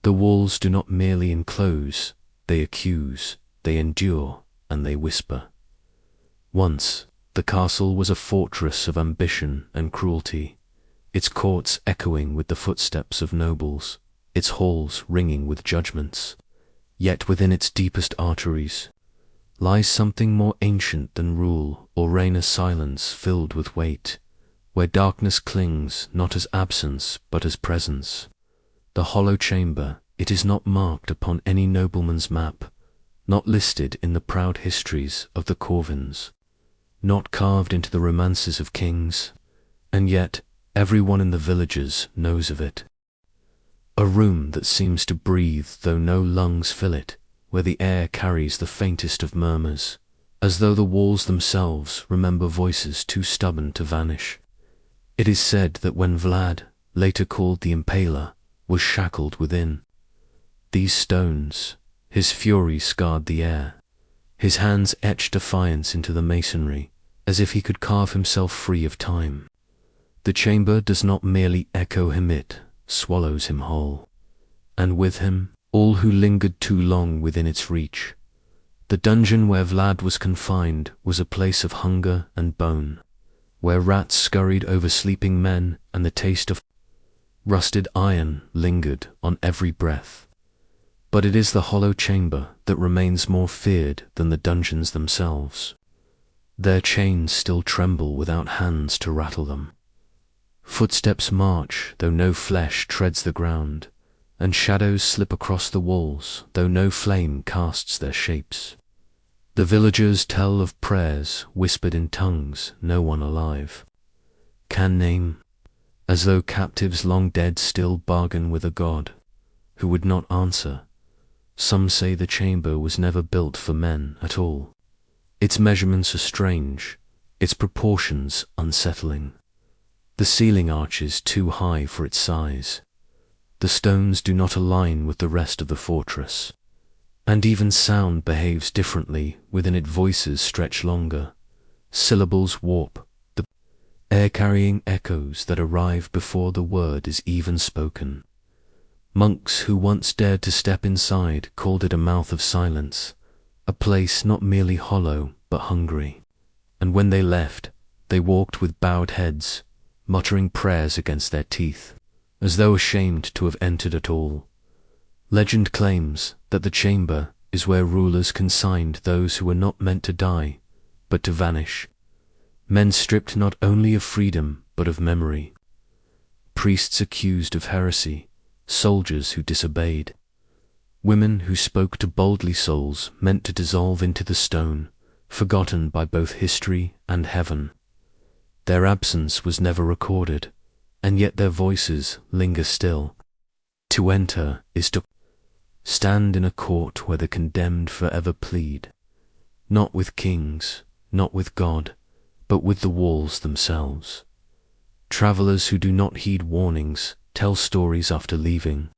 The walls do not merely enclose, they accuse, they endure, and they whisper. Once, the castle was a fortress of ambition and cruelty, its courts echoing with the footsteps of nobles, its halls ringing with judgments. Yet within its deepest arteries lies something more ancient than rule or reign, a silence filled with weight, where darkness clings not as absence but as presence. The hollow chamber, it is not marked upon any nobleman's map, not listed in the proud histories of the Corvins, not carved into the romances of kings, and yet everyone in the villages knows of it. A room that seems to breathe though no lungs fill it, where the air carries the faintest of murmurs, as though the walls themselves remember voices too stubborn to vanish. It is said that when Vlad, later called the Impaler, was shackled within, these stones, his fury scarred the air. His hands etched defiance into the masonry, as if he could carve himself free of time. The chamber does not merely echo him, it swallows him whole, and with him all who lingered too long within its reach. The dungeon where Vlad was confined was a place of hunger and bone, where rats scurried over sleeping men and the taste of rusted iron lingered on every breath. But it is the hollow chamber that remains more feared than the dungeons themselves. Their chains still tremble without hands to rattle them. Footsteps march, though no flesh treads the ground, and shadows slip across the walls, though no flame casts their shapes. The villagers tell of prayers whispered in tongues no one alive can name, as though captives long dead still bargain with a god who would not answer. Some say the chamber was never built for men at all. Its measurements are strange, its proportions unsettling. The ceiling arches too high for its size. The stones do not align with the rest of the fortress, and even sound behaves differently within it. Voices stretch longer, syllables warp, the air carrying echoes that arrive before the word is even spoken. Monks who once dared to step inside called it a mouth of silence, a place not merely hollow but hungry. And when they left, they walked with bowed heads, muttering prayers against their teeth, as though ashamed to have entered at all. Legend claims that the chamber is where rulers consigned those who were not meant to die, but to vanish. Men stripped not only of freedom, but of memory. Priests accused of heresy, soldiers who disobeyed, women who spoke to boldly souls meant to dissolve into the stone, forgotten by both history and heaven. Their absence was never recorded, and yet their voices linger still. To enter is to stand in a court where the condemned forever plead, not with kings, not with God, but with the walls themselves. Travelers who do not heed warnings tell stories after leaving.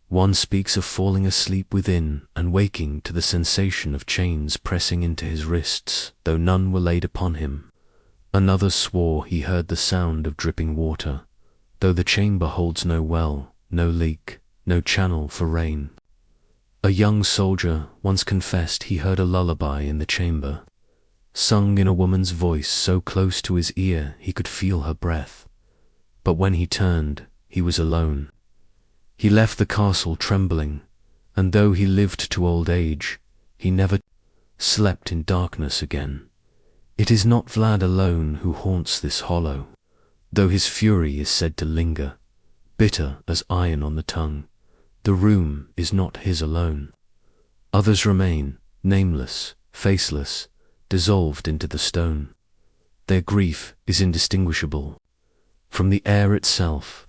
One speaks of falling asleep within and waking to the sensation of chains pressing into his wrists, though none were laid upon him. Another swore he heard the sound of dripping water, though the chamber holds no well, no leak, no channel for rain. A young soldier once confessed he heard a lullaby in the chamber, sung in a woman's voice so close to his ear he could feel her breath. But when he turned, he was alone. He left the castle trembling, and though he lived to old age, he never slept in darkness again. It is not Vlad alone who haunts this hollow, though his fury is said to linger, bitter as iron on the tongue. The room is not his alone. Others remain, nameless, faceless, dissolved into the stone. Their grief is indistinguishable from the air itself.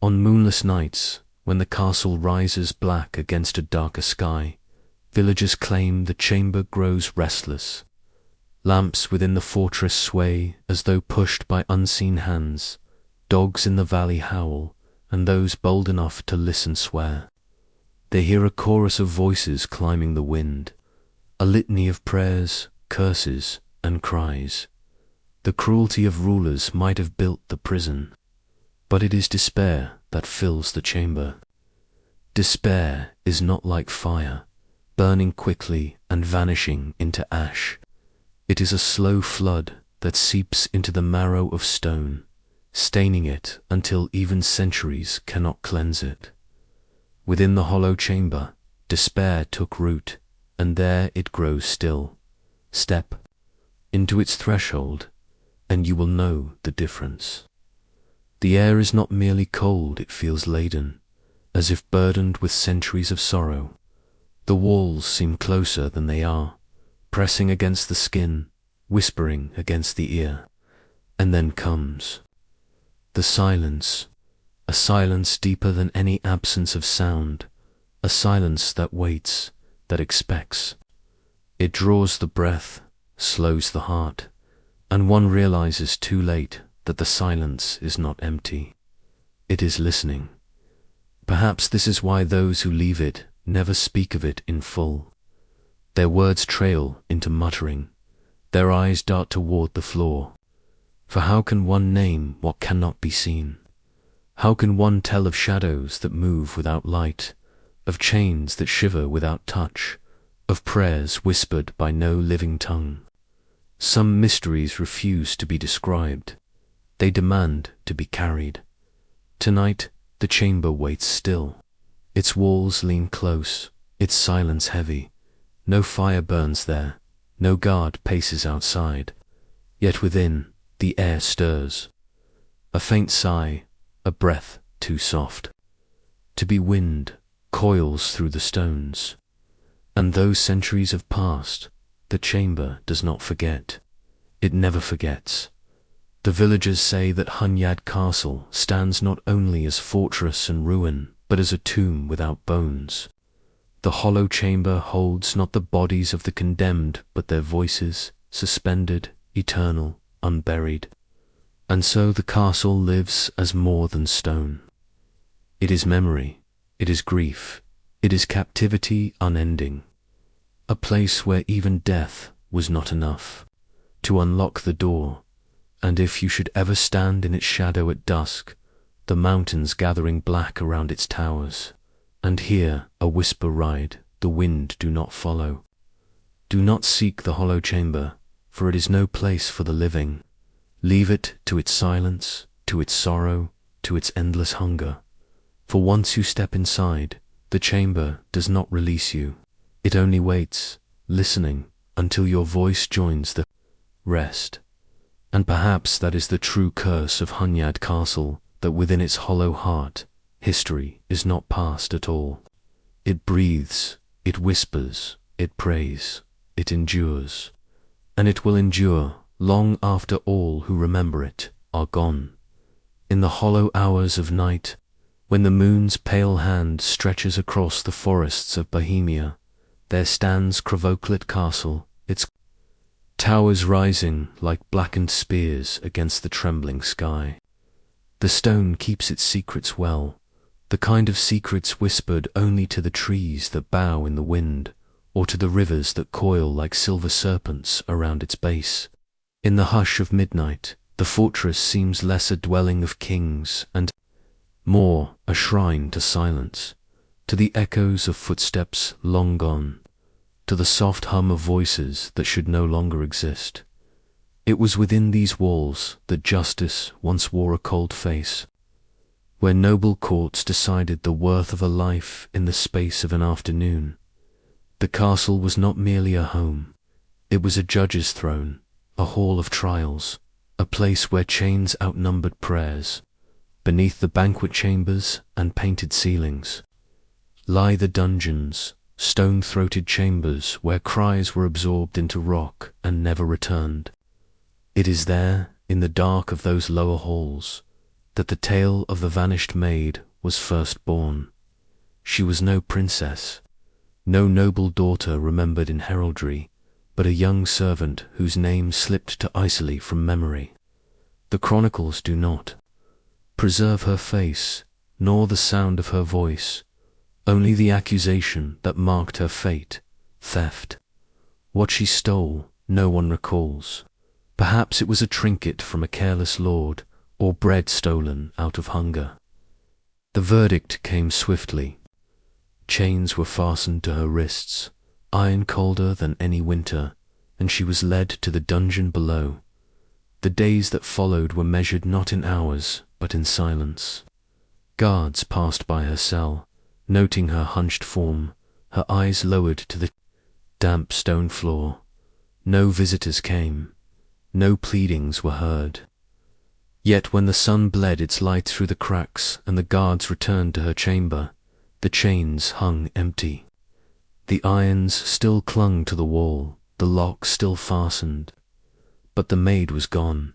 On moonless nights, when the castle rises black against a darker sky, villagers claim the chamber grows restless. Lamps within the fortress sway as though pushed by unseen hands. Dogs in the valley howl, and those bold enough to listen swear. They hear a chorus of voices climbing the wind, a litany of prayers, curses, and cries. The cruelty of rulers might have built the prison, but it is despair that fills the chamber. Despair is not like fire, burning quickly and vanishing into ash. It is a slow flood that seeps into the marrow of stone, staining it until even centuries cannot cleanse it. Within the hollow chamber, despair took root, and there it grows still. Step into its threshold, and you will know the difference. The air is not merely cold, it feels laden, as if burdened with centuries of sorrow. The walls seem closer than they are, pressing against the skin, whispering against the ear. And then comes the silence, a silence deeper than any absence of sound, a silence that waits, that expects. It draws the breath, slows the heart, and one realizes too late that the silence is not empty. It is listening. Perhaps this is why those who leave it never speak of it in full. Their words trail into muttering, their eyes dart toward the floor. For how can one name what cannot be seen? How can one tell of shadows that move without light, of chains that shiver without touch, of prayers whispered by no living tongue? Some mysteries refuse to be described. They demand to be carried. Tonight, the chamber waits still. Its walls lean close, its silence heavy. No fire burns there, no guard paces outside. Yet within, the air stirs. A faint sigh, a breath too soft to be wind, coils through the stones. And though centuries have passed, the chamber does not forget. It never forgets. The villagers say that Hunyad Castle stands not only as fortress and ruin, but as a tomb without bones. The hollow chamber holds not the bodies of the condemned, but their voices, suspended, eternal, unburied. And so the castle lives as more than stone. It is memory, it is grief, it is captivity unending. A place where even death was not enough to unlock the door. And if you should ever stand in its shadow at dusk, the mountains gathering black around its towers, and hear a whisper ride, the wind do not follow. Do not seek the hollow chamber, for it is no place for the living. Leave it to its silence, to its sorrow, to its endless hunger. For once you step inside, the chamber does not release you. It only waits, listening, until your voice joins the rest. And perhaps that is the true curse of Hunyad Castle, that within its hollow heart, history is not past at all. It breathes, it whispers, it prays, it endures. And it will endure long after all who remember it are gone. In the hollow hours of night, when the moon's pale hand stretches across the forests of Bohemia, there stands Krovoklet Castle, its towers rising like blackened spears against the trembling sky. The stone keeps its secrets well, the kind of secrets whispered only to the trees that bow in the wind, or to the rivers that coil like silver serpents around its base. In the hush of midnight, the fortress seems less a dwelling of kings and more a shrine to silence, to the echoes of footsteps long gone, to the soft hum of voices that should no longer exist. It was within these walls that justice once wore a cold face, where noble courts decided the worth of a life in the space of an afternoon. The castle was not merely a home, it was a judge's throne, a hall of trials, a place where chains outnumbered prayers. Beneath the banquet chambers and painted ceilings lie the dungeons, stone-throated chambers where cries were absorbed into rock and never returned. It is there, in the dark of those lower halls, that the tale of the vanished maid was first born. She was no princess, no noble daughter remembered in heraldry, but a young servant whose name slipped too easily from memory. The chronicles do not preserve her face, nor the sound of her voice, only the accusation that marked her fate, theft. What she stole, no one recalls. Perhaps it was a trinket from a careless lord, or bread stolen out of hunger. The verdict came swiftly. Chains were fastened to her wrists, iron colder than any winter, and she was led to the dungeon below. The days that followed were measured not in hours, but in silence. Guards passed by her cell, noting her hunched form, her eyes lowered to the damp stone floor. No visitors came, no pleadings were heard. Yet when the sun bled its light through the cracks and the guards returned to her chamber, the chains hung empty. The irons still clung to the wall, the lock still fastened. But the maid was gone.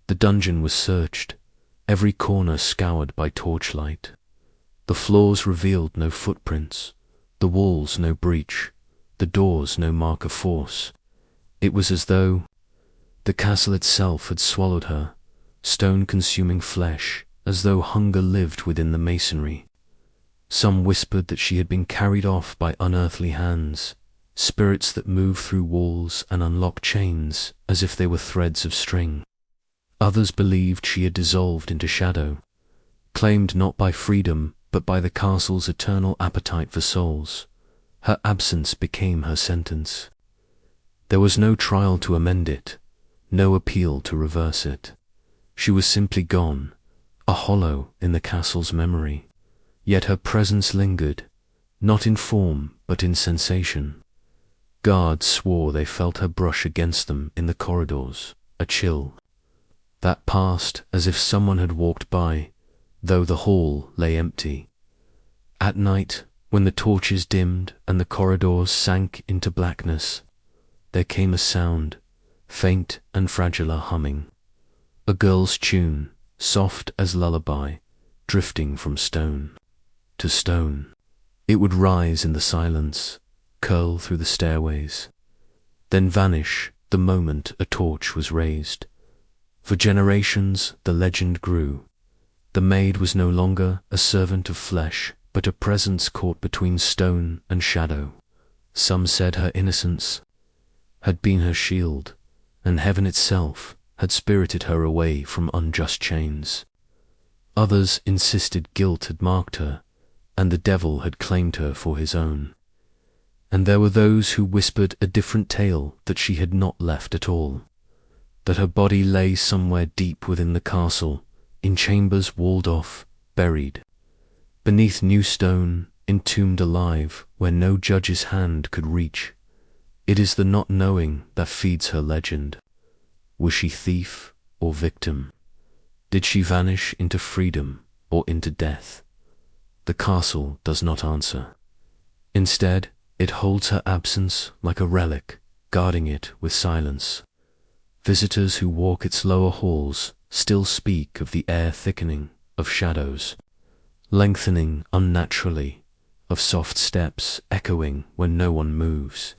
The dungeon was searched, every corner scoured by torchlight. The floors revealed no footprints, the walls no breach, the doors no mark of force. It was as though the castle itself had swallowed her, stone-consuming flesh, as though hunger lived within the masonry. Some whispered that she had been carried off by unearthly hands, spirits that move through walls and unlock chains as if they were threads of string. Others believed she had dissolved into shadow, claimed not by freedom but by the castle's eternal appetite for souls. Her absence became her sentence. There was no trial to amend it, no appeal to reverse it. She was simply gone, a hollow in the castle's memory. Yet her presence lingered, not in form but in sensation. Guards swore they felt her brush against them in the corridors, a chill that passed as if someone had walked by, though the hall lay empty. At night, when the torches dimmed and the corridors sank into blackness, there came a sound, faint and fragile, a humming. A girl's tune, soft as lullaby, drifting from stone to stone. It would rise in the silence, curl through the stairways, then vanish the moment a torch was raised. For generations the legend grew. The maid was no longer a servant of flesh, but a presence caught between stone and shadow. Some said her innocence had been her shield, and heaven itself had spirited her away from unjust chains. Others insisted guilt had marked her, and the devil had claimed her for his own. And there were those who whispered a different tale, that she had not left at all, that her body lay somewhere deep within the castle, in chambers walled off, buried, beneath new stone, entombed alive, where no judge's hand could reach. It is the not knowing that feeds her legend. Was she thief or victim? Did she vanish into freedom or into death? The castle does not answer. Instead, it holds her absence like a relic, guarding it with silence. Visitors who walk its lower halls still speak of the air thickening, of shadows lengthening unnaturally, of soft steps echoing when no one moves.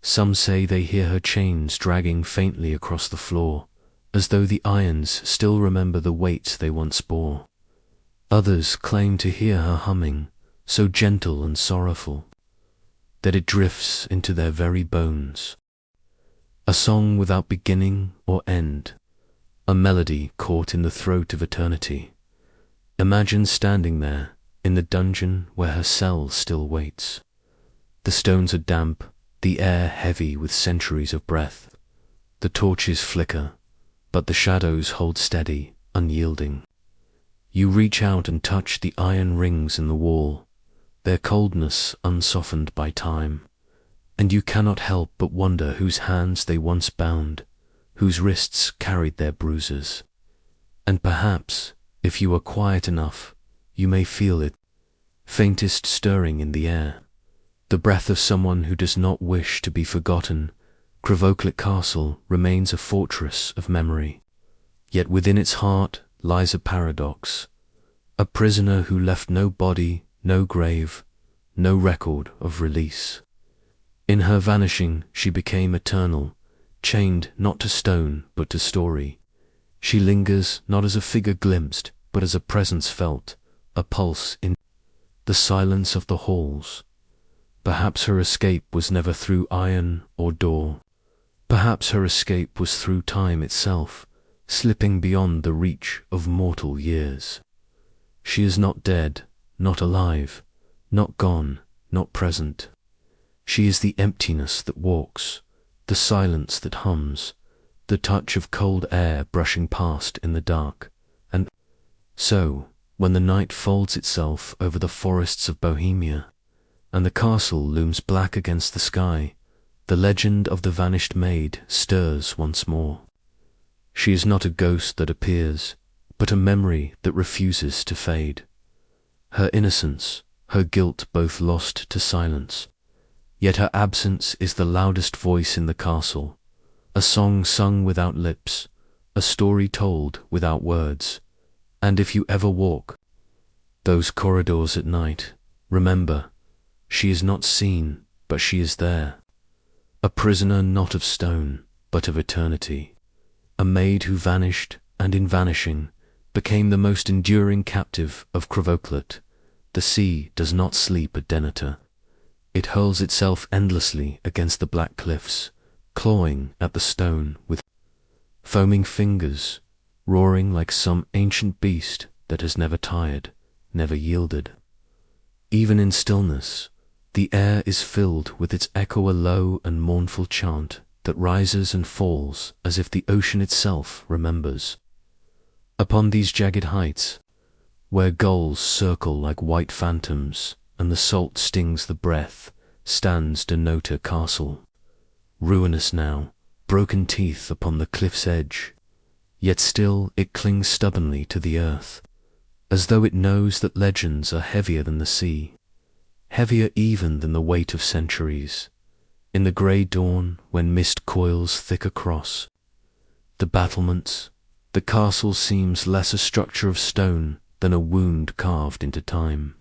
Some say they hear her chains dragging faintly across the floor, as though the irons still remember the weight they once bore. Others claim to hear her humming, so gentle and sorrowful, that it drifts into their very bones. A song without beginning or end, a melody caught in the throat of eternity. Imagine standing there, in the dungeon where her cell still waits. The stones are damp, the air heavy with centuries of breath. The torches flicker, but the shadows hold steady, unyielding. You reach out and touch the iron rings in the wall, their coldness unsoftened by time, and you cannot help but wonder whose hands they once bound, whose wrists carried their bruises. And perhaps, if you are quiet enough, you may feel it, faintest stirring in the air, the breath of someone who does not wish to be forgotten. Crevoclet Castle remains a fortress of memory, yet within its heart lies a paradox, a prisoner who left no body, no grave, no record of release. In her vanishing she became eternal, chained not to stone but to story. She lingers not as a figure glimpsed, but as a presence felt, a pulse in the silence of the halls. Perhaps her escape was never through iron or door. Perhaps her escape was through time itself, slipping beyond the reach of mortal years. She is not dead, not alive, not gone, not present. She is the emptiness that walks, the silence that hums, the touch of cold air brushing past in the dark. And so, when the night folds itself over the forests of Bohemia, and the castle looms black against the sky, the legend of the vanished maid stirs once more. She is not a ghost that appears, but a memory that refuses to fade. Her innocence, her guilt both lost to silence, yet her absence is the loudest voice in the castle, a song sung without lips, a story told without words. And if you ever walk those corridors at night, remember, she is not seen, but she is there. A prisoner not of stone, but of eternity. A maid who vanished, and in vanishing, became the most enduring captive of Crevoclet. The sea does not sleep at Deneter. It hurls itself endlessly against the black cliffs, clawing at the stone with foaming fingers, roaring like some ancient beast that has never tired, never yielded. Even in stillness, the air is filled with its echo, a low and mournful chant that rises and falls as if the ocean itself remembers. Upon these jagged heights, where gulls circle like white phantoms and the salt stings the breath, stands Deneter Castle, ruinous now, broken teeth upon the cliff's edge, yet still it clings stubbornly to the earth, as though it knows that legends are heavier than the sea, heavier even than the weight of centuries. In the grey dawn, when mist coils thick across the battlements, the castle seems less a structure of stone than a wound carved into time.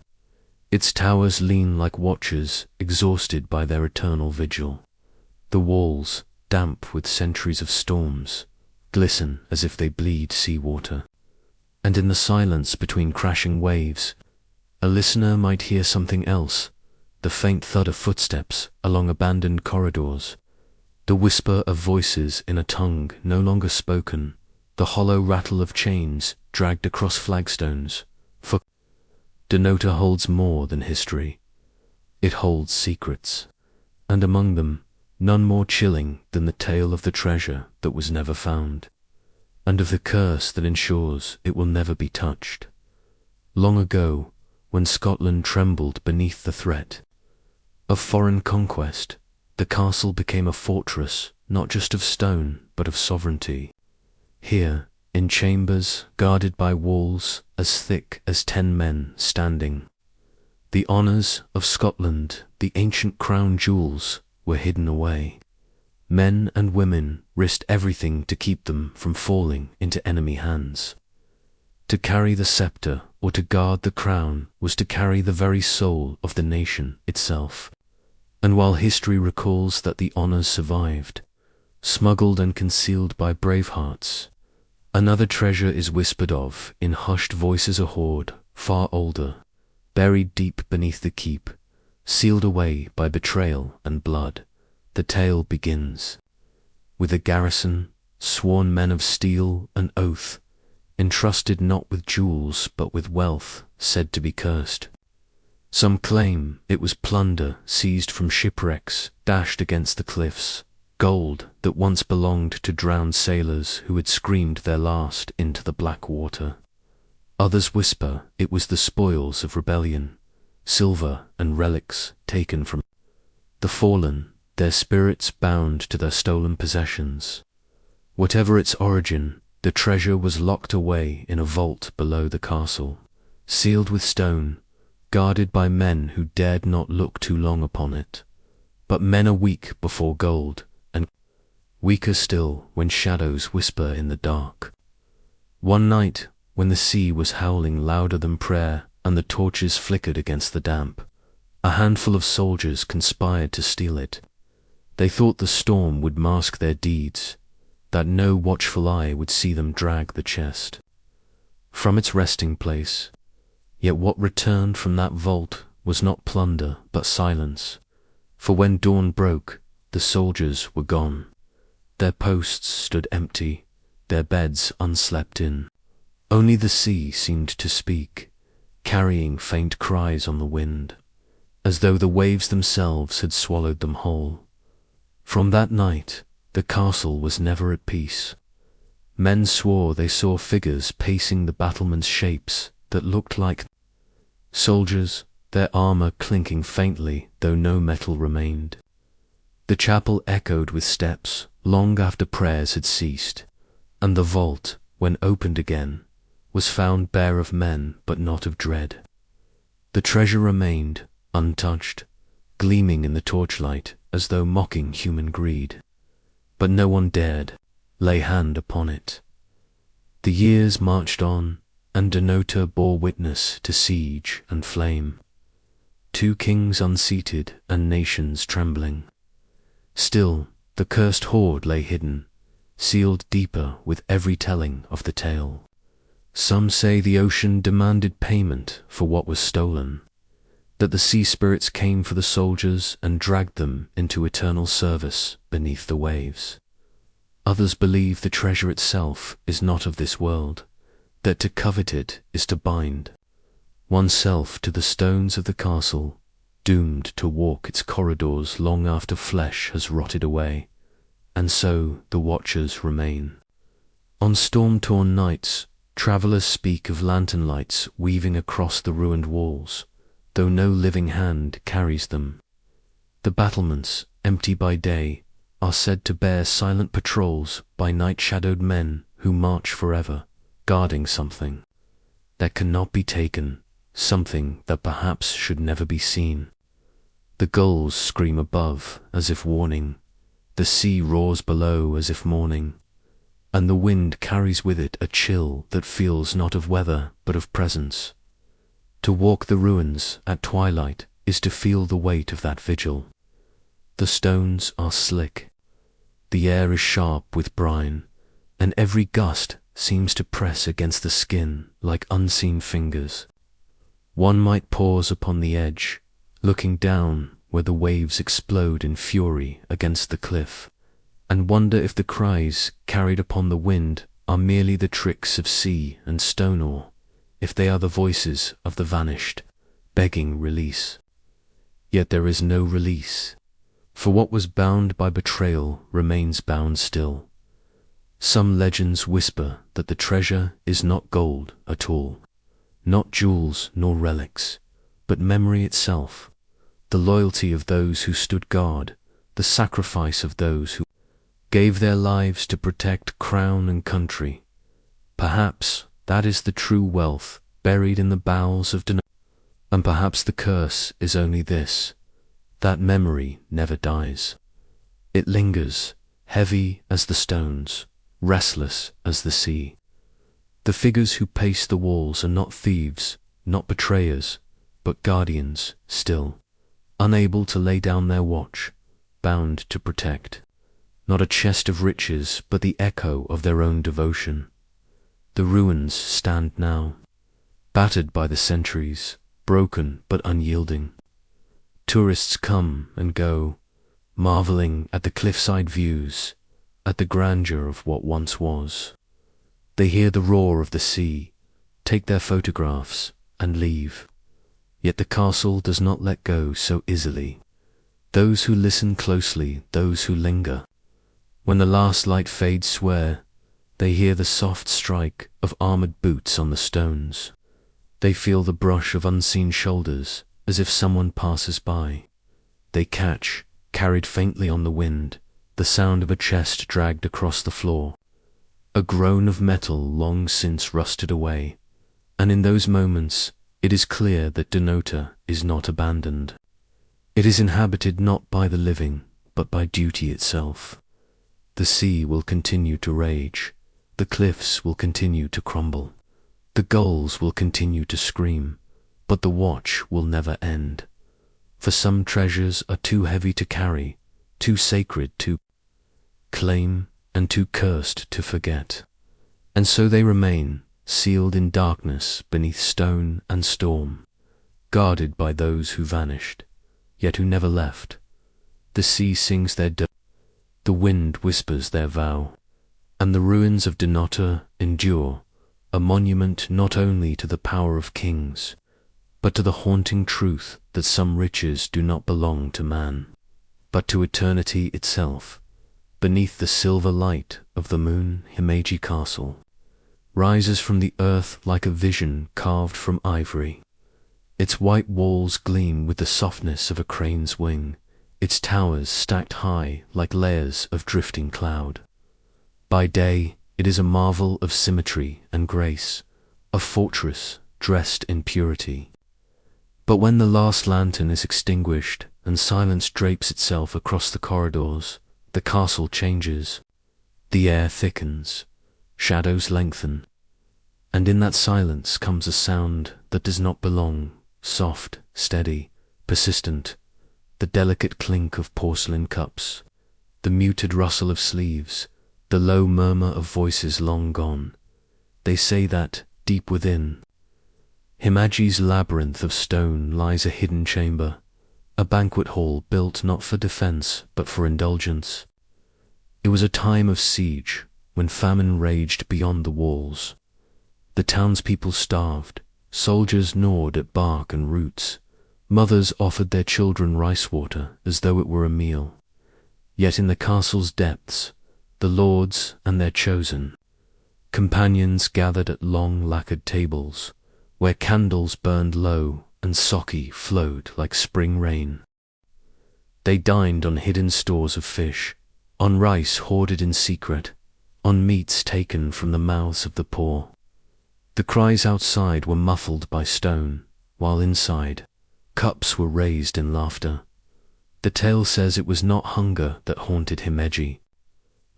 Its towers lean like watchers exhausted by their eternal vigil. The walls, damp with centuries of storms, glisten as if they bleed sea-water. And in the silence between crashing waves, a listener might hear something else, the faint thud of footsteps along abandoned corridors, the whisper of voices in a tongue no longer spoken, the hollow rattle of chains dragged across flagstones. For Deneter holds more than history. It holds secrets, and among them, none more chilling than the tale of the treasure that was never found, and of the curse that ensures it will never be touched. Long ago, when Scotland trembled beneath the threat of foreign conquest, the castle became a fortress not just of stone but of sovereignty. Here, in chambers guarded by walls as thick as 10 men standing, the honours of Scotland, the ancient crown jewels, were hidden away. Men and women risked everything to keep them from falling into enemy hands. To carry the sceptre or to guard the crown was to carry the very soul of the nation itself. And while history recalls that the honours survived, smuggled and concealed by brave hearts, another treasure is whispered of in hushed voices, a hoard far older, buried deep beneath the keep, sealed away by betrayal and blood. The tale begins with a garrison, sworn men of steel and oath, entrusted not with jewels but with wealth said to be cursed. Some claim it was plunder seized from shipwrecks dashed against the cliffs, gold that once belonged to drowned sailors who had screamed their last into the black water. Others whisper it was the spoils of rebellion, silver and relics taken from the fallen, their spirits bound to their stolen possessions. Whatever its origin, the treasure was locked away in a vault below the castle, sealed with stone, guarded by men who dared not look too long upon it. But men are weak before gold, and weaker still when shadows whisper in the dark. One night, when the sea was howling louder than prayer and the torches flickered against the damp, a handful of soldiers conspired to steal it. They thought the storm would mask their deeds, that no watchful eye would see them drag the chest from its resting place. Yet what returned from that vault was not plunder but silence, for when dawn broke, the soldiers were gone. Their posts stood empty, their beds unslept in. Only the sea seemed to speak, carrying faint cries on the wind, as though the waves themselves had swallowed them whole. From that night, the castle was never at peace. Men swore they saw figures pacing the battlements, shapes that looked like soldiers, their armor clinking faintly though no metal remained. The chapel echoed with steps long after prayers had ceased, and the vault, when opened again, was found bare of men but not of dread. The treasure remained, untouched, gleaming in the torchlight as though mocking human greed. But no one dared lay hand upon it. The years marched on, and Denotor bore witness to siege and flame, 2 kings unseated and nations trembling. Still the cursed hoard lay hidden, sealed deeper with every telling of the tale. Some say the ocean demanded payment for what was stolen, that the sea spirits came for the soldiers and dragged them into eternal service beneath the waves. Others believe the treasure itself is not of this world, that to covet it is to bind oneself to the stones of the castle, doomed to walk its corridors long after flesh has rotted away, and so the watchers remain. On storm-torn nights, travellers speak of lantern lights weaving across the ruined walls, though no living hand carries them. The battlements, empty by day, are said to bear silent patrols by night-shadowed men who march forever, guarding something that cannot be taken, something that perhaps should never be seen. The gulls scream above as if warning, the sea roars below as if mourning, and the wind carries with it a chill that feels not of weather but of presence. To walk the ruins at twilight is to feel the weight of that vigil. The stones are slick, the air is sharp with brine, and every gust seems to press against the skin like unseen fingers. One might pause upon the edge, looking down where the waves explode in fury against the cliff, and wonder if the cries carried upon the wind are merely the tricks of sea and stone, or if they are the voices of the vanished, begging release. Yet there is no release, for what was bound by betrayal remains bound still. Some legends whisper that the treasure is not gold at all, not jewels nor relics, but memory itself, the loyalty of those who stood guard, the sacrifice of those who gave their lives to protect crown and country. Perhaps that is the true wealth buried in the bowels of Denotor, and perhaps the curse is only this, that memory never dies. It lingers, heavy as the stones, restless as the sea. The figures who pace the walls are not thieves, not betrayers, but guardians still, unable to lay down their watch, bound to protect. Not a chest of riches, but the echo of their own devotion. The ruins stand now, battered by the centuries, broken but unyielding. Tourists come and go, marveling at the cliffside views, at the grandeur of what once was. They hear the roar of the sea, take their photographs, and leave. Yet the castle does not let go so easily. Those who listen closely, those who linger, when the last light fades, swear they hear the soft strike of armored boots on the stones. They feel the brush of unseen shoulders, as if someone passes by. They catch, carried faintly on the wind, the sound of a chest dragged across the floor, a groan of metal long since rusted away, and in those moments it is clear that Denota is not abandoned. It is inhabited not by the living, but by duty itself. The sea will continue to rage, the cliffs will continue to crumble, the gulls will continue to scream, but the watch will never end. For some treasures are too heavy to carry, too sacred to claim, and too cursed to forget. And so they remain, sealed in darkness beneath stone and storm, guarded by those who vanished, yet who never left. The sea sings their the wind whispers their vow, and the ruins of Denota endure, a monument not only to the power of kings, but to the haunting truth that some riches do not belong to man, but to eternity itself. Beneath the silver light of the moon, Himeji Castle rises from the earth like a vision carved from ivory. Its white walls gleam with the softness of a crane's wing, its towers stacked high like layers of drifting cloud. By day, it is a marvel of symmetry and grace, a fortress dressed in purity. But when the last lantern is extinguished and silence drapes itself across the corridors, the castle changes. The air thickens, shadows lengthen, and in that silence comes a sound that does not belong, soft, steady, persistent, the delicate clink of porcelain cups, the muted rustle of sleeves, the low murmur of voices long gone. They say that, deep within Himeji's labyrinth of stone lies a hidden chamber, a banquet hall built not for defense but for indulgence. It was a time of siege, when famine raged beyond the walls. The townspeople starved, soldiers gnawed at bark and roots, mothers offered their children rice water as though it were a meal. Yet in the castle's depths, the lords and their chosen companions gathered at long lacquered tables, where candles burned low and sake flowed like spring rain. They dined on hidden stores of fish, on rice hoarded in secret, on meats taken from the mouths of the poor. The cries outside were muffled by stone, while inside, cups were raised in laughter. The tale says it was not hunger that haunted Himeji,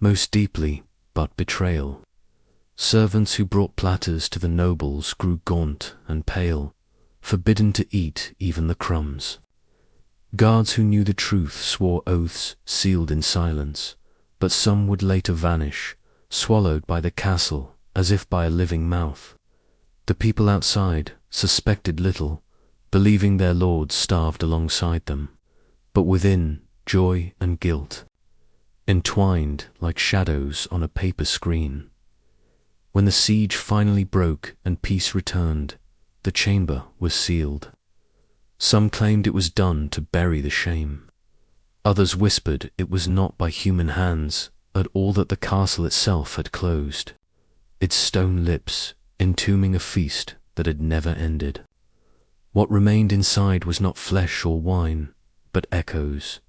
most deeply, but betrayal. Servants who brought platters to the nobles grew gaunt and pale, forbidden to eat even the crumbs. Guards who knew the truth swore oaths sealed in silence, but some would later vanish, swallowed by the castle as if by a living mouth. The people outside suspected little, believing their lords starved alongside them, but within, joy and guilt, entwined like shadows on a paper screen. When the siege finally broke and peace returned, the chamber was sealed. Some claimed it was done to bury the shame. Others whispered it was not by human hands, at all that the castle itself had closed, its stone lips entombing a feast that had never ended. What remained inside was not flesh or wine, but echoes,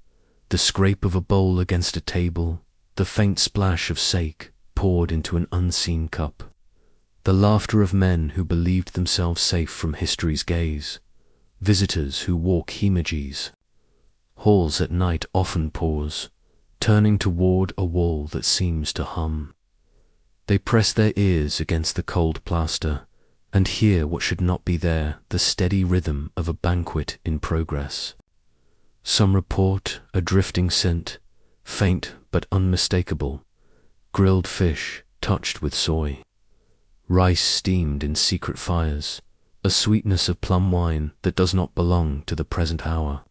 the scrape of a bowl against a table, the faint splash of sake poured into an unseen cup, the laughter of men who believed themselves safe from history's gaze, visitors who walk Himeji's halls at night often pause, turning toward a wall that seems to hum. They press their ears against the cold plaster and hear what should not be there, the steady rhythm of a banquet in progress. Some report a drifting scent, faint but unmistakable, grilled fish touched with soy, rice steamed in secret fires, a sweetness of plum wine that does not belong to the present hour.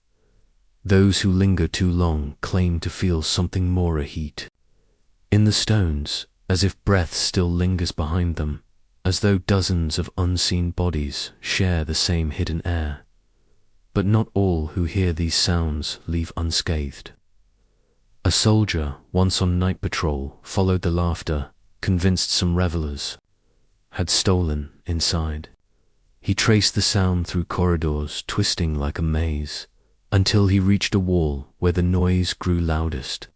Those who linger too long claim to feel something more a heat in the stones, as if breath still lingers behind them, as though dozens of unseen bodies share the same hidden air. But not all who hear these sounds leave unscathed. A soldier, once on night patrol, followed the laughter, convinced some revelers had stolen inside. He traced the sound through corridors, twisting like a maze, until he reached a wall where the noise grew loudest.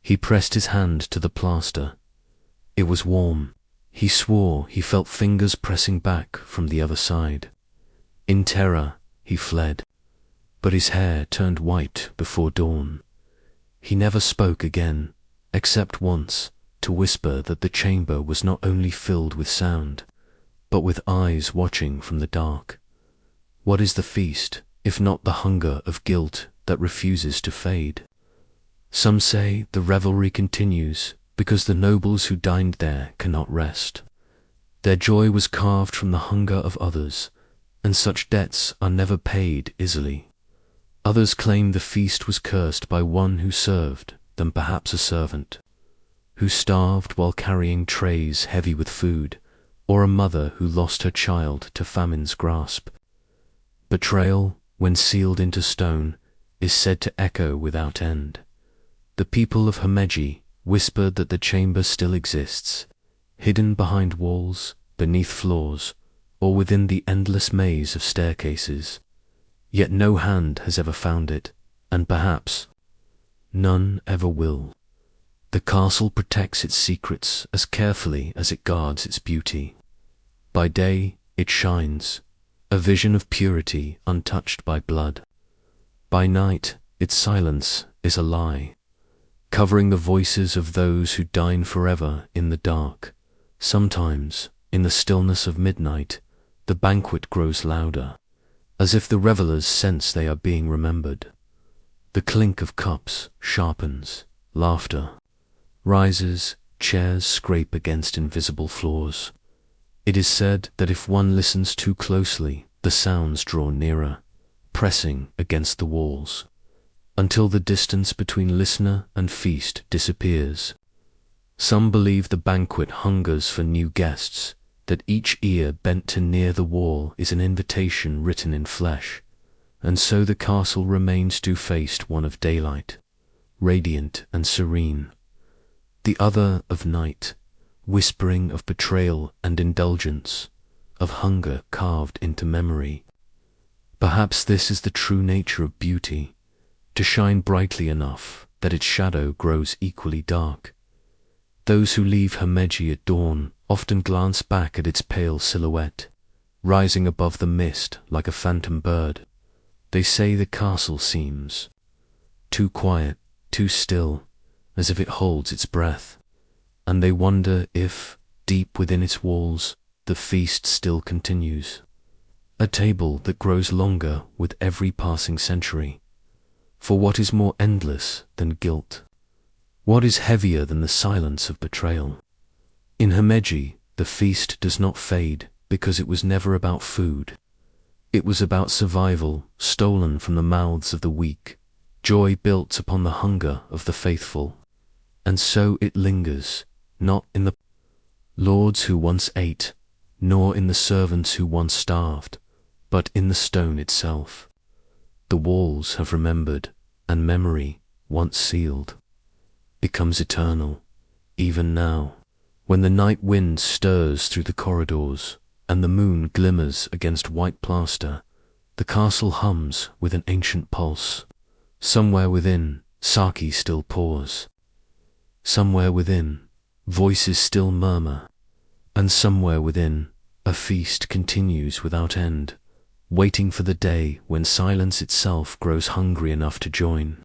He pressed his hand to the plaster. It was warm. He swore he felt fingers pressing back from the other side. In terror, he fled, but his hair turned white before dawn. He never spoke again, except once, to whisper that the chamber was not only filled with sound, but with eyes watching from the dark. What is the feast, if not the hunger of guilt that refuses to fade? Some say the revelry continues because the nobles who dined there cannot rest. Their joy was carved from the hunger of others, and such debts are never paid easily. Others claim the feast was cursed by one who served them, perhaps a servant, who starved while carrying trays heavy with food, or a mother who lost her child to famine's grasp. Betrayal, when sealed into stone, is said to echo without end. The people of Himeji whispered that the chamber still exists, hidden behind walls, beneath floors, or within the endless maze of staircases. Yet no hand has ever found it, and perhaps none ever will. The castle protects its secrets as carefully as it guards its beauty. By day it shines, a vision of purity untouched by blood. By night its silence is a lie, covering the voices of those who dine forever in the dark. Sometimes, in the stillness of midnight, the banquet grows louder, as if the revelers sense they are being remembered. The clink of cups sharpens, laughter rises, chairs scrape against invisible floors. It is said that if one listens too closely, the sounds draw nearer, pressing against the walls, until the distance between listener and feast disappears. Some believe the banquet hungers for new guests, that each ear bent to near the wall is an invitation written in flesh, and so the castle remains two-faced, one of daylight, radiant and serene, the other of night, whispering of betrayal and indulgence, of hunger carved into memory. Perhaps this is the true nature of beauty, to shine brightly enough that its shadow grows equally dark. Those who leave Himeji at dawn often glance back at its pale silhouette, rising above the mist like a phantom bird. They say the castle seems too quiet, too still, as if it holds its breath, and they wonder if, deep within its walls, the feast still continues. A table that grows longer with every passing century. For what is more endless than guilt? What is heavier than the silence of betrayal? In Himeji, the feast does not fade because it was never about food. It was about survival, stolen from the mouths of the weak, joy built upon the hunger of the faithful. And so it lingers, not in the lords who once ate, nor in the servants who once starved, but in the stone itself. The walls have remembered, and memory, once sealed, becomes eternal, even now, when the night wind stirs through the corridors, and the moon glimmers against white plaster. The castle hums with an ancient pulse. Somewhere within, sake still pours. Somewhere within, voices still murmur. And somewhere within, a feast continues without end, waiting for the day when silence itself grows hungry enough to join.